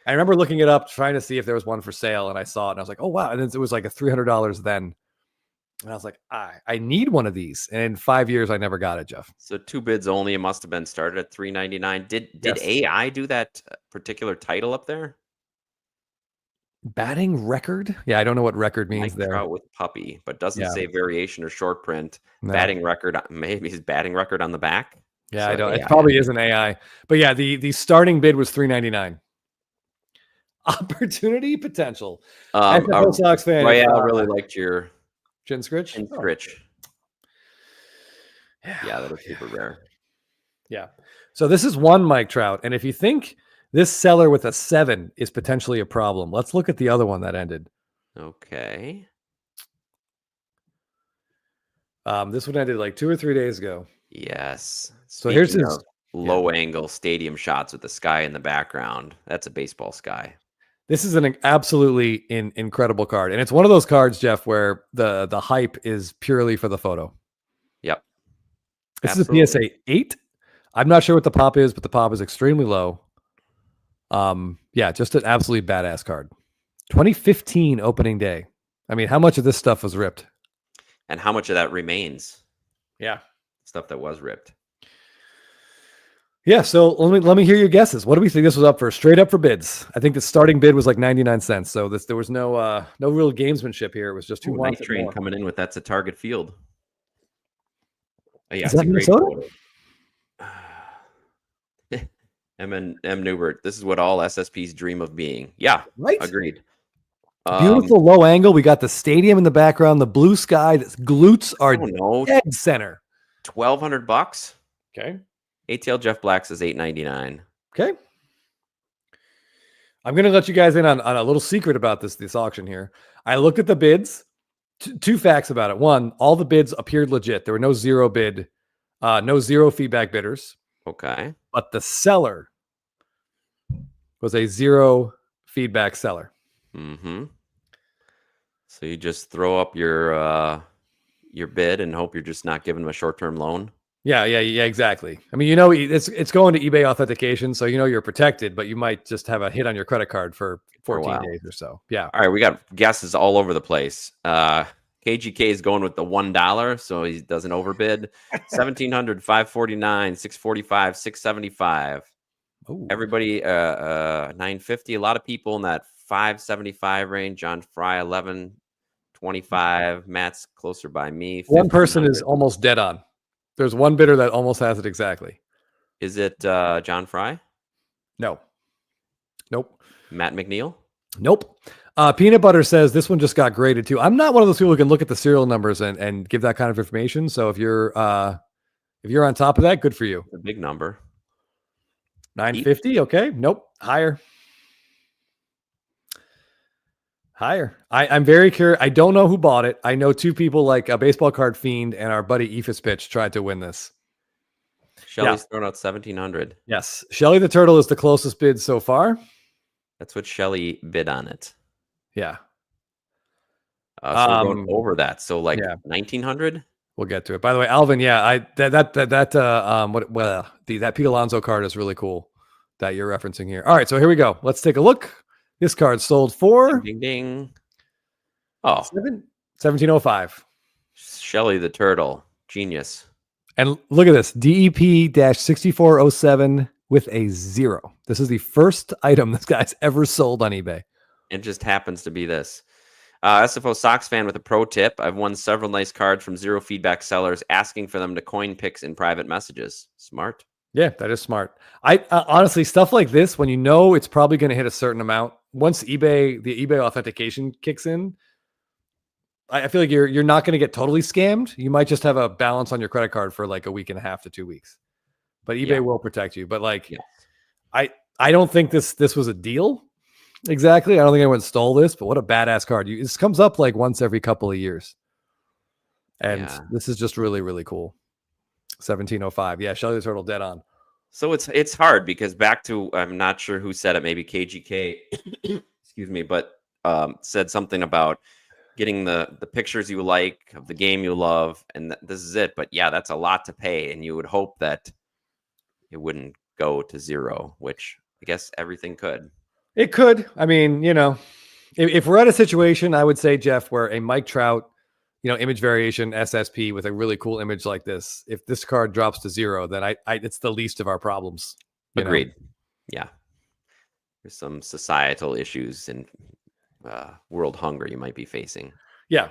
I remember looking it up, trying to see if there was one for sale, and I saw it, and I was like, oh wow! And then it was like a $300 then. And I was like, I need one of these. And in 5 years, I never got it, Jeff. So 2 bids only. It must have been started at $399. Did AI do that particular title up there? Batting record? Yeah, I don't know what record means Mike there. Trout with puppy, but doesn't say variation or short print. No. Batting record, maybe his batting record on the back. Yeah, so I don't. AI. It probably is an AI. But yeah, the starting bid was $399. Opportunity potential. Um, uh, SFO Sox fan. Royale really liked your chin scritch. chin scritch. Yeah, that is super rare. Yeah. So this is one Mike Trout. And if you think this seller with a 7 is potentially a problem, let's look at the other one that ended. Okay. This one ended like 2 or 3 days ago. Yes. So here's Speaking his of low angle stadium shots with the sky in the background. That's a baseball sky. This is an absolutely incredible card. And it's one of those cards, Jeff, where the hype is purely for the photo. Yep. This is a PSA 8. I'm not sure what the pop is, but the pop is extremely low. Yeah, just an absolutely badass card. 2015 opening day. I mean, how much of this stuff was ripped? And how much of that remains? Yeah. Stuff that was ripped. Yeah, so let me hear your guesses. What do we think this was up for? Straight up for bids. I think the starting bid was like 99 cents. So there was no real gamesmanship here. It was just who wants Night Train more. coming in with that's a target field. Oh, yeah, Is that Minnesota? M Newbert. This is what all SSPs dream of being. Yeah, right. Agreed. Beautiful low angle. We got the stadium in the background, the blue sky. The glutes are dead center. $1,200. Okay. ATL Jeff Black says $8.99. Okay. I'm going to let you guys in on a little secret about this auction here. I looked at the bids. Two facts about it. One, all the bids appeared legit. There were no zero feedback bidders. Okay. But the seller was a zero feedback seller. Mm-hmm. So you just throw up your bid and hope you're just not giving them a short-term loan. Yeah, exactly. I mean, it's going to eBay authentication, so you're protected, but you might just have a hit on your credit card for 14 days or so. Yeah. All right, we got guesses all over the place. KGK is going with the $1, so he doesn't overbid. 1,700, 549, 645, 675. Ooh. Everybody 950. A lot of people in that 575 range. John Fry 1125. Matt's closer by me. One person is almost dead on. There's one bidder that almost has it exactly. Is it John Fry? No. Nope. Matt McNeil? Nope. Peanut Butter says this one just got graded too. I'm not one of those people who can look at the serial numbers and give that kind of information. So if you're on top of that, good for you. A big number. 950. Okay. Nope. Higher. I'm very curious. I don't know who bought it. I know two people like a baseball card fiend and our buddy Ephus Pitch tried to win this. Shelly's thrown out 1,700. Yes. Shelly the Turtle is the closest bid so far. That's what Shelly bid on it. Yeah. So we're going over that. So 1,900. We'll get to it. By the way, Alvin, that Pete Alonso card is really cool that you're referencing here. All right, so here we go. Let's take a look. This card sold for ding, ding, ding. Oh, 1705. Shelly the Turtle, genius. And look at this DEP-6407 with a 0. This is the first item this guy's ever sold on eBay. It just happens to be this. SFO Sox fan with a pro tip. I've won several nice cards from zero feedback sellers asking for them to coin picks in private messages. Smart. Yeah, that is smart. I honestly, stuff like this, when you know it's probably going to hit a certain amount, once the eBay authentication kicks in, I feel like you're not going to get totally scammed. You might just have a balance on your credit card for like a week and a half to 2 weeks. But eBay will protect you. But I don't think this was a deal. Exactly. I don't think anyone stole this, but what a badass card. This comes up like once every couple of years. And this is just really, really cool. 1705. Yeah, Shelly the Turtle dead on. So it's hard because back to, I'm not sure who said it, maybe KGK, excuse me, but said something about getting the pictures you like of the game you love, and this is it. But yeah, that's a lot to pay, and you would hope that it wouldn't go to zero, which I guess everything could. It could. I mean, if we're at a situation, I would say, Jeff, where a Mike Trout, image variation SSP with a really cool image like this, if this card drops to zero, then it's the least of our problems. Agreed. Yeah. There's some societal issues and world hunger you might be facing. Yeah.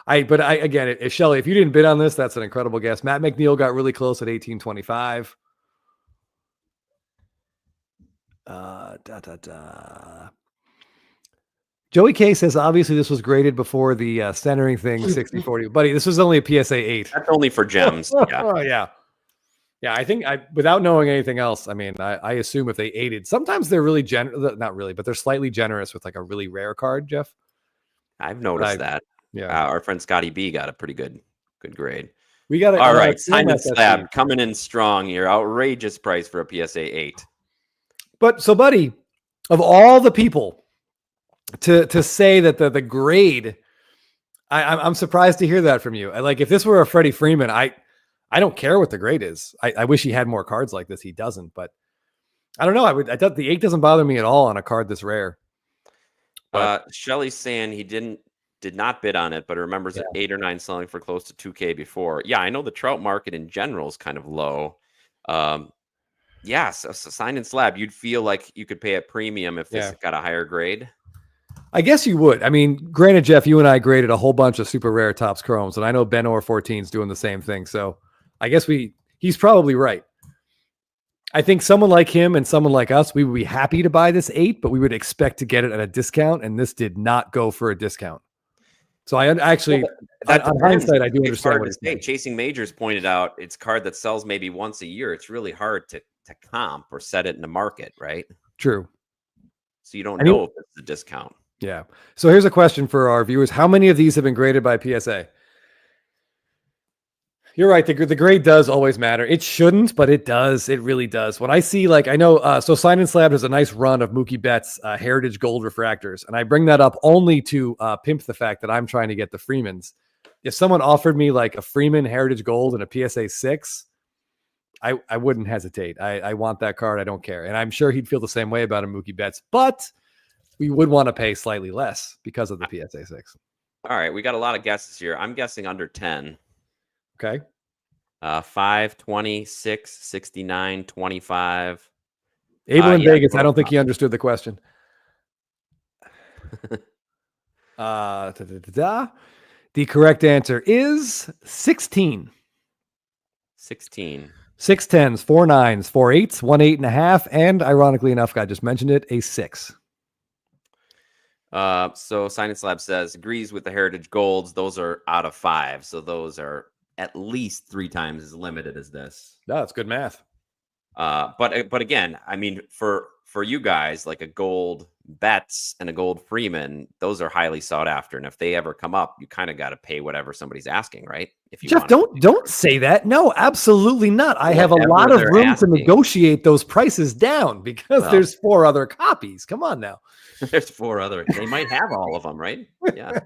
Again, if Shelly, if you didn't bid on this, that's an incredible guess. Matt McNeil got really close at 1825. Da, da, da. Joey K says, obviously this was graded before the centering thing, 60-40. Buddy, this was only a PSA 8. That's only for gems. Yeah. Oh, yeah. Yeah, I think without knowing anything else, I mean, I assume if they aided, sometimes they're really not really, but they're slightly generous with like a really rare card, Jeff. I've noticed that. Yeah. Our friend Scotty B got a pretty good grade. We got it. All right. Signed and Slab coming in strong here. Outrageous price for a PSA 8. But so, buddy, of all the people to say that the grade, I'm surprised to hear that from you. Like, if this were a Freddy Freeman, I don't care what the grade is. I wish he had more cards like this. He doesn't, but I don't know. The 8 doesn't bother me at all on a card this rare. Shelly's saying he did not bid on it, but remembers an 8 or 9 selling for close to 2K before. Yeah, I know the Trout market in general is kind of low. So Sign and Slab, you'd feel like you could pay a premium if this got a higher grade. I guess you would. I mean, granted, Jeff, you and I graded a whole bunch of super rare Topps Chromes, and I know Ben Orr 14 is doing the same thing. So I guess he's probably right. I think someone like him and someone like us, we would be happy to buy this 8, but we would expect to get it at a discount, and this did not go for a discount. So I actually, on hindsight, I do understand what it's saying. Chasing Majors pointed out it's a card that sells maybe once a year. It's really hard to comp or set it in the market, right? True. So you don't know if it's a discount. Yeah. So here's a question for our viewers. How many of these have been graded by PSA? You're right. The grade does always matter. It shouldn't, but it does. It really does. When I see, like, I know, so Sign and Slab has a nice run of Mookie Betts Heritage Gold refractors. And I bring that up only to pimp the fact that I'm trying to get the Freemans. If someone offered me like a Freeman Heritage Gold and a PSA 6, I wouldn't hesitate. I want that card. I don't care. And I'm sure he'd feel the same way about a Mookie Betts, but we would want to pay slightly less because of the PSA 6. All right. We got a lot of guesses here. I'm guessing under 10. Okay. 5, 20, 6, 69, 25. Abel in Vegas, I don't think he understood the question. The correct answer is 16. 16. 6 10s, 4 9s, 4 8s, 1 8.5, and ironically enough, I just mentioned it, a 6. So Sign and Slab says agrees with the Heritage Golds. Those are out of 5. So those are at least 3 times as limited as this. No, that's good math. But again, I mean, for you guys, like a gold Betts and a gold Freeman, those are highly sought after. And if they ever come up, you kind of got to pay whatever somebody's asking, right? If you Jeff, don't say that. No, absolutely not. I have a lot of room to negotiate those prices down because there's 4 other copies. Come on now. There's 4 other. They might have all of them, right? Yeah.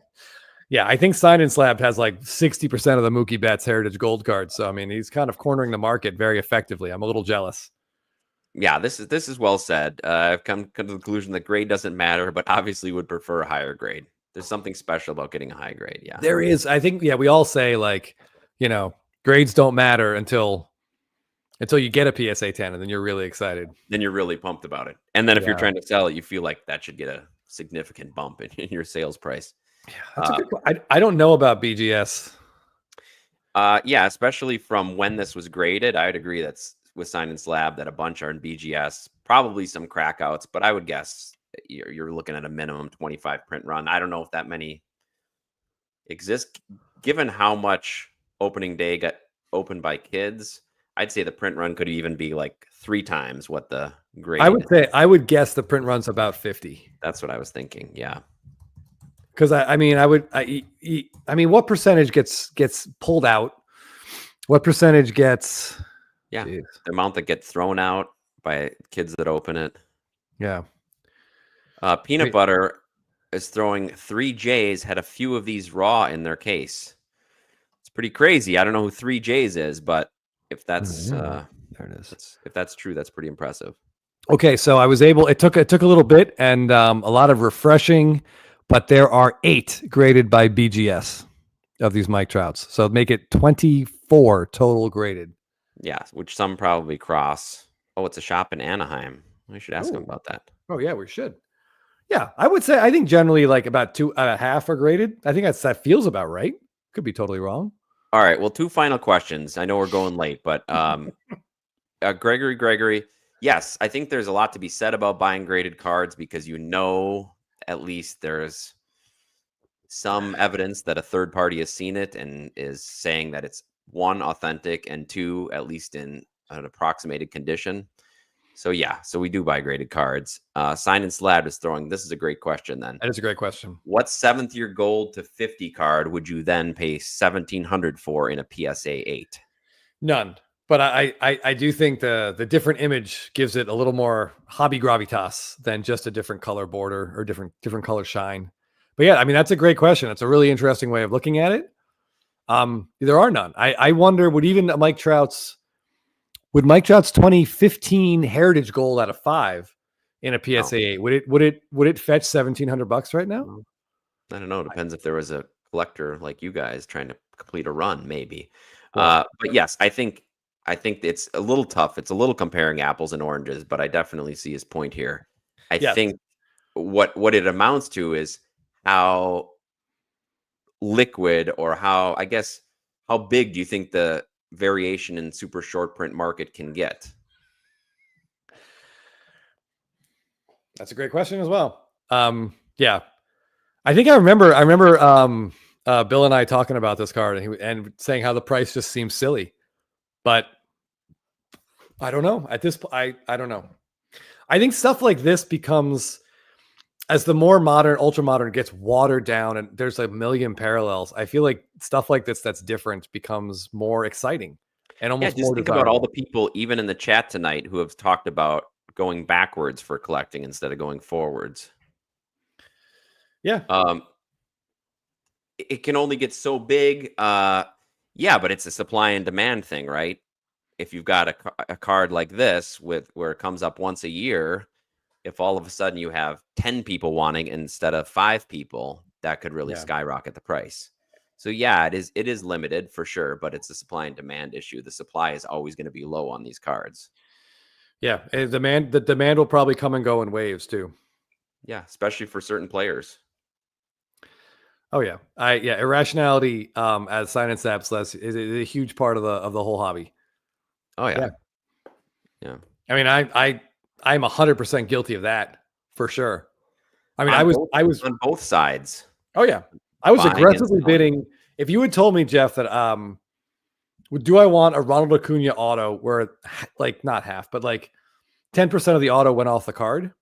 Yeah, I think Sign and Slab has like 60% of the Mookie Betts Heritage Gold cards. So, I mean, he's kind of cornering the market very effectively. I'm a little jealous. Yeah, this is well said. I've come to the conclusion that grade doesn't matter, but obviously would prefer a higher grade. There's something special about getting a high grade. Yeah, there is. I think, we all say, like, grades don't matter until you get a PSA 10, and then you're really excited. Then you're really pumped about it. And then if you're trying to sell it, you feel like that should get a significant bump in your sales price. Yeah, that's a good, I don't know about BGS. Yeah, especially from when this was graded, I would agree that's with Sign and Slab that a bunch are in BGS, probably some crackouts, but I would guess you're looking at a minimum 25 print run. I don't know if that many exist, given how much opening day got opened by kids. I'd say the print run could even be like 3 times what the grade. I would guess the print run's about 50. That's what I was thinking. Yeah. Because I mean, what percentage gets pulled out? What percentage gets? Yeah, the amount that gets thrown out by kids that open it. Yeah. Peanut Butter is throwing 3 J's. Had a few of these raw in their case. It's pretty crazy. I don't know who 3 J's is, but if that's there it is. If that's true, that's pretty impressive. Okay, so I was able. It took a little bit and a lot of refreshing. But there are 8 graded by BGS of these Mike Trouts. So make it 24 total graded. Yeah, which some probably cross. Oh, it's a shop in Anaheim. We should ask them about that. Oh, yeah, we should. Yeah, I would say, I think generally like about 2.5 are graded. I think that feels about right. Could be totally wrong. All right, well, 2 final questions. I know we're going late, but Gregory, yes, I think there's a lot to be said about buying graded cards because at least there's some evidence that a third party has seen it and is saying that it's one, authentic, and two, at least in an approximated condition. So yeah, so we do buy graded cards. Sign and Slab is throwing. This is a great question. Then That is a great question. what 7th year gold to 50 card would you then pay 1,700 for in a PSA 8? None. But I do think the different image gives it a little more hobby gravitas than just a different color border or different color shine. But yeah, I mean, that's a great question. It's a really interesting way of looking at it. There are none. I wonder, would Mike Trout's 2015 Heritage Gold out of 5 in a PSA 8, would it fetch $1,700 right now? I don't know. It depends if there was a collector like you guys trying to complete a run, maybe. Well, But yes, I think it's a little tough. It's a little comparing apples and oranges, but I definitely see his point here. I think what it amounts to is how liquid, or how big do you think the variation in super short print market can get? That's a great question as well. Yeah, I think I remember Bill and I talking about this card and saying how the price just seems silly, but I don't know at this point. I don't know. I think stuff like this becomes, as the more modern, ultra modern gets watered down and there's a million parallels, I feel like stuff like this that's different becomes more exciting and almost just more think desirable. about all the people, even in the chat tonight, who have talked about going backwards for collecting instead of going forwards. Yeah. It can only get so big. Yeah, but it's a supply and demand thing, right? If you've got a card like this where it comes up once a year, if all of a sudden you have 10 people wanting instead of 5 people, that could really skyrocket the price. So yeah, it is limited for sure, but it's a supply and demand issue. The supply is always going to be low on these cards. Yeah, and the demand will probably come and go in waves too. Yeah, especially for certain players. Oh yeah, irrationality as Sign and Slab is a huge part of the whole hobby. Oh yeah. I mean, I'm 100% guilty of that for sure. I mean, I was on both sides. Oh yeah, I was aggressively bidding. If you had told me, Jeff, that do I want a Ronald Acuna auto where like not half, but like 10% of the auto went off the card,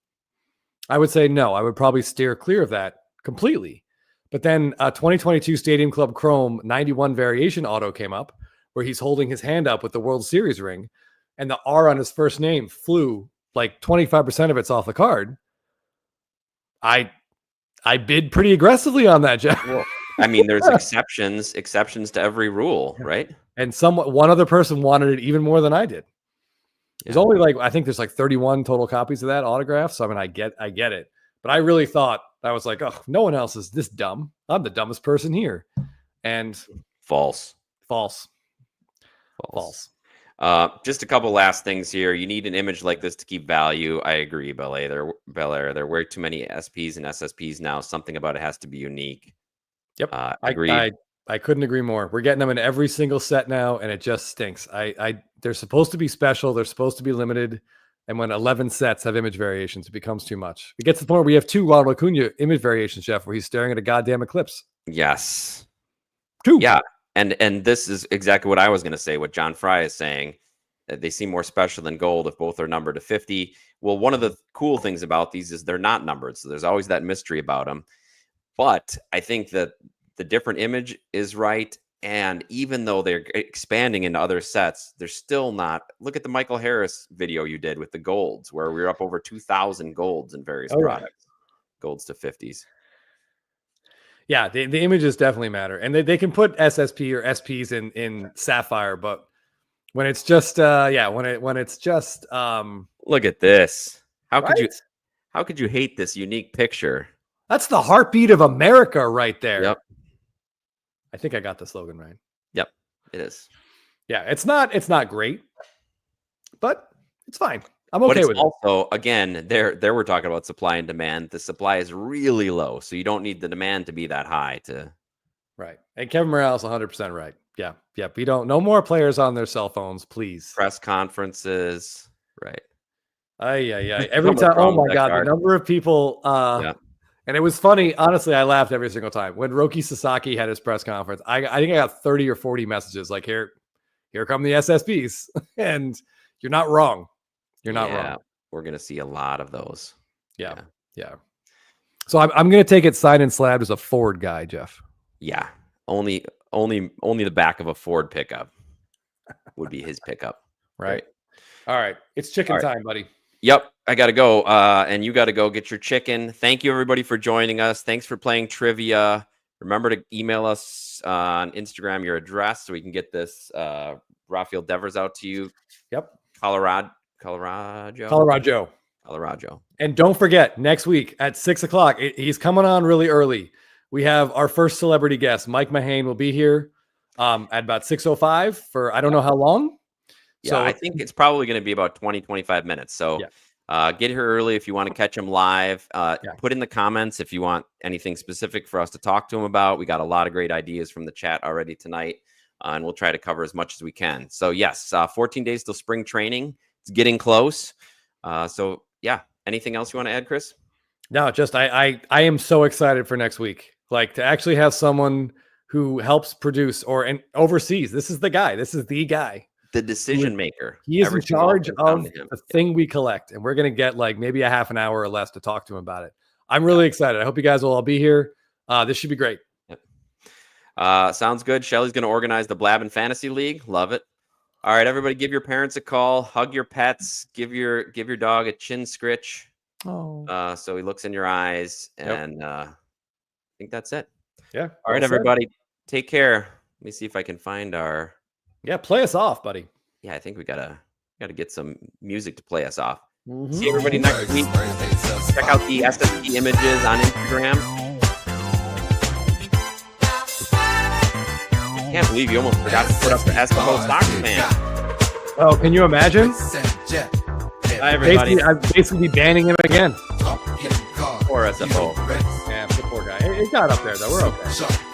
I would say no. I would probably steer clear of that completely. But then 2022 Stadium Club Chrome 91 variation auto came up where he's holding his hand up with the World Series ring and the R on his first name flew like 25% of it's off the card. I bid pretty aggressively on that, Jeff. Well, I mean, there's exceptions to every rule, right? And one other person wanted it even more than I did. There's only I think there's like 31 total copies of that autograph. So I mean, I get it, but I really thought I was like, oh, no one else is this dumb. I'm the dumbest person here. And false. Just a couple last things here. You need an image like this to keep value. I agree, Belair. There are way too many SPs and SSPs now. Something about it has to be unique. Yep. Agreed. I couldn't agree more. We're getting them in every single set now, and it just stinks. They're supposed to be special. They're supposed to be limited. And when 11 sets have image variations, it becomes too much. It gets to the point where we have 2 Ronald Acuna image variations, Jeff, where he's staring at a goddamn eclipse. Yes. 2. Yeah. And this is exactly what I was going to say, what John Fry is saying. They seem more special than gold if both are numbered to 50. Well, one of the cool things about these is they're not numbered. So there's always that mystery about them. But I think that the different image is right. And even though they're expanding into other sets, they're still not. Look at the Michael Harris video you did with the golds, where we were up over 2,000 golds in various products. Golds to 50s. Yeah, the images definitely matter. And they can put SSP or SPs in Sapphire, but when it's just when it's just look at this. How could you hate this unique picture? That's the heartbeat of America right there. Yep. I think I got the slogan right. Yep, it is. Yeah, it's not great, but it's fine. I'm okay with it. Also, again, there we're talking about supply and demand. The supply is really low, so you don't need the demand to be that high to. Right. And Kevin Morales 100% right. Yeah. We don't. No more players on their cell phones, please. Press conferences. Right. Every time. Oh my God. The number of people. And it was funny. Honestly, I laughed every single time when Roki Sasaki had his press conference. I think I got 30 or 40 messages like, here come the SSPs. And you're not wrong. You're not wrong. We're going to see a lot of those. Yeah. So I'm going to take it signed and slabbed as a Ford guy, Jeff. Yeah. Only the back of a Ford pickup would be his pickup. Right. All right. It's chicken time, buddy. Yep. I got to go. And you got to go get your chicken. Thank you, everybody, for joining us. Thanks for playing trivia. Remember to email us on Instagram your address so we can get this Rafael Devers out to you. Yep. Colorado. And don't forget, next week at 6:00, he's coming on really early. We have our first celebrity guest. Mike Mahane will be here at about 6:05 for I don't know how long. Yeah, so I think it's probably going to be about 20, 25 minutes. So get here early if you want to catch him live. Put in the comments if you want anything specific for us to talk to him about. We got a lot of great ideas from the chat already tonight, and we'll try to cover as much as we can. So, yes, 14 days till spring training. It's getting close. So, anything else you want to add, Chris? No, just I am so excited for next week. Like to actually have someone who helps produce and oversees. This is the guy. The decision maker. He is in charge of the thing we collect, and we're going to get like maybe a half an hour or less to talk to him about it. I'm really excited. I hope you guys will all be here. This should be great. Sounds good. Shelly's going to organize the Blabbin Fantasy League. Love it. All right, everybody, give your parents a call. Hug your pets. Give your dog a chin scritch. Oh. So he looks in your eyes, and I think that's it. Yeah. All right, everybody, take care. Let me see if I can find our. Yeah, play us off, buddy. Yeah, I think we gotta get some music to play us off. Mm-hmm. See everybody next week. Check out the SSP images on Instagram. I can't believe you almost forgot to put up the Eskimo Sox fan. Oh, can you imagine? Hi, everybody. I'd basically be banning him again. Poor SFO. Yeah, the poor guy. It got up there, though. We're okay.